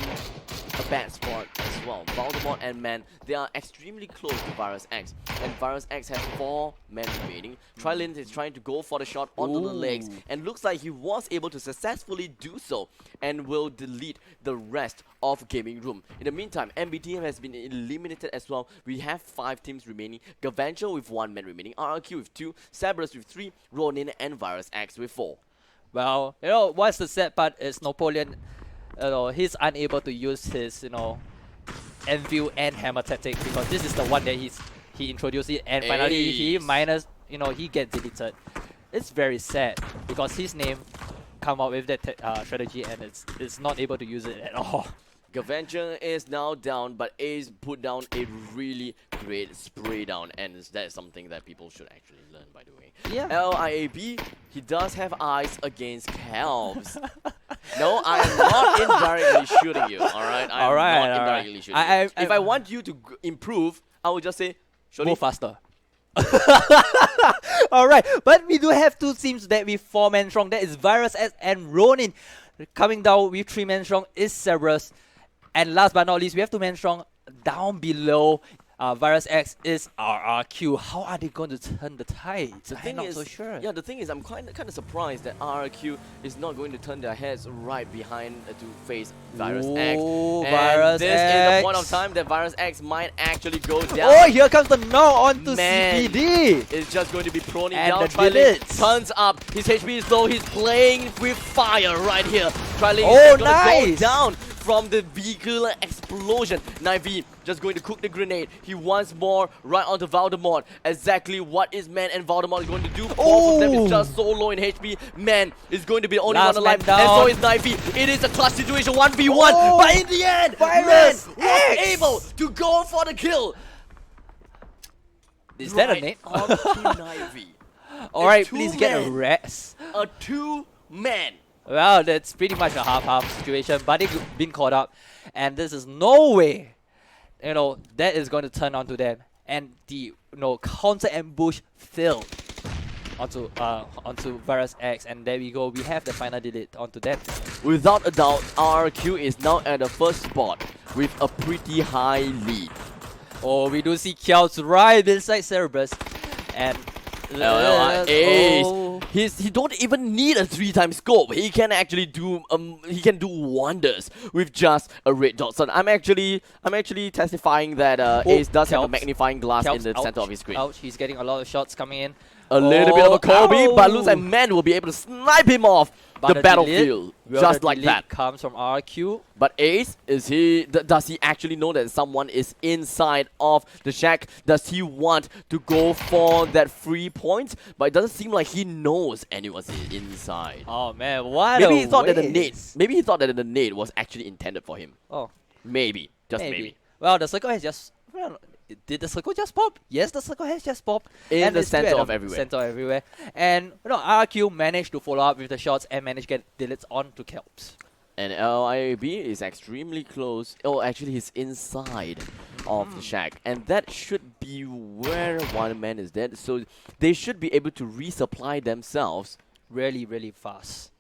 a bad spot as well. Voldemort and Man, they are extremely close to VirusX, and VirusX has 4 men remaining. Trilins is trying to go for the shot onto the legs, and looks like he was able to successfully do so, and will delete the rest of Gaming Room. In the meantime, MBTM has been eliminated as well. We have 5 teams remaining. Gaventure with 1 man remaining, RRQ with 2, Cerberus with 3, Ronin and VirusX with 4. Well, what's the sad part is Napoleon, he's unable to use his, Anvil and Hammer tactic, because this is the one that he introduced it, and finally he minus, he gets deleted. It's very sad because his name come out with that strategy, and it's not able to use it at all. Gaventure is now down, but Ace put down a really great spray down, and that is something that people should actually learn, by the way. Yeah. LIAB, he does have eyes against Calves. No, I am not indirectly shooting you, alright? I am not indirectly shooting you. If I want you to improve, I would just say, go faster. Alright, but we do have 2 teams that with 4 men strong. That is VirusX and Ronin. Coming down with 3 men strong is Cerberus. And last but not least, we have 2 men strong down below. VirusX is RRQ. How are they going to turn the tide? I'm not so sure. Yeah, the thing is, I'm kind of surprised that RRQ is not going to turn their heads right behind to face VirusX. Ooh, and this is the point of time that VirusX might actually go down. Oh, here comes the knock onto CPD. It's just going to be proning And down. the Trilin bullets. turns up. His HP is low. He's playing with fire right here. Trilin Oh, is going to go down from the vehicular explosion. Naive just going to cook the grenade. He wants more right onto Voldemort. Exactly what is Man and Voldemort going to do? Both of them is just so low in HP. Man is going to be the only one alive, and so is Naive. It is a clutch situation, 1v1, but in the end, Man was able to go for the kill. Is that a name? Onto Naive. Alright, please get a rest. A 2-man. Well, that's pretty much a half-half situation, but they've been caught up, and this is no way, that is going to turn onto them, and the counter ambush failed onto VirusX, and there we go. We have the final delete onto them. Without a doubt, RRQ is now at the first spot with a pretty high lead. Oh, we do see Kyao's right beside Cerberus, and Ace. He don't even need a 3-time scope. He can actually do wonders with just a red dot. So I'm actually testifying that Ace does have a magnifying glass in the center of his screen. Ouch, he's getting a lot of shots coming in. A little bit of a Kobe, but looks like Man will be able to snipe him off the battlefield just like that. Comes from RQ. But Ace, does he actually know that someone is inside of the shack? Does he want to go for that 3 points? But it doesn't seem like he knows anyone's inside. Oh man, what maybe a he thought waste. Maybe he thought that the nade was actually intended for him. Oh, maybe, just maybe. Well, the circle has just. Well, did the circle just pop? Yes, the circle has just popped. In the center of everywhere. And RQ managed to follow up with the shots and managed to get deletes onto Kelps. And LIAB is extremely close. Oh, actually, he's inside of the shack. And that should be where 1 man is dead. So they should be able to resupply themselves really, really fast.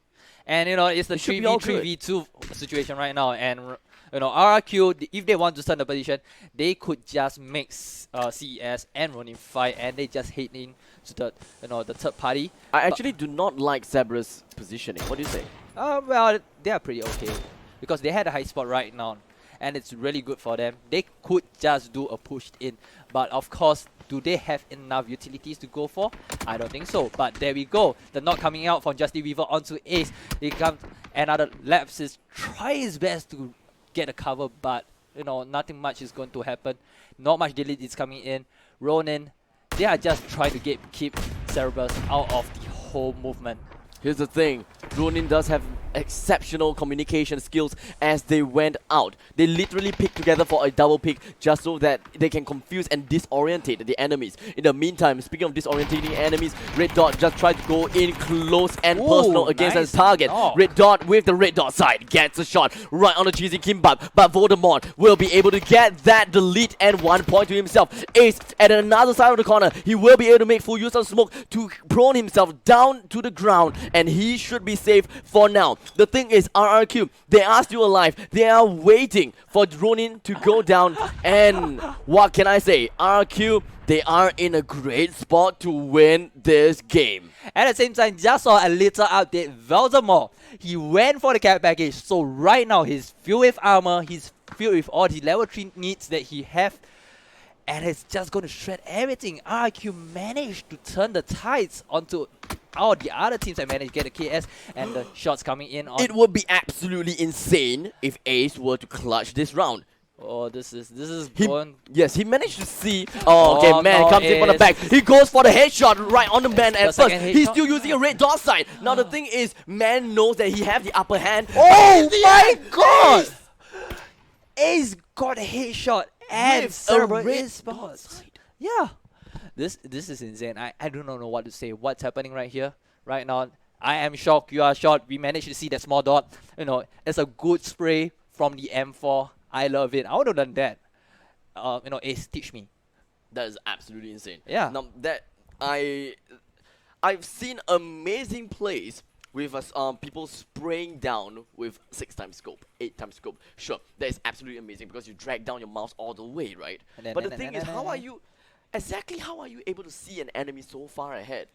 And, it's the 3v2 situation right now. And, RRQ, if they want to start the position, they could just mix CES and Ronin fight, and they just hit in to the, the third party. I actually do not like Zebra's positioning. What do you say? Well, they are pretty okay because they had a high spot right now, and it's really good for them. They could just do a push in, but of course, do they have enough utilities to go for? I don't think so. But there we go. The knock coming out from Justy Weaver onto Ace. Here comes another Lapses. Try his best to get a cover, but nothing much is going to happen. Not much delete is coming in. Ronin, they are just trying to keep Cerberus out of the whole movement. Here's the thing, Ronin does have exceptional communication skills as they went out. They literally picked together for a double pick just so that they can confuse and disorientate the enemies. In the meantime, speaking of disorientating enemies, Red Dot just tried to go in close and personal against his target. Oh. Red Dot with the Red Dot side gets a shot right on the cheesy kimbap, but Voldemort will be able to get that delete and 1 point to himself. Ace at another side of the corner, he will be able to make full use of smoke to prone himself down to the ground, and he should be safe for now. The thing is, RRQ, they are still alive. They are waiting for Ronin to go down, and what can I say? RRQ, they are in a great spot to win this game. At the same time, just saw a little update. Voldemort, he went for the care package. So right now, he's filled with armor. He's filled with all the level 3 needs that he have. And it's just going to shred everything. RRQ managed to turn the tides onto all the other teams that managed to get the KS and the shots coming in. It would be absolutely insane if Ace were to clutch this round. Oh, this is He, going. yes, he managed to see. Oh, okay, man, no, comes in from the back. He goes for the headshot right on the man at first. second He's headshot. still using a red dot side. Now the thing is, man knows that he have the upper hand. Oh my god! Ace got a headshot and With a Cerberus red Esports. Yeah. This is insane. I do not know what to say. What's happening right here, right now? I am shocked. You are shocked. We managed to see that small dot. You know, it's a good spray from the M4. I love it. I would have done that. You know, Ace, teach me. That is absolutely insane. Yeah. Now that I've seen amazing plays with us people spraying down with 6x scope, 8x scope. Sure, that is absolutely amazing because you drag down your mouse all the way, right? But the thing is, how are you able to see an enemy so far ahead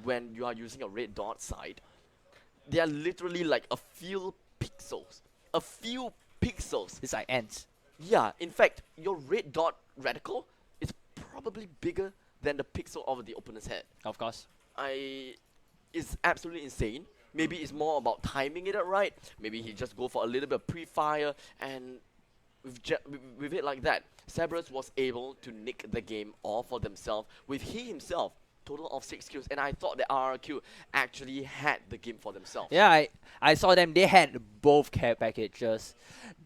when you are using a red dot side? They are literally like a few pixels. A few pixels. It's like ants. Yeah, in fact, your red dot reticle is probably bigger than the pixel of the opponent's head. Of course. It's absolutely insane. Maybe it's more about timing it right. Maybe he just go for a little bit of pre-fire, and with it like that, Cerberus was able to nick the game all for themselves with he himself. Total of 6 kills, and I thought that RRQ actually had the game for themselves. Yeah, I saw them. They had both care packages.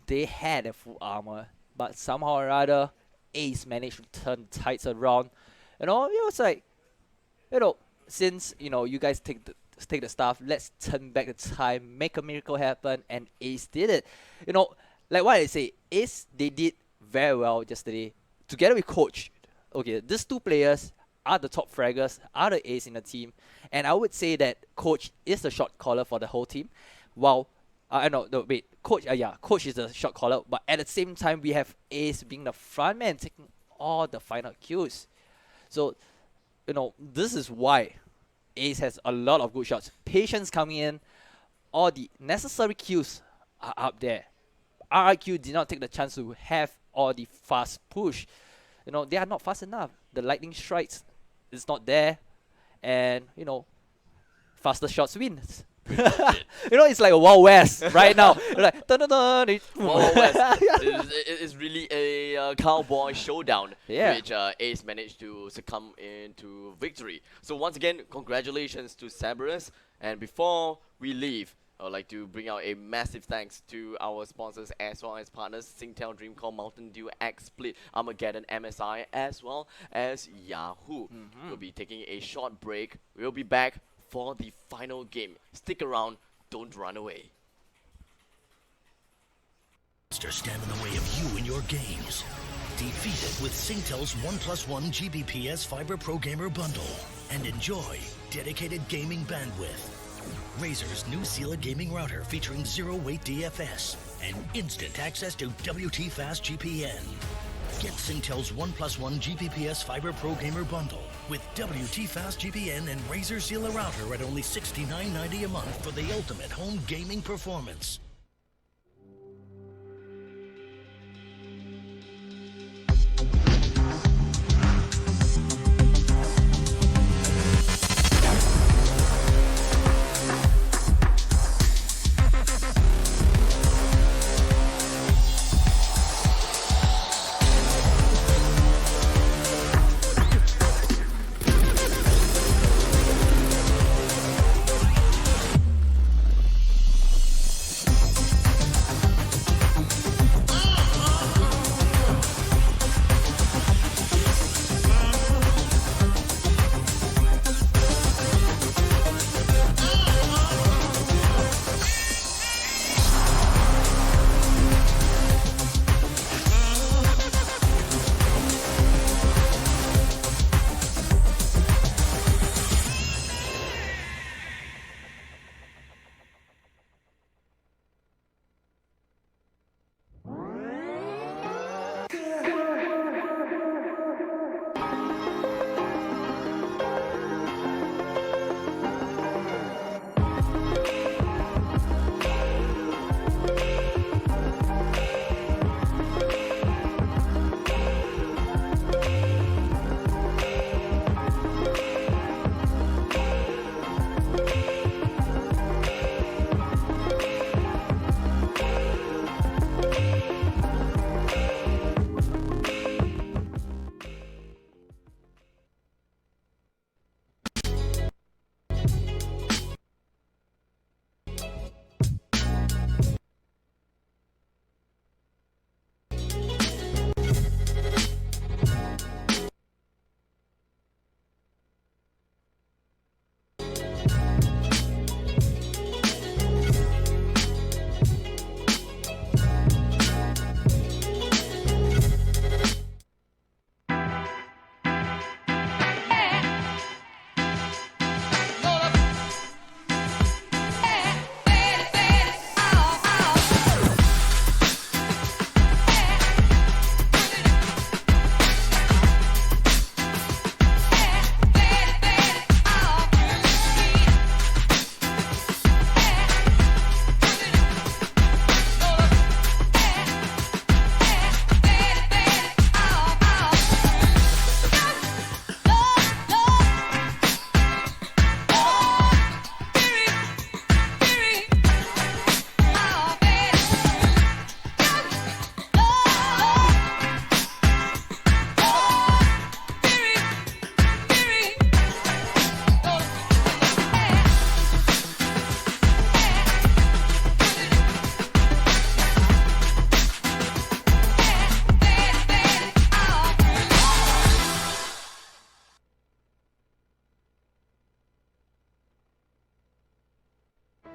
They had a full armor, but somehow or other, Ace managed to turn tides around. You know, it was like, you know, since you guys take the stuff, let's turn back the time, make a miracle happen, and Ace did it. You know, like what I say, Ace, they did very well yesterday together with Coach. Okay, these two players are the top fraggers, are the Ace in the team, and I would say that Coach is the shot caller for the whole team. While Coach is the shot caller, but at the same time we have Ace being the front man taking all the final kills. So, you know, this is why Ace has a lot of good shots. Patience coming in, all the necessary kills are up there. RRQ did not take the chance to have all the fast push. You know, they are not fast enough. The lightning strikes is not there, and you know, faster shots wins. You know, it's like a Wild West right now. Like dun, dun, dun, Wild West. It's really a cowboy showdown, Yeah. which Ace managed to succumb into victory. So once again, congratulations to Cerberus. And before we leave, I would like to bring out a massive thanks to our sponsors as well as partners, Singtel, Dreamcall, Mountain Dew, XSplit, Armageddon, MSI, as well as Yahoo. We'll be taking a short break. We'll be back for the final game. Stick around, don't run away. Monsters stand in the way of you and your games. Defeat it with Singtel's 1+1 Gbps Fiber Pro Gamer Bundle and enjoy dedicated gaming bandwidth. Razer's new Sela gaming router featuring zero-weight DFS and instant access to WT Fast GPN. Get Singtel's 1+1 Gbps Fiber Pro Gamer Bundle with WT Fast GPN and Razer Sela router at only $69.90 a month for the ultimate home gaming performance.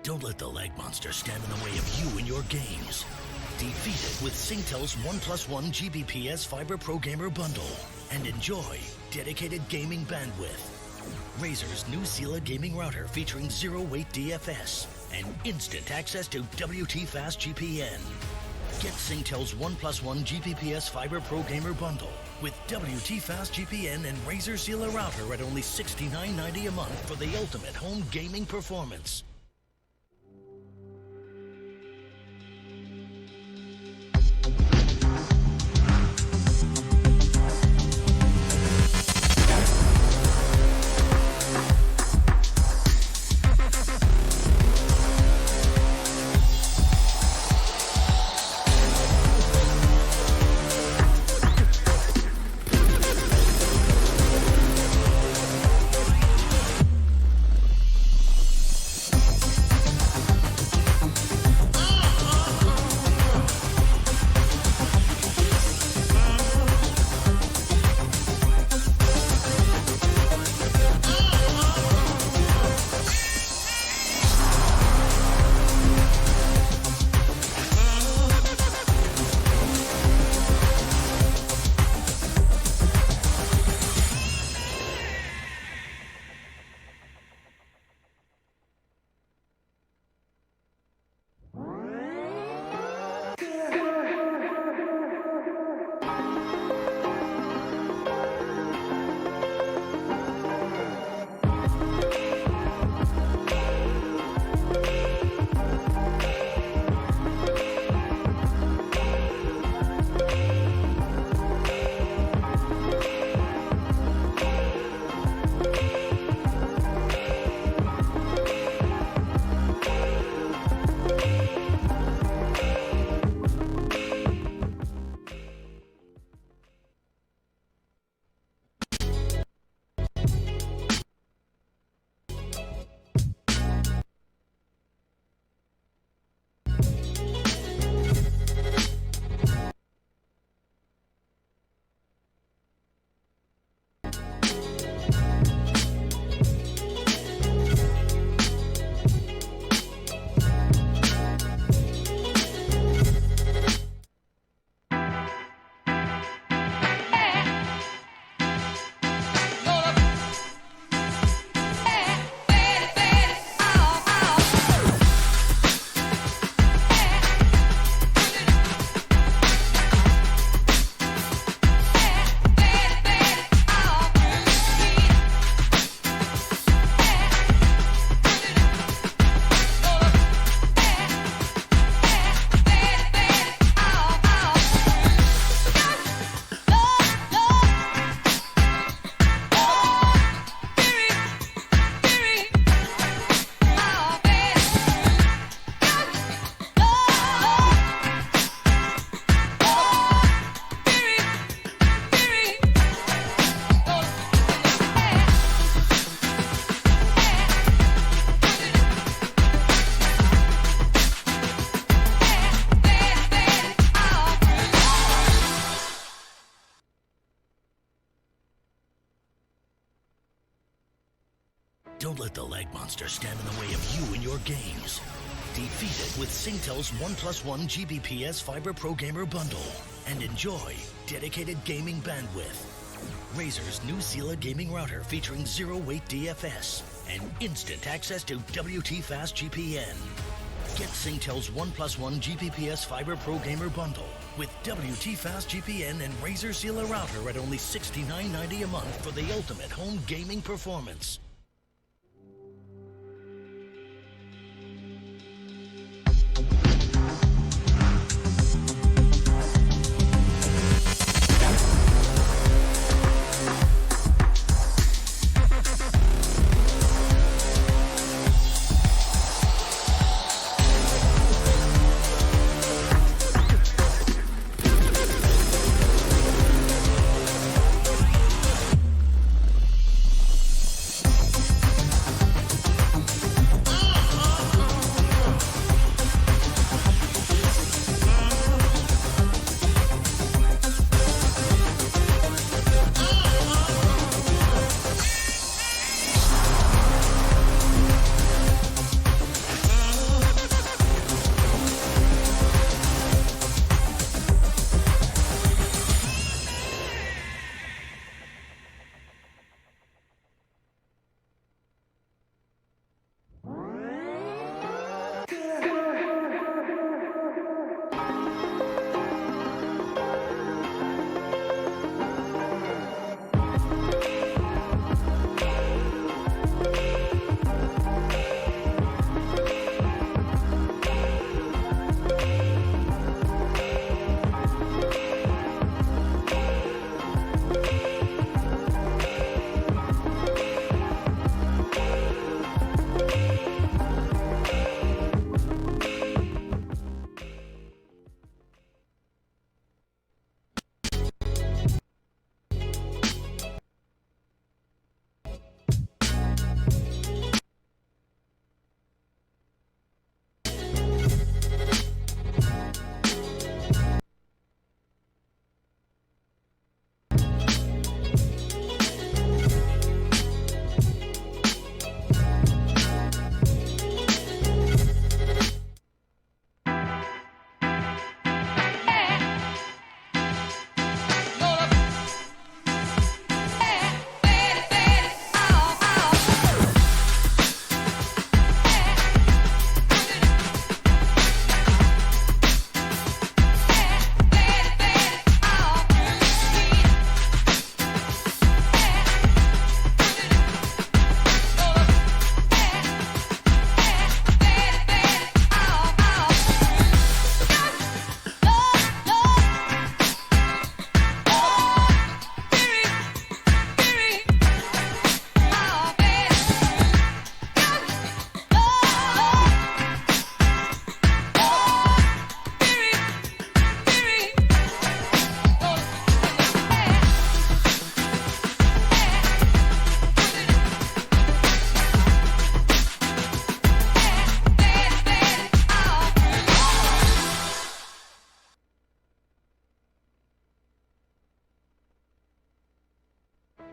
Don't let the lag monster stand in the way of you and your games. Defeat it with Singtel's 1+1 Gbps Fiber Pro Gamer Bundle and enjoy dedicated gaming bandwidth. Razer's new Sela gaming router featuring zero-weight DFS and instant access to WT Fast GPN. Get Singtel's 1+1 Gbps Fiber Pro Gamer Bundle with WT Fast GPN and Razer Sela router at only $69.90 a month for the ultimate home gaming performance. Don't let the lag monster stand in the way of you and your games. Defeat it with Singtel's 1+1 Gbps Fiber Pro Gamer Bundle and enjoy dedicated gaming bandwidth. Razer's new Sela gaming router featuring zero-weight DFS and instant access to WT Fast GPN. Get Singtel's 1+1 Gbps Fiber Pro Gamer Bundle with WT Fast GPN and Razer Sela router at only $69.90 a month for the ultimate home gaming performance.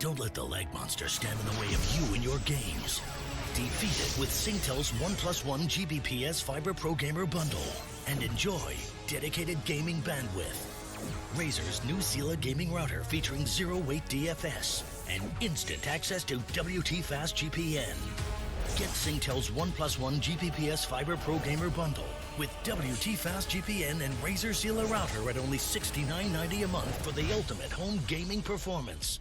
Don't let the lag monster stand in the way of you and your games. Defeat it with Singtel's 1+1 Gbps Fiber Pro Gamer Bundle and enjoy dedicated gaming bandwidth. Razer's new Sela gaming router featuring zero-weight DFS and instant access to WT Fast GPN. Get Singtel's 1+1 Gbps Fiber Pro Gamer Bundle with WT Fast GPN and Razer Sela router at only $69.90 a month for the ultimate home gaming performance.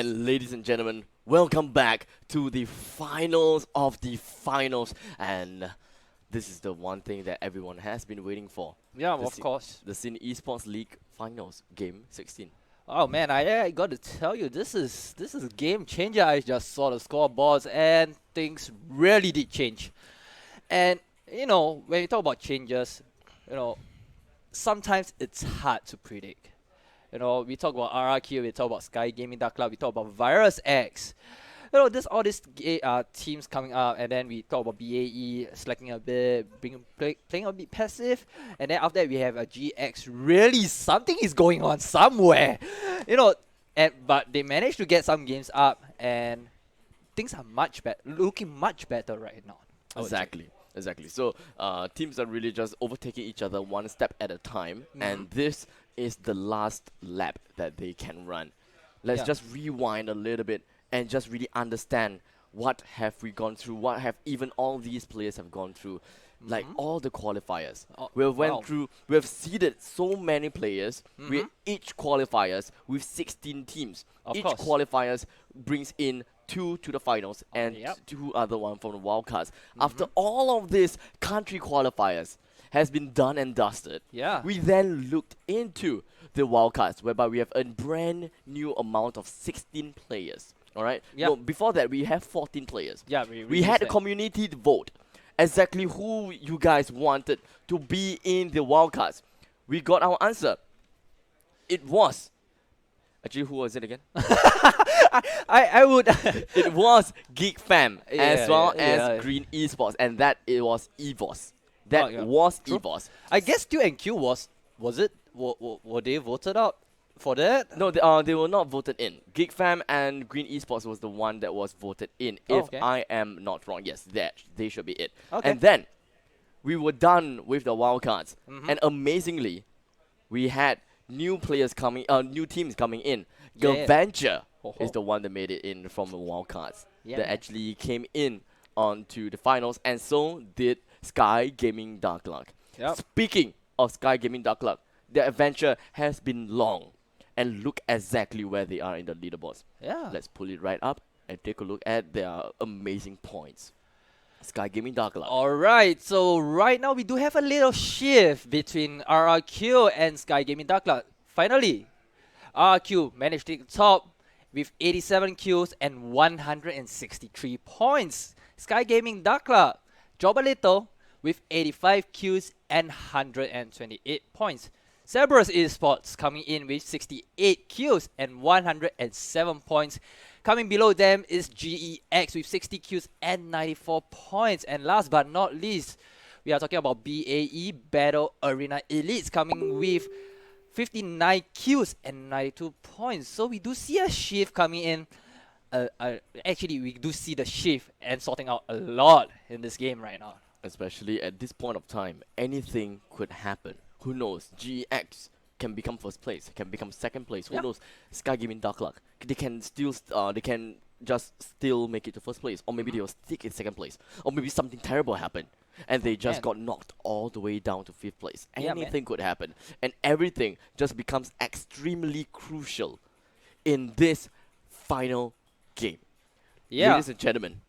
And ladies and gentlemen, welcome back to the finals of the finals. And this is the one thing that everyone has been waiting for. Yeah, The of course. The Sin Esports League Finals, Game 16. Oh man, I got to tell you, this is a game changer. I just saw the scoreboards and things really did change. And you know, when we talk about changes, you know, sometimes it's hard to predict. You know, we talk about RRQ, we talk about Sky Gaming Dark Cloud, we talk about VirusX. You know, there's all these teams coming up, and then we talk about BAE slacking a bit, playing a bit passive, and then after that we have a GX. Really, something is going on somewhere, you know. But they managed to get some games up, and things are looking much better right now. Exactly. So teams are really just overtaking each other one step at a time, and this is the last lap that they can run. Let's just rewind a little bit and just really understand what have we gone through, what have even all these players have gone through, like all the qualifiers. We have seeded so many players with each qualifiers with 16 teams. Each qualifiers brings in 2 to the finals and 2 other one from the wildcards. After all of this country qualifiers has been done and dusted, we then looked into the wildcards, whereby we have a brand new amount of 16 players. Alright? No, before that we have 14 players. We had a community vote exactly who you guys wanted to be in the wildcards. We got our answer. It was actually, who was it again? I would It was Geek Fam as well as Green Esports, and that it was EVOS. That was EVOS. I guess Q and Q was it? Were they voted out for that? No, they were not voted in. Geek Fam and Green Esports was the one that was voted in. If I am not wrong, yes, they should be it. And then we were done with the wildcards, and amazingly, we had new players coming, new teams coming in. Gaventure is the one that made it in from the wildcards. That actually came in onto the finals, and so did Sky Gaming Dark Cloud. Speaking of Sky Gaming Dark Cloud, their adventure has been long, and look exactly where they are in the leaderboards. Let's pull it right up and take a look at their amazing points. Sky Gaming Dark Cloud. Alright, so right now we do have a little shift between RRQ and Sky Gaming Dark Cloud. Finally, RRQ managed to take the top with 87 kills and 163 points. Sky Gaming Dark Cloud dropped a little with 85 kills and 128 points. Cerberus Esports coming in with 68 kills and 107 points. Coming below them is GEX with 60 kills and 94 points. And last but not least, we are talking about BAE Battle Arena Elites coming with 59 kills and 92 points. So we do see a shift coming in. Actually, we do see the shift and sorting out a lot in this game right now. Especially at this point of time, anything could happen. Who knows? GX can become first place, can become second place. Who knows? Sky Gaming Dark Cloud, they can still, they can just still make it to first place, or maybe they will stick in second place, or maybe something terrible happened and they just got knocked all the way down to 5th place. Anything could happen, and everything just becomes extremely crucial in this final game. Ladies and gentlemen,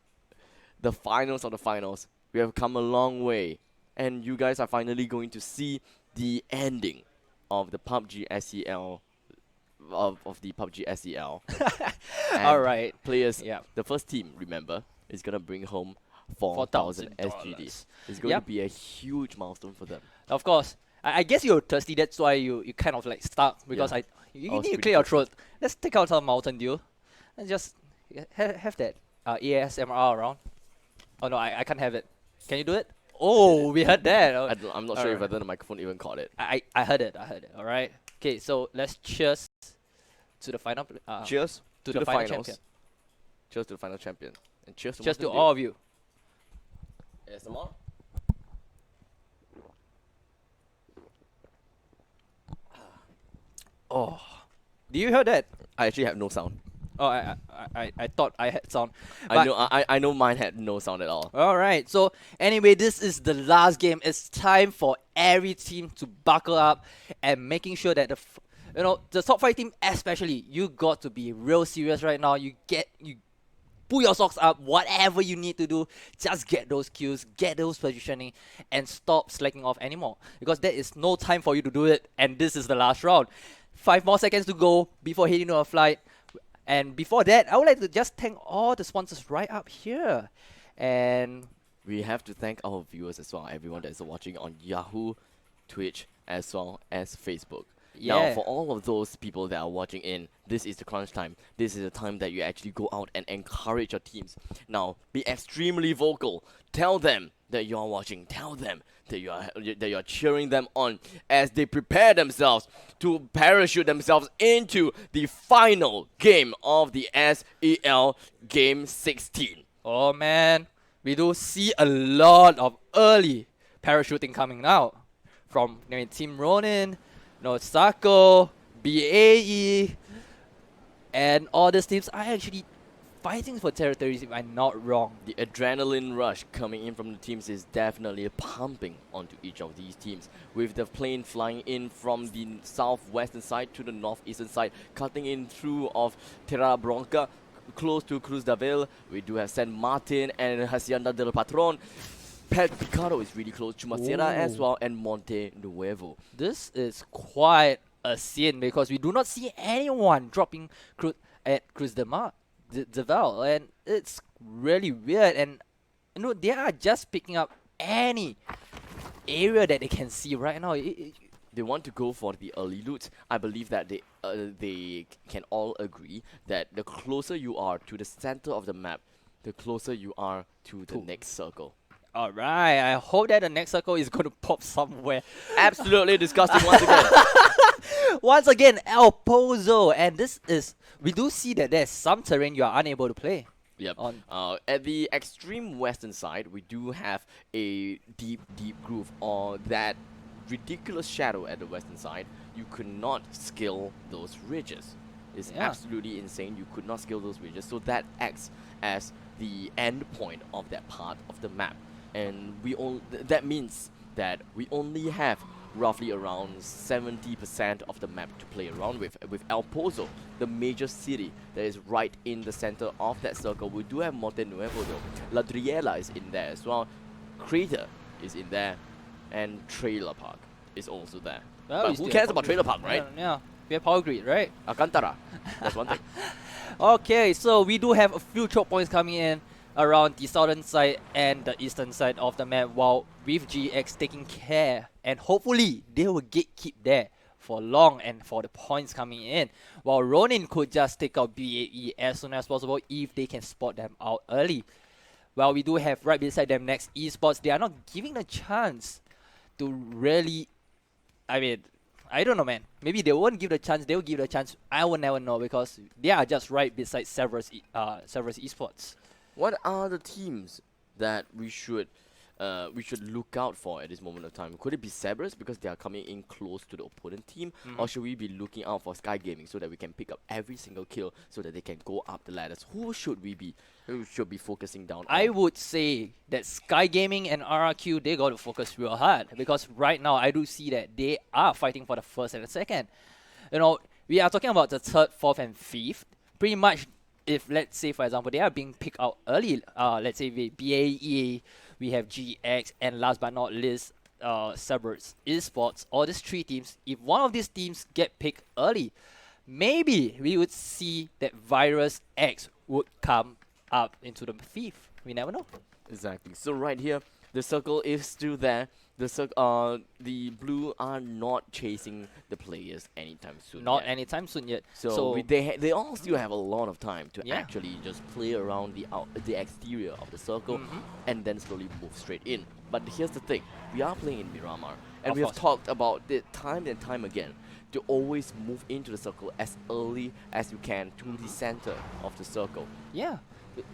the finals of the finals. We have come a long way, and you guys are finally going to see the ending of the PUBG SEL, of the PUBG SEL. Alright. Players, the first team, remember, is going to bring home 4,000 SGD. It's going to be a huge milestone for them. Of course. I guess you're thirsty, that's why you kind of like stuck, because you need to clear your throat. Let's take out some Mountain Dew and just have that ASMR around. Oh no, I can't have it. Can you do it? Oh, we heard that. I'm not sure whether the microphone even caught it. I heard it. Alright. Okay, so let's cheers to the final. Cheers to the final finals. champion. Cheers to the final champion. And cheers to all of you. ASMR. Oh, do you hear that? I actually have no sound. Oh, I thought I had sound. I know mine had no sound at all. Alright, so anyway, this is the last game. It's time for every team to buckle up and making sure that You know, the top 5 team especially, you got to be real serious right now. You pull your socks up, whatever you need to do, just get those kills, get those positioning, and stop slacking off anymore. Because there is no time for you to do it, and this is the last round. 5 more seconds to go before heading to a flight. And before that, I would like to just thank all the sponsors right up here. And we have to thank our viewers as well, everyone that is watching on Yahoo, Twitch, as well as Facebook. Now, for all of those people that are watching in, this is the crunch time. This is the time that you actually go out and encourage your teams. Now, be extremely vocal. Tell them that you are watching. Tell them that you are cheering them on as they prepare themselves to parachute themselves into the final game of the SEL Game 16. oh man, we do see a lot of early parachuting coming now from Team Ronin, Sako, BAE, and all these teams are actually fighting for territories, if I'm not wrong. The adrenaline rush coming in from the teams is definitely pumping onto each of these teams, with the plane flying in from the southwestern side to the northeastern side, cutting in through of Terra Bronca, close to Cruz da Ville. We do have San Martin and Hacienda del Patron. Pet Picado is really close, Chumacera as well, and Monte Nuevo. This is quite a scene because we do not see anyone dropping at Cruz de Val, and it's really weird. And they are just picking up any area that they can see right now. They want to go for the early loot. I believe that they can all agree that the closer you are to the center of the map, the closer you are to the next circle. Alright, I hope that the next circle is going to pop somewhere. Absolutely disgusting once again. Once again, El Pozo. And we do see that there's some terrain you are unable to play. Yep. At the extreme western side, we do have a deep groove, or that ridiculous shadow at the western side. You could not scale those ridges. It's absolutely insane. You could not scale those ridges. So that acts as the end point of that part of the map. And that means that we only have roughly around 70% of the map to play around with El Pozo, the major city that is right in the center of that circle. We do have Monte Nuevo though. La Driela is in there as well. Crater is in there. And Trailer Park is also there. Well, but who cares about Trailer Park, right? Yeah, we have Power Grid, right? Alcantara. That's one thing. Okay, so we do have a few choke points coming in around the southern side and the eastern side of the map, while with GX taking care, and hopefully they will keep there for long and for the points coming in, while Ronin could just take out BAE as soon as possible if they can spot them out early. Well, we do have right beside them next Esports. They are not giving the chance to really, I mean, I don't know, man. Maybe they won't give the chance. They will give the chance. I will never know because they are just right beside Severus Esports. What are the teams that we should look out for at this moment of time? Could it be Cerberus because they are coming in close to the opponent team, or should we be looking out for Sky Gaming so that we can pick up every single kill so that they can go up the ladders? Who should be focusing down on? I would say that Sky Gaming and RRQ, they got to focus real hard because right now I do see that they are fighting for the first and the second. We are talking about the third, fourth, and fifth. Pretty much, if let's say for example they are being picked out early, let's say with BAE, we have GX, and last but not least, Cerberus Esports. All these three teams, if one of these teams get picked early, maybe we would see that VirusX would come up into the fifth. We never know. Exactly. So right here, the circle is still there. The blue are not chasing the players anytime soon. Not anytime soon yet. So they all still have a lot of time to actually just play around the exterior of the circle and then slowly move straight in. But here's the thing: we are playing in Miramar, and we have talked about it time and time again to always move into the circle as early as you can to the center of the circle. Yeah.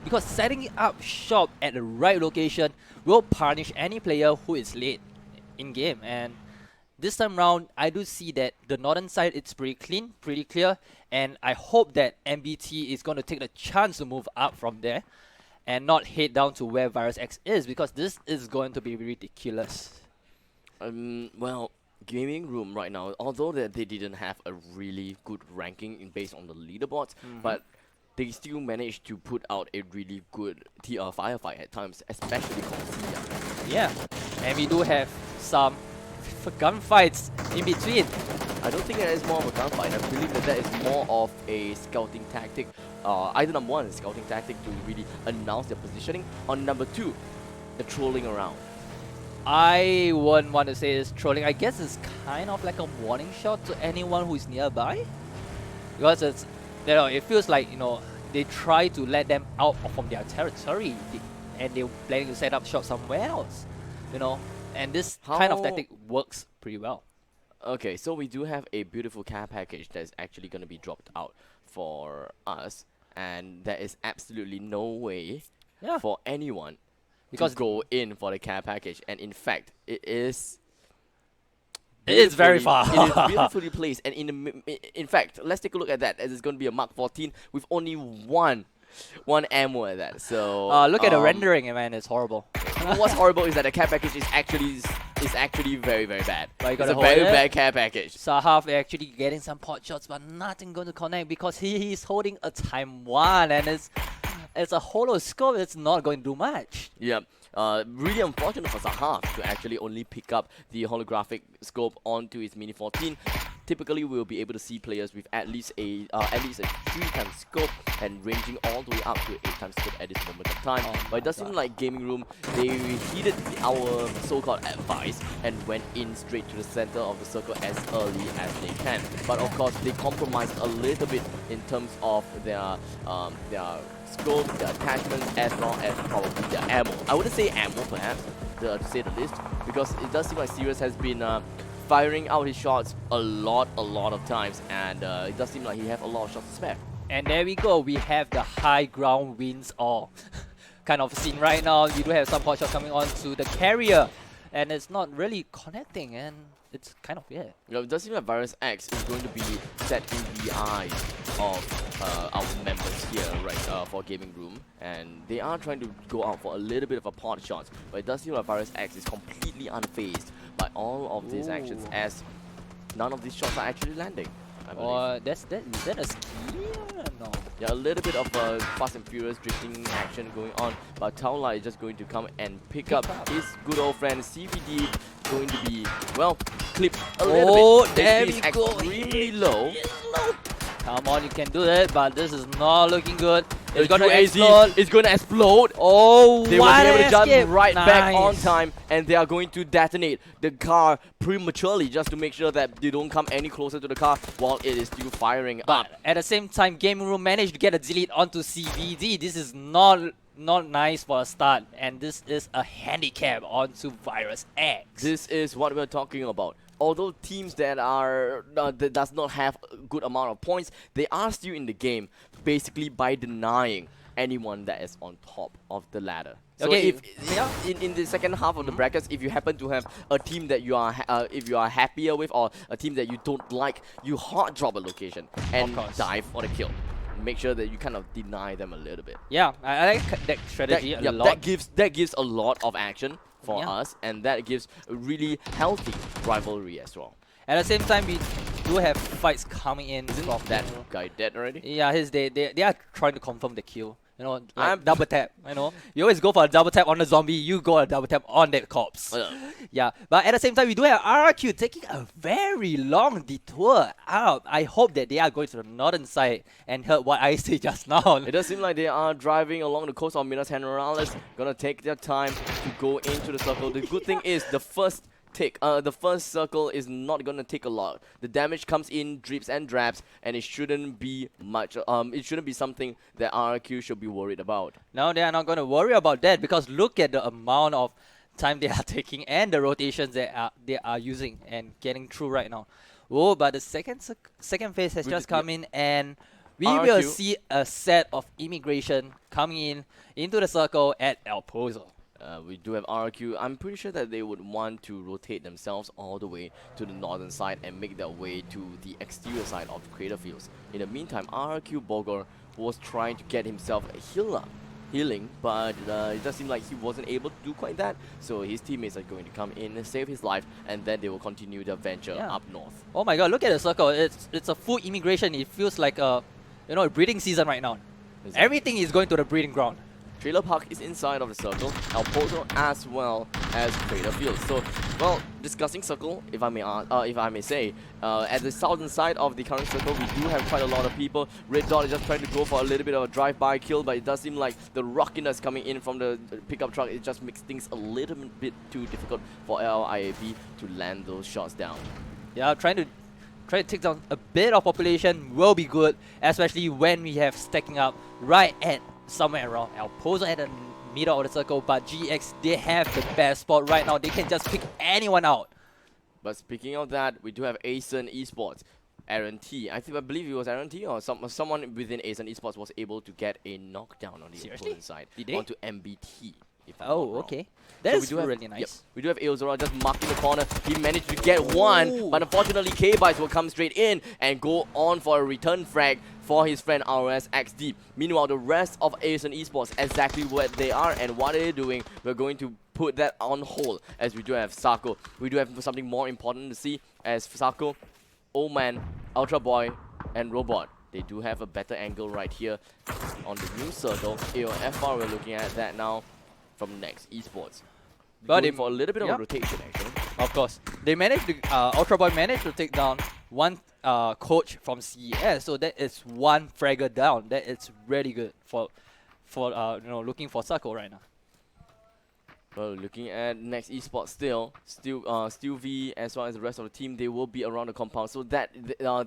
Because setting up shop at the right location will punish any player who is late in game. And this time round, I do see that the northern side it's pretty clean, pretty clear, and I hope that MBT is going to take the chance to move up from there and not head down to where VirusX is, because this is going to be ridiculous. Well, Gaming Room right now, although that they didn't have a really good ranking based on the leaderboards, but they still managed to put out a really good firefight at times, especially Corsia. Yeah, and we do have some gunfights in between. I don't think that is more of a gunfight. I believe that that is more of a scouting tactic. Either number one, a scouting tactic to really announce their positioning, or number two, the trolling around. I wouldn't want to say it's trolling. I guess it's kind of like a warning shot to anyone who is nearby, because it's, you know, it feels like, you know, they try to let them out from their territory, and they're planning to set up shop somewhere else, you know. And this kind of tactic works pretty well. Okay, so we do have a beautiful care package that is actually going to be dropped out for us, and there is absolutely no way for anyone to go in for the care package. And in fact, it's very far. It is beautifully placed, and in fact, let's take a look at that, as it's going to be a Mark 14 with only one ammo at that. So look at the rendering, man, it's horrible. What's horrible is that the care package is actually very, very bad. But it's a very bad care package. Sahaf actually getting some pot shots, but nothing going to connect because he's holding a time 1, and it's a holo scope. It's not going to do much. Yeah. Really unfortunate for Sahaf to actually only pick up the holographic scope onto his Mini 14. Typically, we'll be able to see players with at least a 3x scope and ranging all the way up to 8x scope at this moment of time. But it does seem like Gaming Room, they heeded our so-called advice and went in straight to the center of the circle as early as they can. But of course, they compromised a little bit in terms of their scope, their attachments, as well as probably their ammo. I wouldn't say ammo, perhaps, to say the least, because it does seem like Sirius has been firing out his shots a lot of times, and it does seem like he has a lot of shots to spare. And there we go, we have the high ground wins all kind of scene right now. You do have some pot shots coming on to the carrier, and it's not really connecting, and it's kind of weird. Yeah, it does seem like VirusX is going to be set in the eyes of our members here, right, for Gaming Room, and they are trying to go out for a little bit of a pot shot, but it does seem like VirusX is completely unfazed by all of these actions, as none of these shots are actually landing. Or is that a ski? No. Yeah, a little bit of a Fast and Furious drifting action going on, but Taula is just going to come and pick up his good old friend CVD, going to be, well, clipped a little bit. There we go. Extremely low. Come on, you can do that, but this is not looking good. It's going gonna to explode. It's going to explode. Oh, they will be able to jump right back on Nice. time, and they are going to detonate the car prematurely just to make sure that they don't come any closer to the car while it is still firing up. But at the same time, Gaming Room managed to get a delete onto CVD. This is not nice for a start, and this is a handicap onto VirusX. This is what we're talking about. Although teams that are that does not have a good amount of points, they are still in the game, basically by denying anyone that is on top of the ladder. So Okay, if in the second half of the brackets, if you happen to have a team that you are if you are happier with, or a team that you don't like, you hard drop a location and dive for the kill. Make sure that you kind of deny them a little bit. Yeah, I like that strategy a lot. That gives a lot of action for us, and that gives a really healthy rivalry as well. At the same time, we do have fights coming in. Isn't that guy dead already? Yeah, they are trying to confirm the kill. You know, like double tap. You know, you always go for a double tap on the zombie. You go a double tap on that corpse. Yeah, but at the same time, we do have RRQ taking a very long detour out. I hope that they are going to the northern side and heard what I say just now. It does seem like they are driving along the coast of Minas Generales. Gonna take their time to go into the circle. The good thing is the first circle is not gonna take a lot. The damage comes in drips and drabs, and it shouldn't be much. It shouldn't be something that RRQ should be worried about. No, they are not gonna worry about that, because look at the amount of time they are taking and the rotations they are using and getting through right now. Oh, but the second phase has just come in, and we will see a set of immigration coming in into the circle at El Pozo. We do have RRQ. I'm pretty sure that they would want to rotate themselves all the way to the northern side and make their way to the exterior side of the Crater Fields. In the meantime, RRQ Bogor was trying to get himself a healer healing, but it does seem like he wasn't able to do quite that. So his teammates are going to come in, save his life, and then they will continue their venture up north. Oh my god, look at the circle. It's a full immigration. It feels like a a breeding season right now. Exactly. Everything is going to the breeding ground. Trailer Park is inside of the circle, El Pozo as well as Trader Field. So, well, discussing circle, if I may say, at the southern side of the current circle, we do have quite a lot of people. Red Dot is just trying to go for a little bit of a drive-by kill, but it does seem like the rockiness coming in from the pickup truck, it just makes things a little bit too difficult for LIAB to land those shots down. Yeah, trying to take down a bit of population will be good, especially when we have stacking up right at somewhere around El Pozo at the middle of the circle, but GX, they have the best spot right now. They can just pick anyone out. But speaking of that, we do have ASEN Esports. Aaron T. I believe it was Aaron T or someone within ASEN Esports was able to get a knockdown on the opponent side onto MBT. Oh, okay. That's really nice. Yep, we do have Aozora just marking the corner. He managed to get one, but unfortunately K-Bites will come straight in and go on for a return frag for his friend RS XD. Meanwhile, the rest of ASEN Esports, exactly where they are and what they're doing, we're going to put that on hold as we do have Sako. We do have something more important to see as Sako, Old Man, Ultra Boy, and Robot. They do have a better angle right here on the new circle. AOFR, we're looking at that now from Next Esports. But for a little bit of a rotation, actually. Of course. They managed to, Ultra Boy managed to take down one coach from CES, so that is one fragger down. That is really good for looking for Sako right now. Well, looking at Next Esports still V as well as the rest of the team, they will be around the compound, so that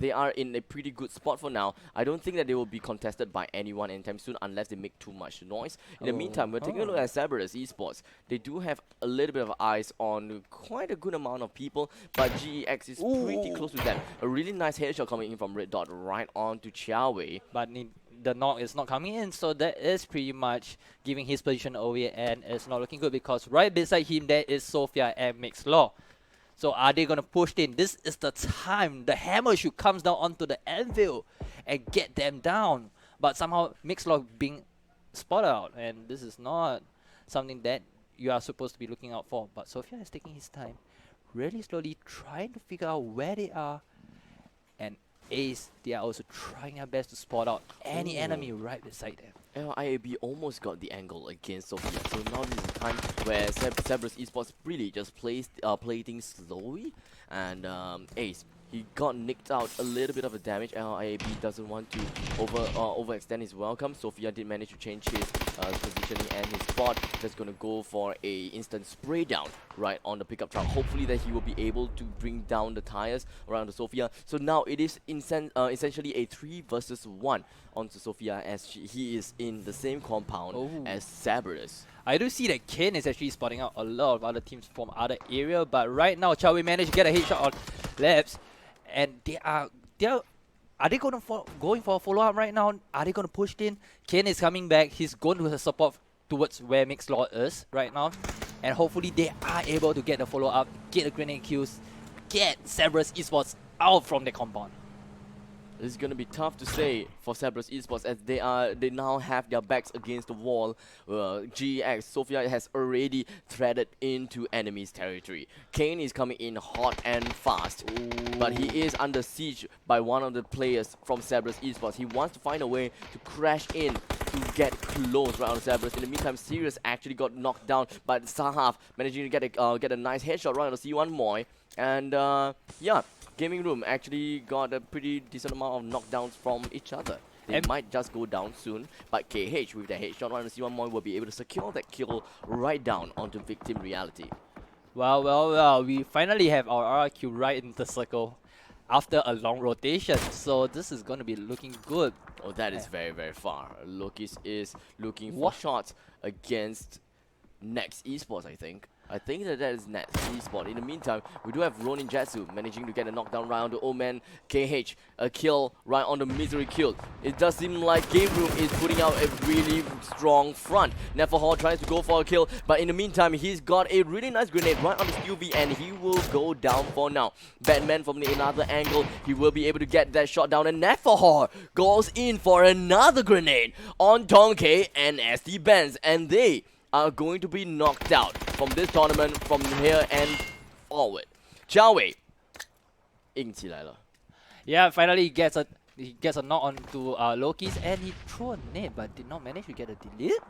they are in a pretty good spot for now. I don't think that they will be contested by anyone anytime soon unless they make too much noise. In the meantime, we're taking a look at Cerberus Esports. They do have a little bit of eyes on quite a good amount of people, but GEX is pretty close to them. A really nice headshot coming in from Red Dot right on to Chiaowei. But the knock is not coming in, so that is pretty much giving his position away, and it's not looking good because right beside him there is Sophia and Mixlaw. So are they gonna push in? This is the time the hammer should come down onto the anvil and get them down. But somehow Mixlaw being spotted out, and this is not something that you are supposed to be looking out for. But Sophia is taking his time, really slowly trying to figure out where they are, and Ace, they are also trying their best to spot out any enemy right beside them. LIAB almost got the angle against Sophia, so now this is the time where Cerberus Esports really just play things slowly, and Ace, he got nicked out a little bit of the damage. LIAB doesn't want to overextend his welcome. Sophia did manage to change his positioning and his spot. Just gonna go for a instant spray down right on the pickup truck. Hopefully that he will be able to bring down the tires around the Sophia. So now it is essentially a 3 versus 1 onto Sophia as he is in the same compound as Cerberus. I do see that Kane is actually spotting out a lot of other teams from other area, but right now Chiaowei managed to get a headshot on Labs, and are they going for a follow-up right now? Are they going to push in? Kane is coming back. He's going to support towards where Mixlaw is right now, and hopefully they are able to get the follow-up, get the grenade kills, get Cerberus Esports out from the compound. This is going to be tough to say for Cerberus Esports as they now have their backs against the wall. GX, Sophia has already threaded into enemy's territory. Kane is coming in hot and fast, but he is under siege by one of the players from Cerberus Esports. He wants to find a way to crash in to get close right on Cerberus. In the meantime, Sirius actually got knocked down, but Sahaf managing to get a nice headshot right on the C1 Moy. And yeah, Gaming Room actually got a pretty decent amount of knockdowns from each other. They might just go down soon, but KH with the headshot right on the C1 Moy will be able to secure that kill right down onto Victim Reality. Well, we finally have our RRQ right in the circle after a long rotation, so this is going to be looking good. Oh, that is very, very far. Lokis is looking for shots against Next Esports, I think. I think that is net Esport. In the meantime, we do have Ronin Jetsu managing to get a knockdown right on the old man KH. A kill right on the misery kill. It does seem like Game Room is putting out a really strong front. Neferhall tries to go for a kill, but in the meantime, he's got a really nice grenade right on the UV and he will go down for now. Batman from another angle, he will be able to get that shot down, and Neferhall goes in for another grenade on Donkey and SD Benz, and they are going to be knocked out from this tournament from here and forward. Jiawei 硬起来了. Yeah, finally he gets a knock onto Loki's, and he threw a nade but did not manage to get a delete.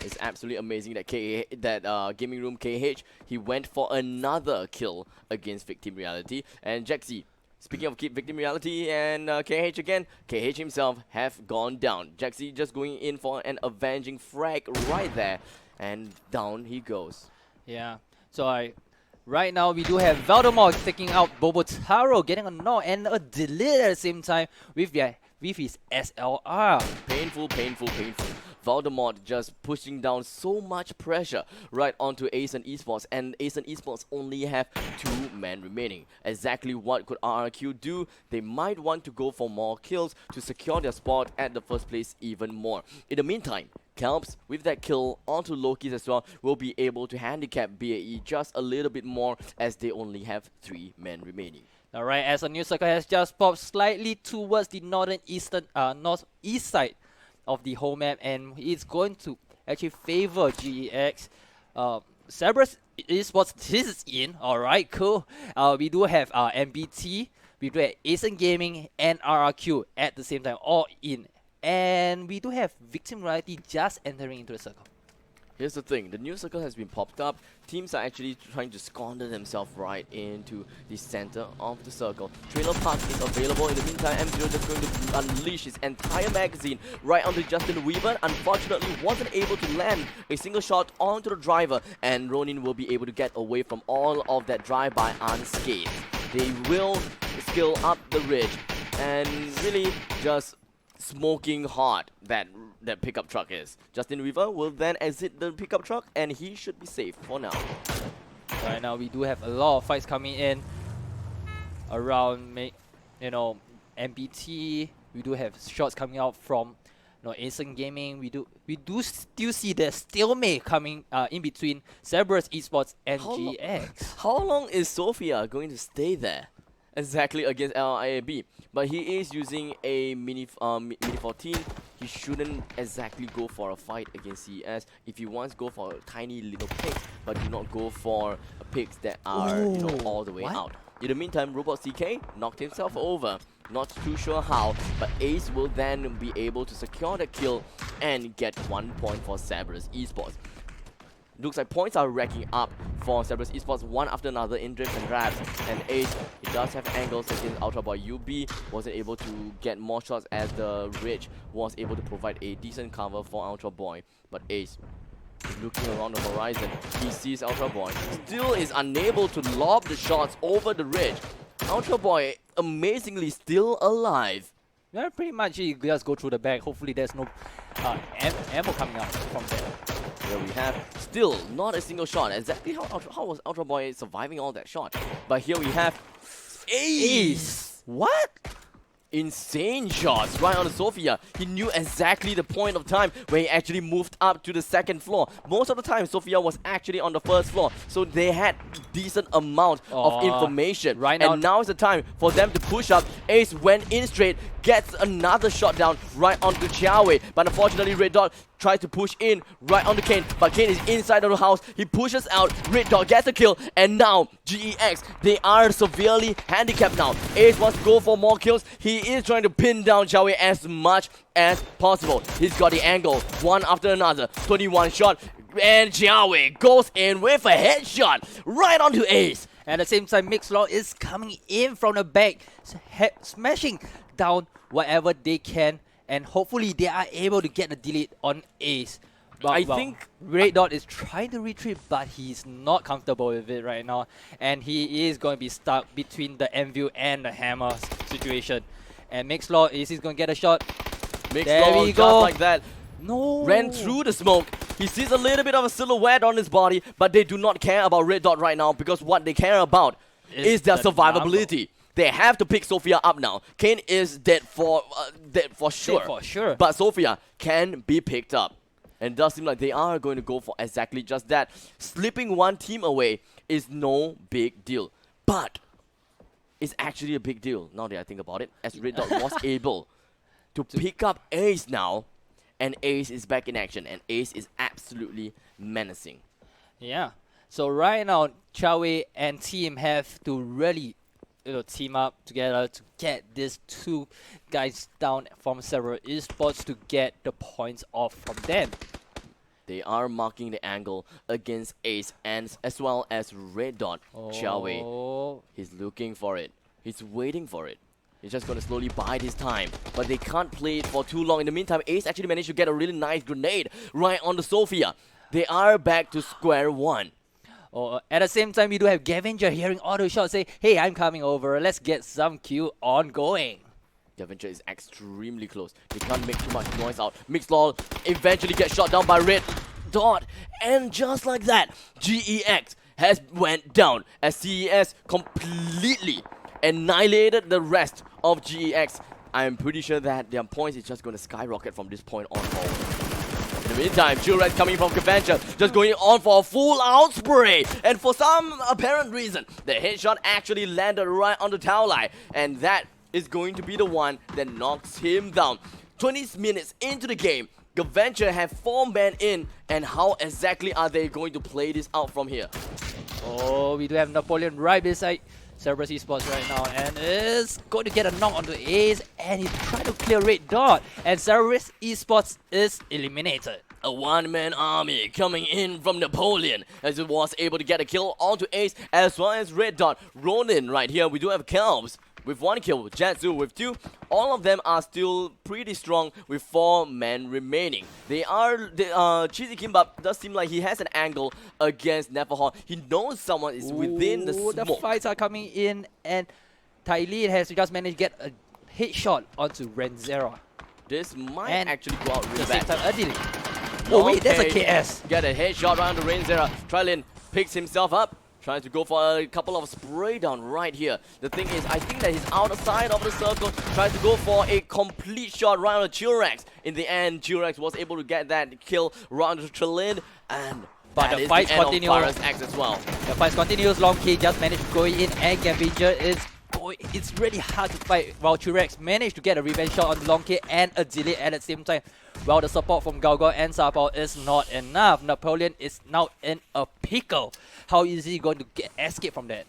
It's absolutely amazing that Gaming Room KH, he went for another kill against Victim Reality. And Jaxi, speaking of Victim Reality and KH again, KH himself have gone down. Jaxi just going in for an avenging frag right there, and down he goes. Yeah, so right now we do have Valdemar taking out Bobotaro, getting a knock and a delete at the same time with his SLR. Painful. Voldemort just pushing down so much pressure right onto Asian Esports, and Asian Esports only have 2 men remaining. Exactly what could RRQ do? They might want to go for more kills to secure their spot at the first place even more. In the meantime, Kelps, with that kill onto Loki's as well, will be able to handicap BAE just a little bit more as they only have 3 men remaining. Alright, as a new circle has just popped slightly towards the northeast side of the whole map, and it's going to actually favor GEX. Cerberus Esports, this is in. Alright, cool. We do have MBT, we do have Asian Gaming and RRQ at the same time, all in. And we do have Victim Reality just entering into the circle. Here's the thing, the new circle has been popped up. Teams are actually trying to squander themselves right into the center of the circle. Trailer Park is available. In the meantime, M0 just going to unleash his entire magazine right onto Justin Weaver. Unfortunately, wasn't able to land a single shot onto the driver, and Ronin will be able to get away from all of that drive-by unscathed. They will skill up the ridge and really just smoking hot that pickup truck is. Justin Weaver will then exit the pickup truck, and he should be safe for now. Right now we do have a lot of fights coming in around, MBT. We do have shots coming out from Asian Gaming. We do still see the stalemate coming in between Cerberus Esports and GX. How long is Sophia going to stay there? Exactly against LIAB, but he is using a mini 14. He shouldn't exactly go for a fight against CES. If he wants, go for tiny little picks, but do not go for picks that are all the way out. In the meantime, Robot CK knocked himself over. Not too sure how, but Ace will then be able to secure the kill and get 1 point for Cerberus Esports. Looks like points are racking up for Cerberus Esports one after another in drifts and grabs. And Ace, he does have angles against Ultra Boy. UB wasn't able to get more shots as the Ridge was able to provide a decent cover for Ultra Boy. But Ace, looking around the horizon, he sees Ultra Boy. Still is unable to lob the shots over the Ridge. Ultra Boy, amazingly still alive. Yeah, pretty much he just go through the back. Hopefully there's no ammo coming out from there. Here we have still not a single shot. Exactly how was Ultra Boy surviving all that shot? But here we have Ace. What? Insane shots right on the Sophia. He knew exactly the point of time where he actually moved up to the 2nd floor. Most of the time, Sophia was actually on the 1st floor, so they had decent amount of information. Right and now is the time for them to push up. Ace went in straight, gets another shot down right onto Jiawei, but unfortunately Red Dot tries to push in right onto Kane, but Kane is inside of the house. He pushes out, Red Dot gets a kill, and now GEX, they are severely handicapped now. Ace wants to go for more kills. He is trying to pin down Jiawei as much as possible. He's got the angle, one after another. 21 shot, and Jiawei goes in with a headshot right onto Ace. At the same time, Mixlaw is coming in from the back, smashing down whatever they can, and hopefully they are able to get the delete on Ace. But, I think Red Dot is trying to retreat, but he's not comfortable with it right now, and he is going to be stuck between the Enview and the Hammer situation. And Mixlaw, is he going to get a shot? Mixlaw, just like that. No. ran through the smoke. He sees a little bit of a silhouette on his body, but they do not care about Red Dot right now because what they care about is their the survivability. They have to pick Sophia up now. Kane is dead for sure. Dead for sure. But Sophia can be picked up. And it does seem like they are going to go for exactly just that. Slipping one team away is no big deal. But it's actually a big deal now that I think about it, as Red Dot was able to pick up Ace now. And Ace is back in action. And Ace is absolutely menacing. Yeah. So right now, Chawe and team have to really team up together to get these two guys down from several esports to get the points off from them. They are marking the angle against Ace and as well as Red Dot. Chawe, he's looking for it. He's waiting for it. He's just going to slowly bide his time. But they can't play it for too long. In the meantime, Ace actually managed to get a really nice grenade right on the Sophia. They are back to square one. At the same time, we do have Gaventure hearing auto shot say, hey, I'm coming over. Let's get some Q ongoing. Gaventure is extremely close. They can't make too much noise out. Mixlol eventually gets shot down by Red Dot. And just like that, GEX has went down as CES completely annihilated the rest of GEX. I am pretty sure that their points is just going to skyrocket from this point on forward. In the meantime, Jurex coming from Gaventure, just going on for a full-out spray. And for some apparent reason, the headshot actually landed right on the towel line. And that is going to be the one that knocks him down. 20 minutes into the game, Gaventure have 4 men in. And how exactly are they going to play this out from here? Oh, we do have Napoleon right beside Cerberus Esports right now, and is going to get a knock onto Ace, and he tried to clear Red Dot, and Cerberus Esports is eliminated. A one-man army coming in from Napoleon as it was able to get a kill onto Ace as well as Red Dot. Ronin right here, we do have Kelps with 1 kill, Jetsu with 2. All of them are still pretty strong with 4 men remaining. Cheesy Kimbap does seem like he has an angle against Neverhorn. He knows someone is within the smoke. The fights are coming in, and Tylene has just managed to get a headshot onto Renzera. This might actually go out really At the same bad. time, Adili. Oh wait, that's a KS. Get a headshot around the Renzera. Trylin picks himself up. Tries to go for a couple of spray down right here. The thing is, I think that he's outside of the circle. Tries to go for a complete shot right on the Chirex. In the end, Chirex was able to get that kill right on the Trylin. But the fight continues. VirusX as well. The fight continues. Longk just managed to go in, and Gaventure is it's really hard to fight while Chirex managed to get a revenge shot on Longk and a delay at the same time. While the support from Gaogao and Sapao is not enough. Napoleon is now in a pickle. How is he going to escape from that?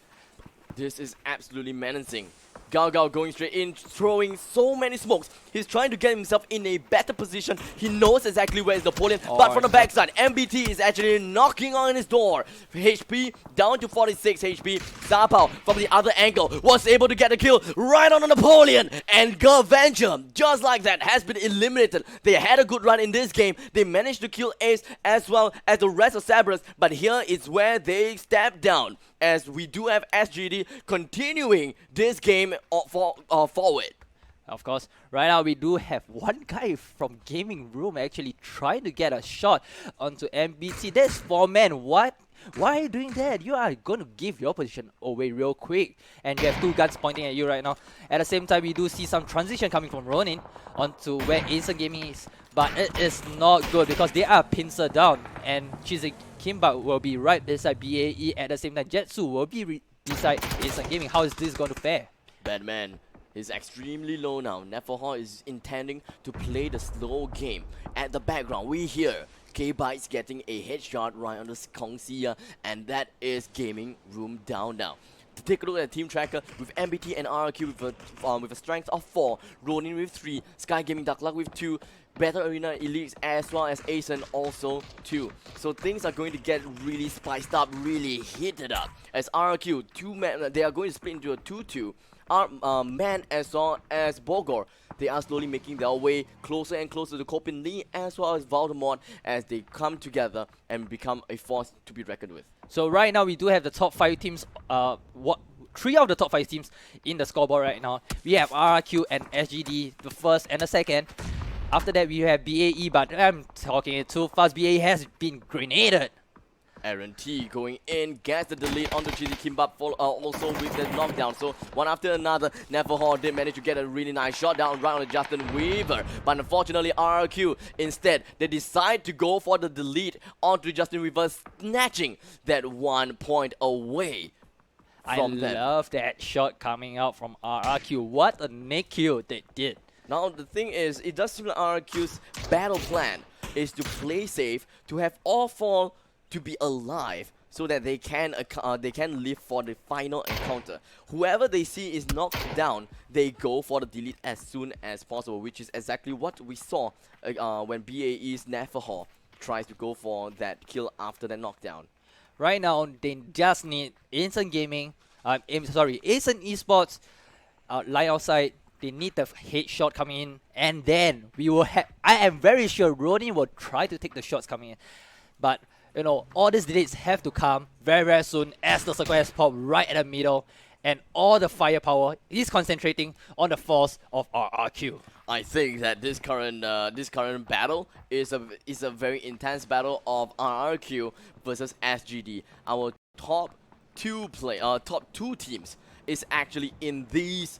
This is absolutely menacing. Gaogao going straight in, throwing so many smokes. He's trying to get himself in a better position. He knows exactly where is Napoleon, but from the backside, MBT is actually knocking on his door. HP down to 46 HP. Zapao from the other angle was able to get a kill right on Napoleon. And Gaventure, just like that, has been eliminated. They had a good run in this game. They managed to kill Ace as well as the rest of Cerberus, but here is where they step down, as we do have SGD continuing this game forward. Of course, right now we do have one guy from Gaming Room actually trying to get a shot onto MBT. That's 4 men. What? Why are you doing that? You are going to give your position away real quick. And you have 2 guns pointing at you right now. At the same time, we do see some transition coming from Ronin onto where Acer Gaming is. But it is not good because they are pincer down. And Chizik Kimbap will be right beside BAE. At the same time, Jetsu will be beside Acer Gaming. How is this going to fare? Batman is extremely low now. Neverhorn is intending to play the slow game. At the background, we hear K-Bytes getting a headshot right on the Kongxia, and that is Gaming Room down now. To take a look at the team tracker with MBT and RRQ with a strength of 4, Ronin with 3, Sky Gaming Dark Luck with 2, Battle Arena Elites as well as Asen also 2. So things are going to get really spiced up, really heated up. As RRQ, 2 men, they are going to split into a 2-2. Man as well as Bogor, they are slowly making their way closer and closer to Kopin Lee as well as Voldemort as they come together and become a force to be reckoned with. So right now we do have the top 5 teams, 3 of the top 5 teams in the scoreboard right now. We have RRQ and SGD, the first and the second. After that, we have BAE, but I'm talking it too fast. BAE has been grenaded. Aaron T going in, gets the delete onto GD Kimbap, also with the knockdown. So one after another, Neverhall did manage to get a really nice shot down right on Justin Weaver. But unfortunately, RRQ, instead, they decide to go for the delete onto Justin Weaver, snatching that 1 point away from them. I love that shot coming out from RRQ. What a nick kill they did. Now the thing is, it does seem like RRQ's battle plan is to play safe, to have all four to be alive, so that they can live for the final encounter. Whoever they see is knocked down, they go for the delete as soon as possible, which is exactly what we saw when BAE's Neverhall tries to go for that kill after that knockdown. Right now, they just need Instant Gaming, Instant Esports line outside. They need the headshot coming in, and then we will have. I am very sure Ronin will try to take the shots coming in, but you know, all these delays have to come very, very soon as the circle has popped right at the middle, and all the firepower is concentrating on the force of RRQ. I think that this current battle is a very intense battle of RRQ versus SGD. Our top two teams is actually in this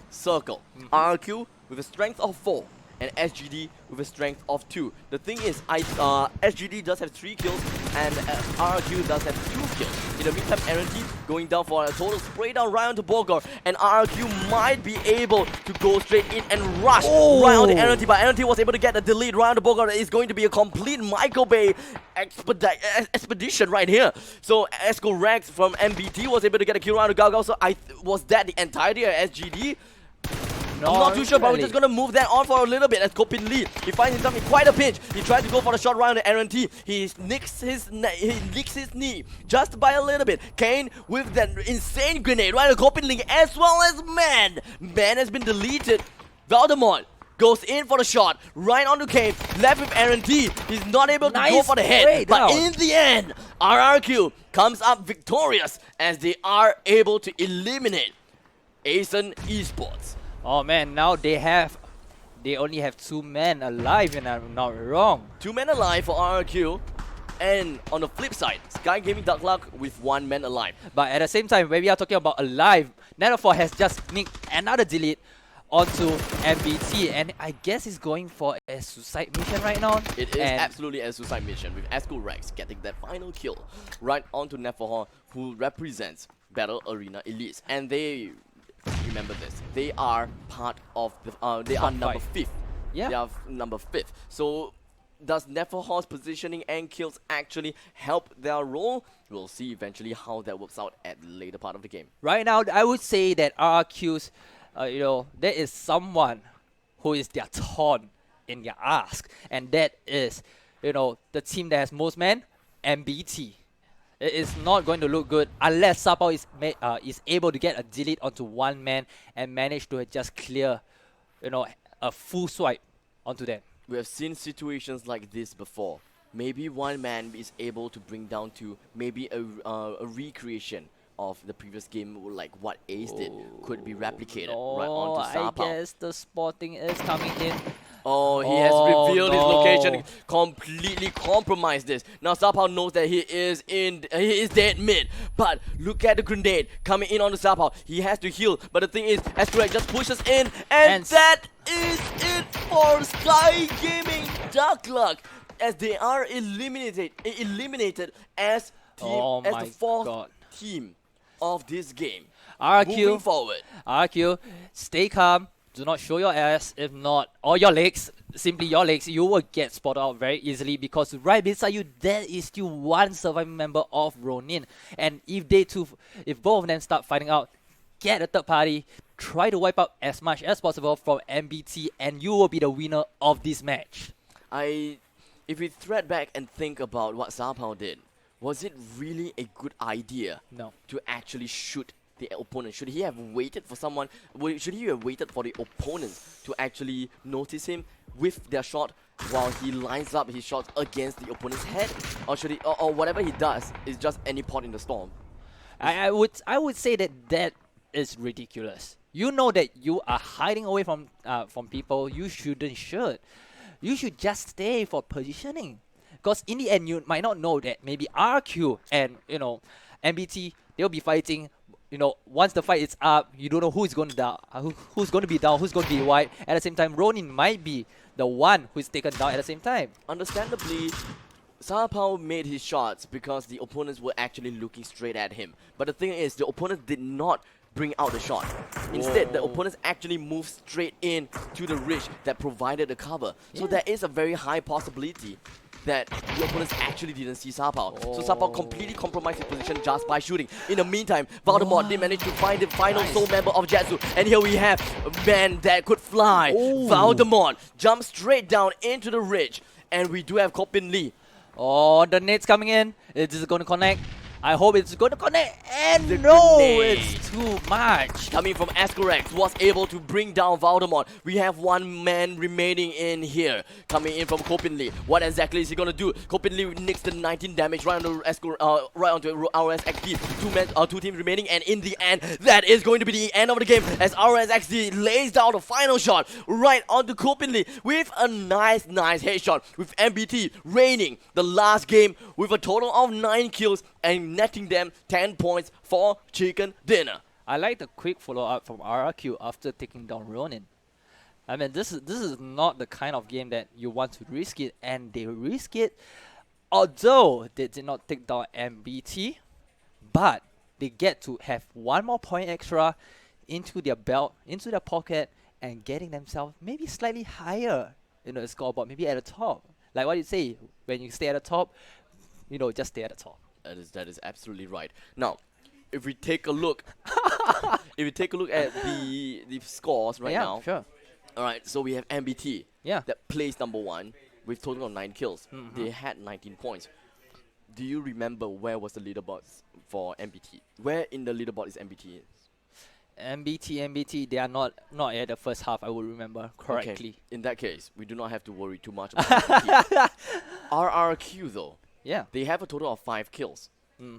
circle. RRQ with a strength of 4 and SGD with a strength of 2. The thing is, SGD does have 3 kills and RRQ does have 2 kills. In the meantime, RNT going down for a total spray down right onto Bogor, and RRQ might be able to go straight in and rush right on the RNT, but RNT was able to get the delete right onto Bogor. It's going to be a complete Michael Bay expedition right here. So Esco Rex from MBT was able to get a kill around the Galgal. So was that the entirety of SGD? I'm not too sure, but we're just going to move that on for a little bit as Kopin Lee. He finds himself in quite a pinch. He tries to go for the shot right on the RNT. He nicks his knee just by a little bit. Kane with that insane grenade right on Kopin Lee, as well as Man. Man has been deleted. Valdemont goes in for the shot right onto Kane, left with RNT. He's not able to go for the head, but in the end, RRQ comes up victorious as they are able to eliminate Asian Esports. Oh man, now they only have 2 men alive, and I'm not wrong. 2 men alive for RRQ, and on the flip side, Sky Gaming Dark Luck with 1 man alive. But at the same time, when we are talking about alive, Nanofor has just nicked another delete onto MBT, and I guess he's going for a suicide mission right now. It is absolutely a suicide mission, with Esco Rex getting that final kill right onto Neverhall, who represents Battle Arena Elites, and they. Remember this. They are part of the. They are number 5th. Yeah. They are number 5th. So, does Neverhall's positioning and kills actually help their role? We'll see eventually how that works out at the later part of the game. Right now, I would say that RRQ's, there is someone who is their thorn in their ask, and that is, the team that has most men, MBT. It is not going to look good unless Sapao is able to get a delete onto 1 man and manage to just clear, a full swipe onto them. We have seen situations like this before. Maybe 1 man is able to bring down to maybe a recreation of the previous game, like what Ace did, could be replicated right onto Sapao. I guess the spotting is coming in. Oh, he has revealed his location, completely compromised this. Now Sapao knows that he is dead mid, but look at the grenade coming in on the Sapao. He has to heal, but the thing is, Escorek just pushes in, and that is it for Sky Gaming Dark Luck, as they are eliminated as team, as the 4th team of this game. Moving forward, RQ, stay calm. Do not show your ass. If not, or your legs, simply your legs, you will get spotted out very easily, because right beside you, there is still 1 surviving member of Ronin. And if both of them start fighting out, get a third party, try to wipe out as much as possible from MBT, and you will be the winner of this match. If we thread back and think about what Sapao did, was it really a good idea to actually shoot the opponent? Should he have waited for someone? Should he have waited for the opponents to actually notice him with their shot while he lines up his shots against the opponent's head? Or should he, or whatever he does is just any pot in the storm? I would say that is ridiculous. You know that you are hiding away from people. You should. You should just stay for positioning. Because in the end, you might not know that maybe RQ and, MBT, they'll be fighting. Once the fight is up, you don't know who's going to down, who's going to be down, who's going to be wiped. At the same time, Ronin might be the one who's taken down at the same time. Understandably, Sao made his shots because the opponents were actually looking straight at him. But the thing is, the opponents did not bring out the shot. Instead, the opponents actually moved straight in to the ridge that provided the cover. So there is a very high possibility that the opponents actually didn't see Sao. So Sao completely compromised his position just by shooting. In the meantime, Voldemort did manage to find the final soul member of Jetsu. And here we have a man that could fly. Voldemort jumps straight down into the ridge. And we do have Kopin Lee. Oh, the nades coming in. Is this going to connect? I hope it's going to connect. And The no, grenade. it's too much. Coming from Ascorex, was able to bring down Voldemort. We have one man remaining in here. Coming in from Kopin. What exactly is he gonna do? Kopin nicks the 19 damage right onto right onto RSXD. Two teams remaining, and in the end, that is going to be the end of the game as RSXD lays down the final shot right onto Kopin with a nice headshot with MBT reigning the last game with a total of 9 kills and netting them 10 points for chicken dinner. I like the quick follow-up from RRQ after taking down Ronin. I mean, this is not the kind of game that you want to risk it, and they risk it. Although they did not take down MBT, but they get to have one more point extra into their belt, into their pocket, and getting themselves maybe slightly higher in the scoreboard, maybe at the top. Like what you say, when you stay at the top, just stay at the top. That is absolutely right. Now, if we take a look, at the scores right now. Sure. All right, so we have MBT. Yeah. That plays number 1 with total of 9 kills. They had 19 points. Do you remember where was the leaderboard for MBT? Where in the leaderboard is MBT? MBT, they are not at the first half, I would remember correctly. Okay. In that case, we do not have to worry too much about MBT. RRQ though. Yeah. They have a total of 5 kills.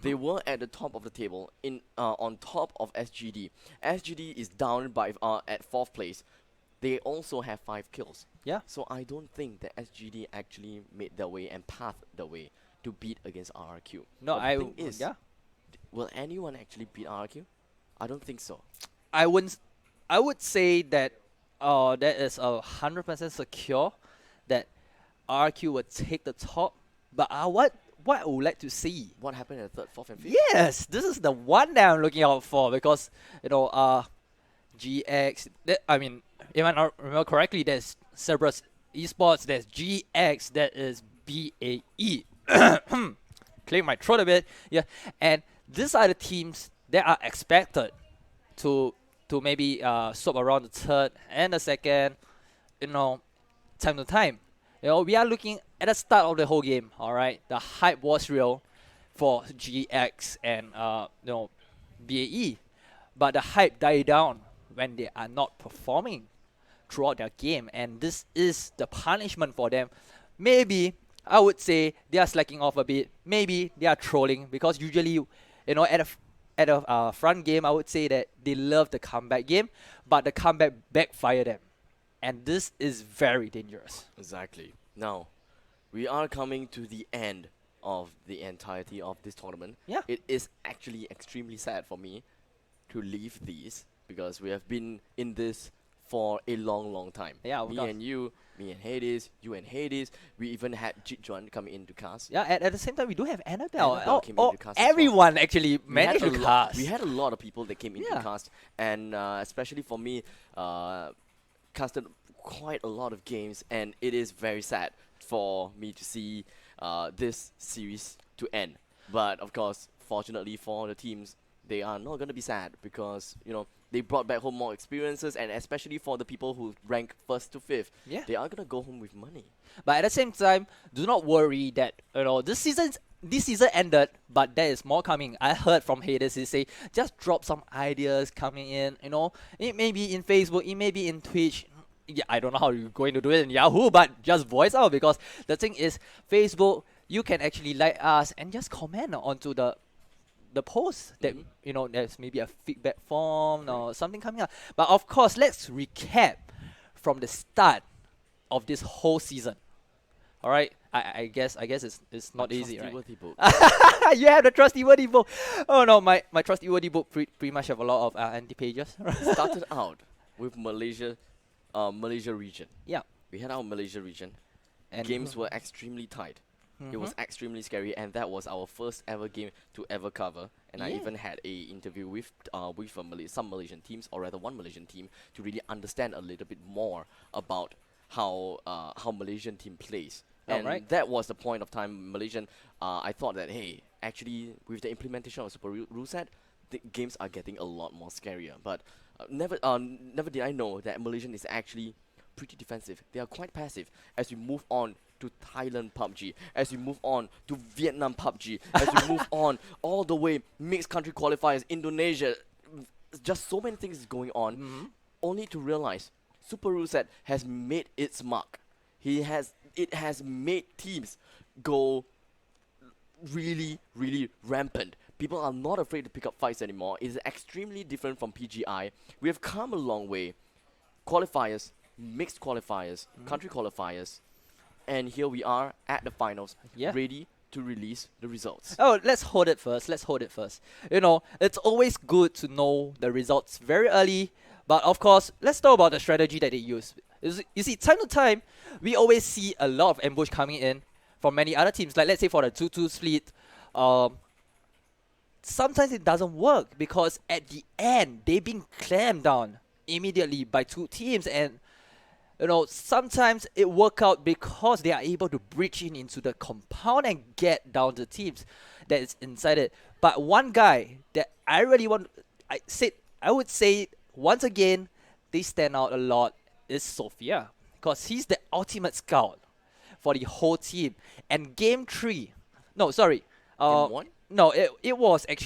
They were at the top of the table on top of SGD. SGD is down by at 4th place. They also have 5 kills. Yeah. So I don't think that SGD actually made their way and pathed their way to beat against RRQ. No, but the thing is, yeah. Will anyone actually beat RRQ? I don't think so. I would say that that is 100% secure that RQ would take the top. But what I would like to see. What happened at 3rd, 4th, and 5th? Yes, this is the one that I'm looking out for because GX. I mean, if I not remember correctly, there's Cerberus Esports. There's GX. That is BAE. Clear my throat a bit. Yeah, and these are the teams that are expected to maybe swap around the 3rd and the 2nd. Time to time. We are looking at the start of the whole game, alright? The hype was real for GX and BAE. But the hype died down when they are not performing throughout their game. And this is the punishment for them. Maybe, I would say, they are slacking off a bit. Maybe they are trolling because usually, at a front game, I would say that they love the comeback game. But the comeback backfired them. And this is very dangerous. Exactly. Now, we are coming to the end of the entirety of this tournament. Yeah. It is actually extremely sad for me to leave these because we have been in this for a long time. Yeah, me and you, me and Hades, you and Hades. We even had Jitjuan coming in to cast. Yeah, at the same time, we do have Annabelle. Came in to cast as well. Everyone actually managed to cast. We had a lot of people that came in to cast. And especially for me, casted quite a lot of games, and it is very sad for me to see this series to end. But of course, fortunately for the teams, they are not going to be sad because they brought back home more experiences, and especially for the people who rank 1st to 5th, they are going to go home with money. But at the same time, do not worry that this season ended, but there is more coming. I heard from Hades, he say just drop some ideas coming in. It may be in Facebook, it may be in Twitch. Yeah, I don't know how you're going to do it in Yahoo, but just voice out because the thing is, Facebook, you can actually like us and just comment onto the the post that there's maybe a feedback form or something coming up. But of course, let's recap from the start of this whole season. All right, I guess it's not easy, right? Book. You have the trustworthy book. Oh no, my trustworthy book pretty much have a lot of empty pages. Started out with Malaysia region. Yeah. We had our Malaysia region. And Games were extremely tight. It was extremely scary, and that was our first ever game to ever cover. And I even had a interview with some Malaysian teams, or rather one Malaysian team, to really understand a little bit more about how Malaysian team plays. And that was the point of time Malaysian. I thought that, hey, actually with the implementation of Super Rule Set, the games are getting a lot more scarier. But never did I know that Malaysian is actually pretty defensive. They are quite passive. As we move on to Thailand PUBG, as we move on to Vietnam PUBG, as we move on all the way mixed country qualifiers, Indonesia, just so many things going on, only to realize Super Rule Set has made its mark. It has made teams go really, really rampant. People are not afraid to pick up fights anymore. It's extremely different from PGI. We have come a long way. Qualifiers, mixed qualifiers, country qualifiers, and here we are at the finals, ready to release the results. Oh, let's hold it first. It's always good to know the results very early. But of course, let's talk about the strategy that they use. You see, time to time, we always see a lot of ambush coming in from many other teams. Like, let's say for the 2-2 split, sometimes it doesn't work because at the end, they've been clamped down immediately by two teams. And, sometimes it works out because they are able to breach into the compound and get down the teams that is inside it. But one guy that I really I would say, once again, they stand out a lot is Sophia, because he's the ultimate scout for the whole team. And game 3, no, sorry, Game 1? No, it was actually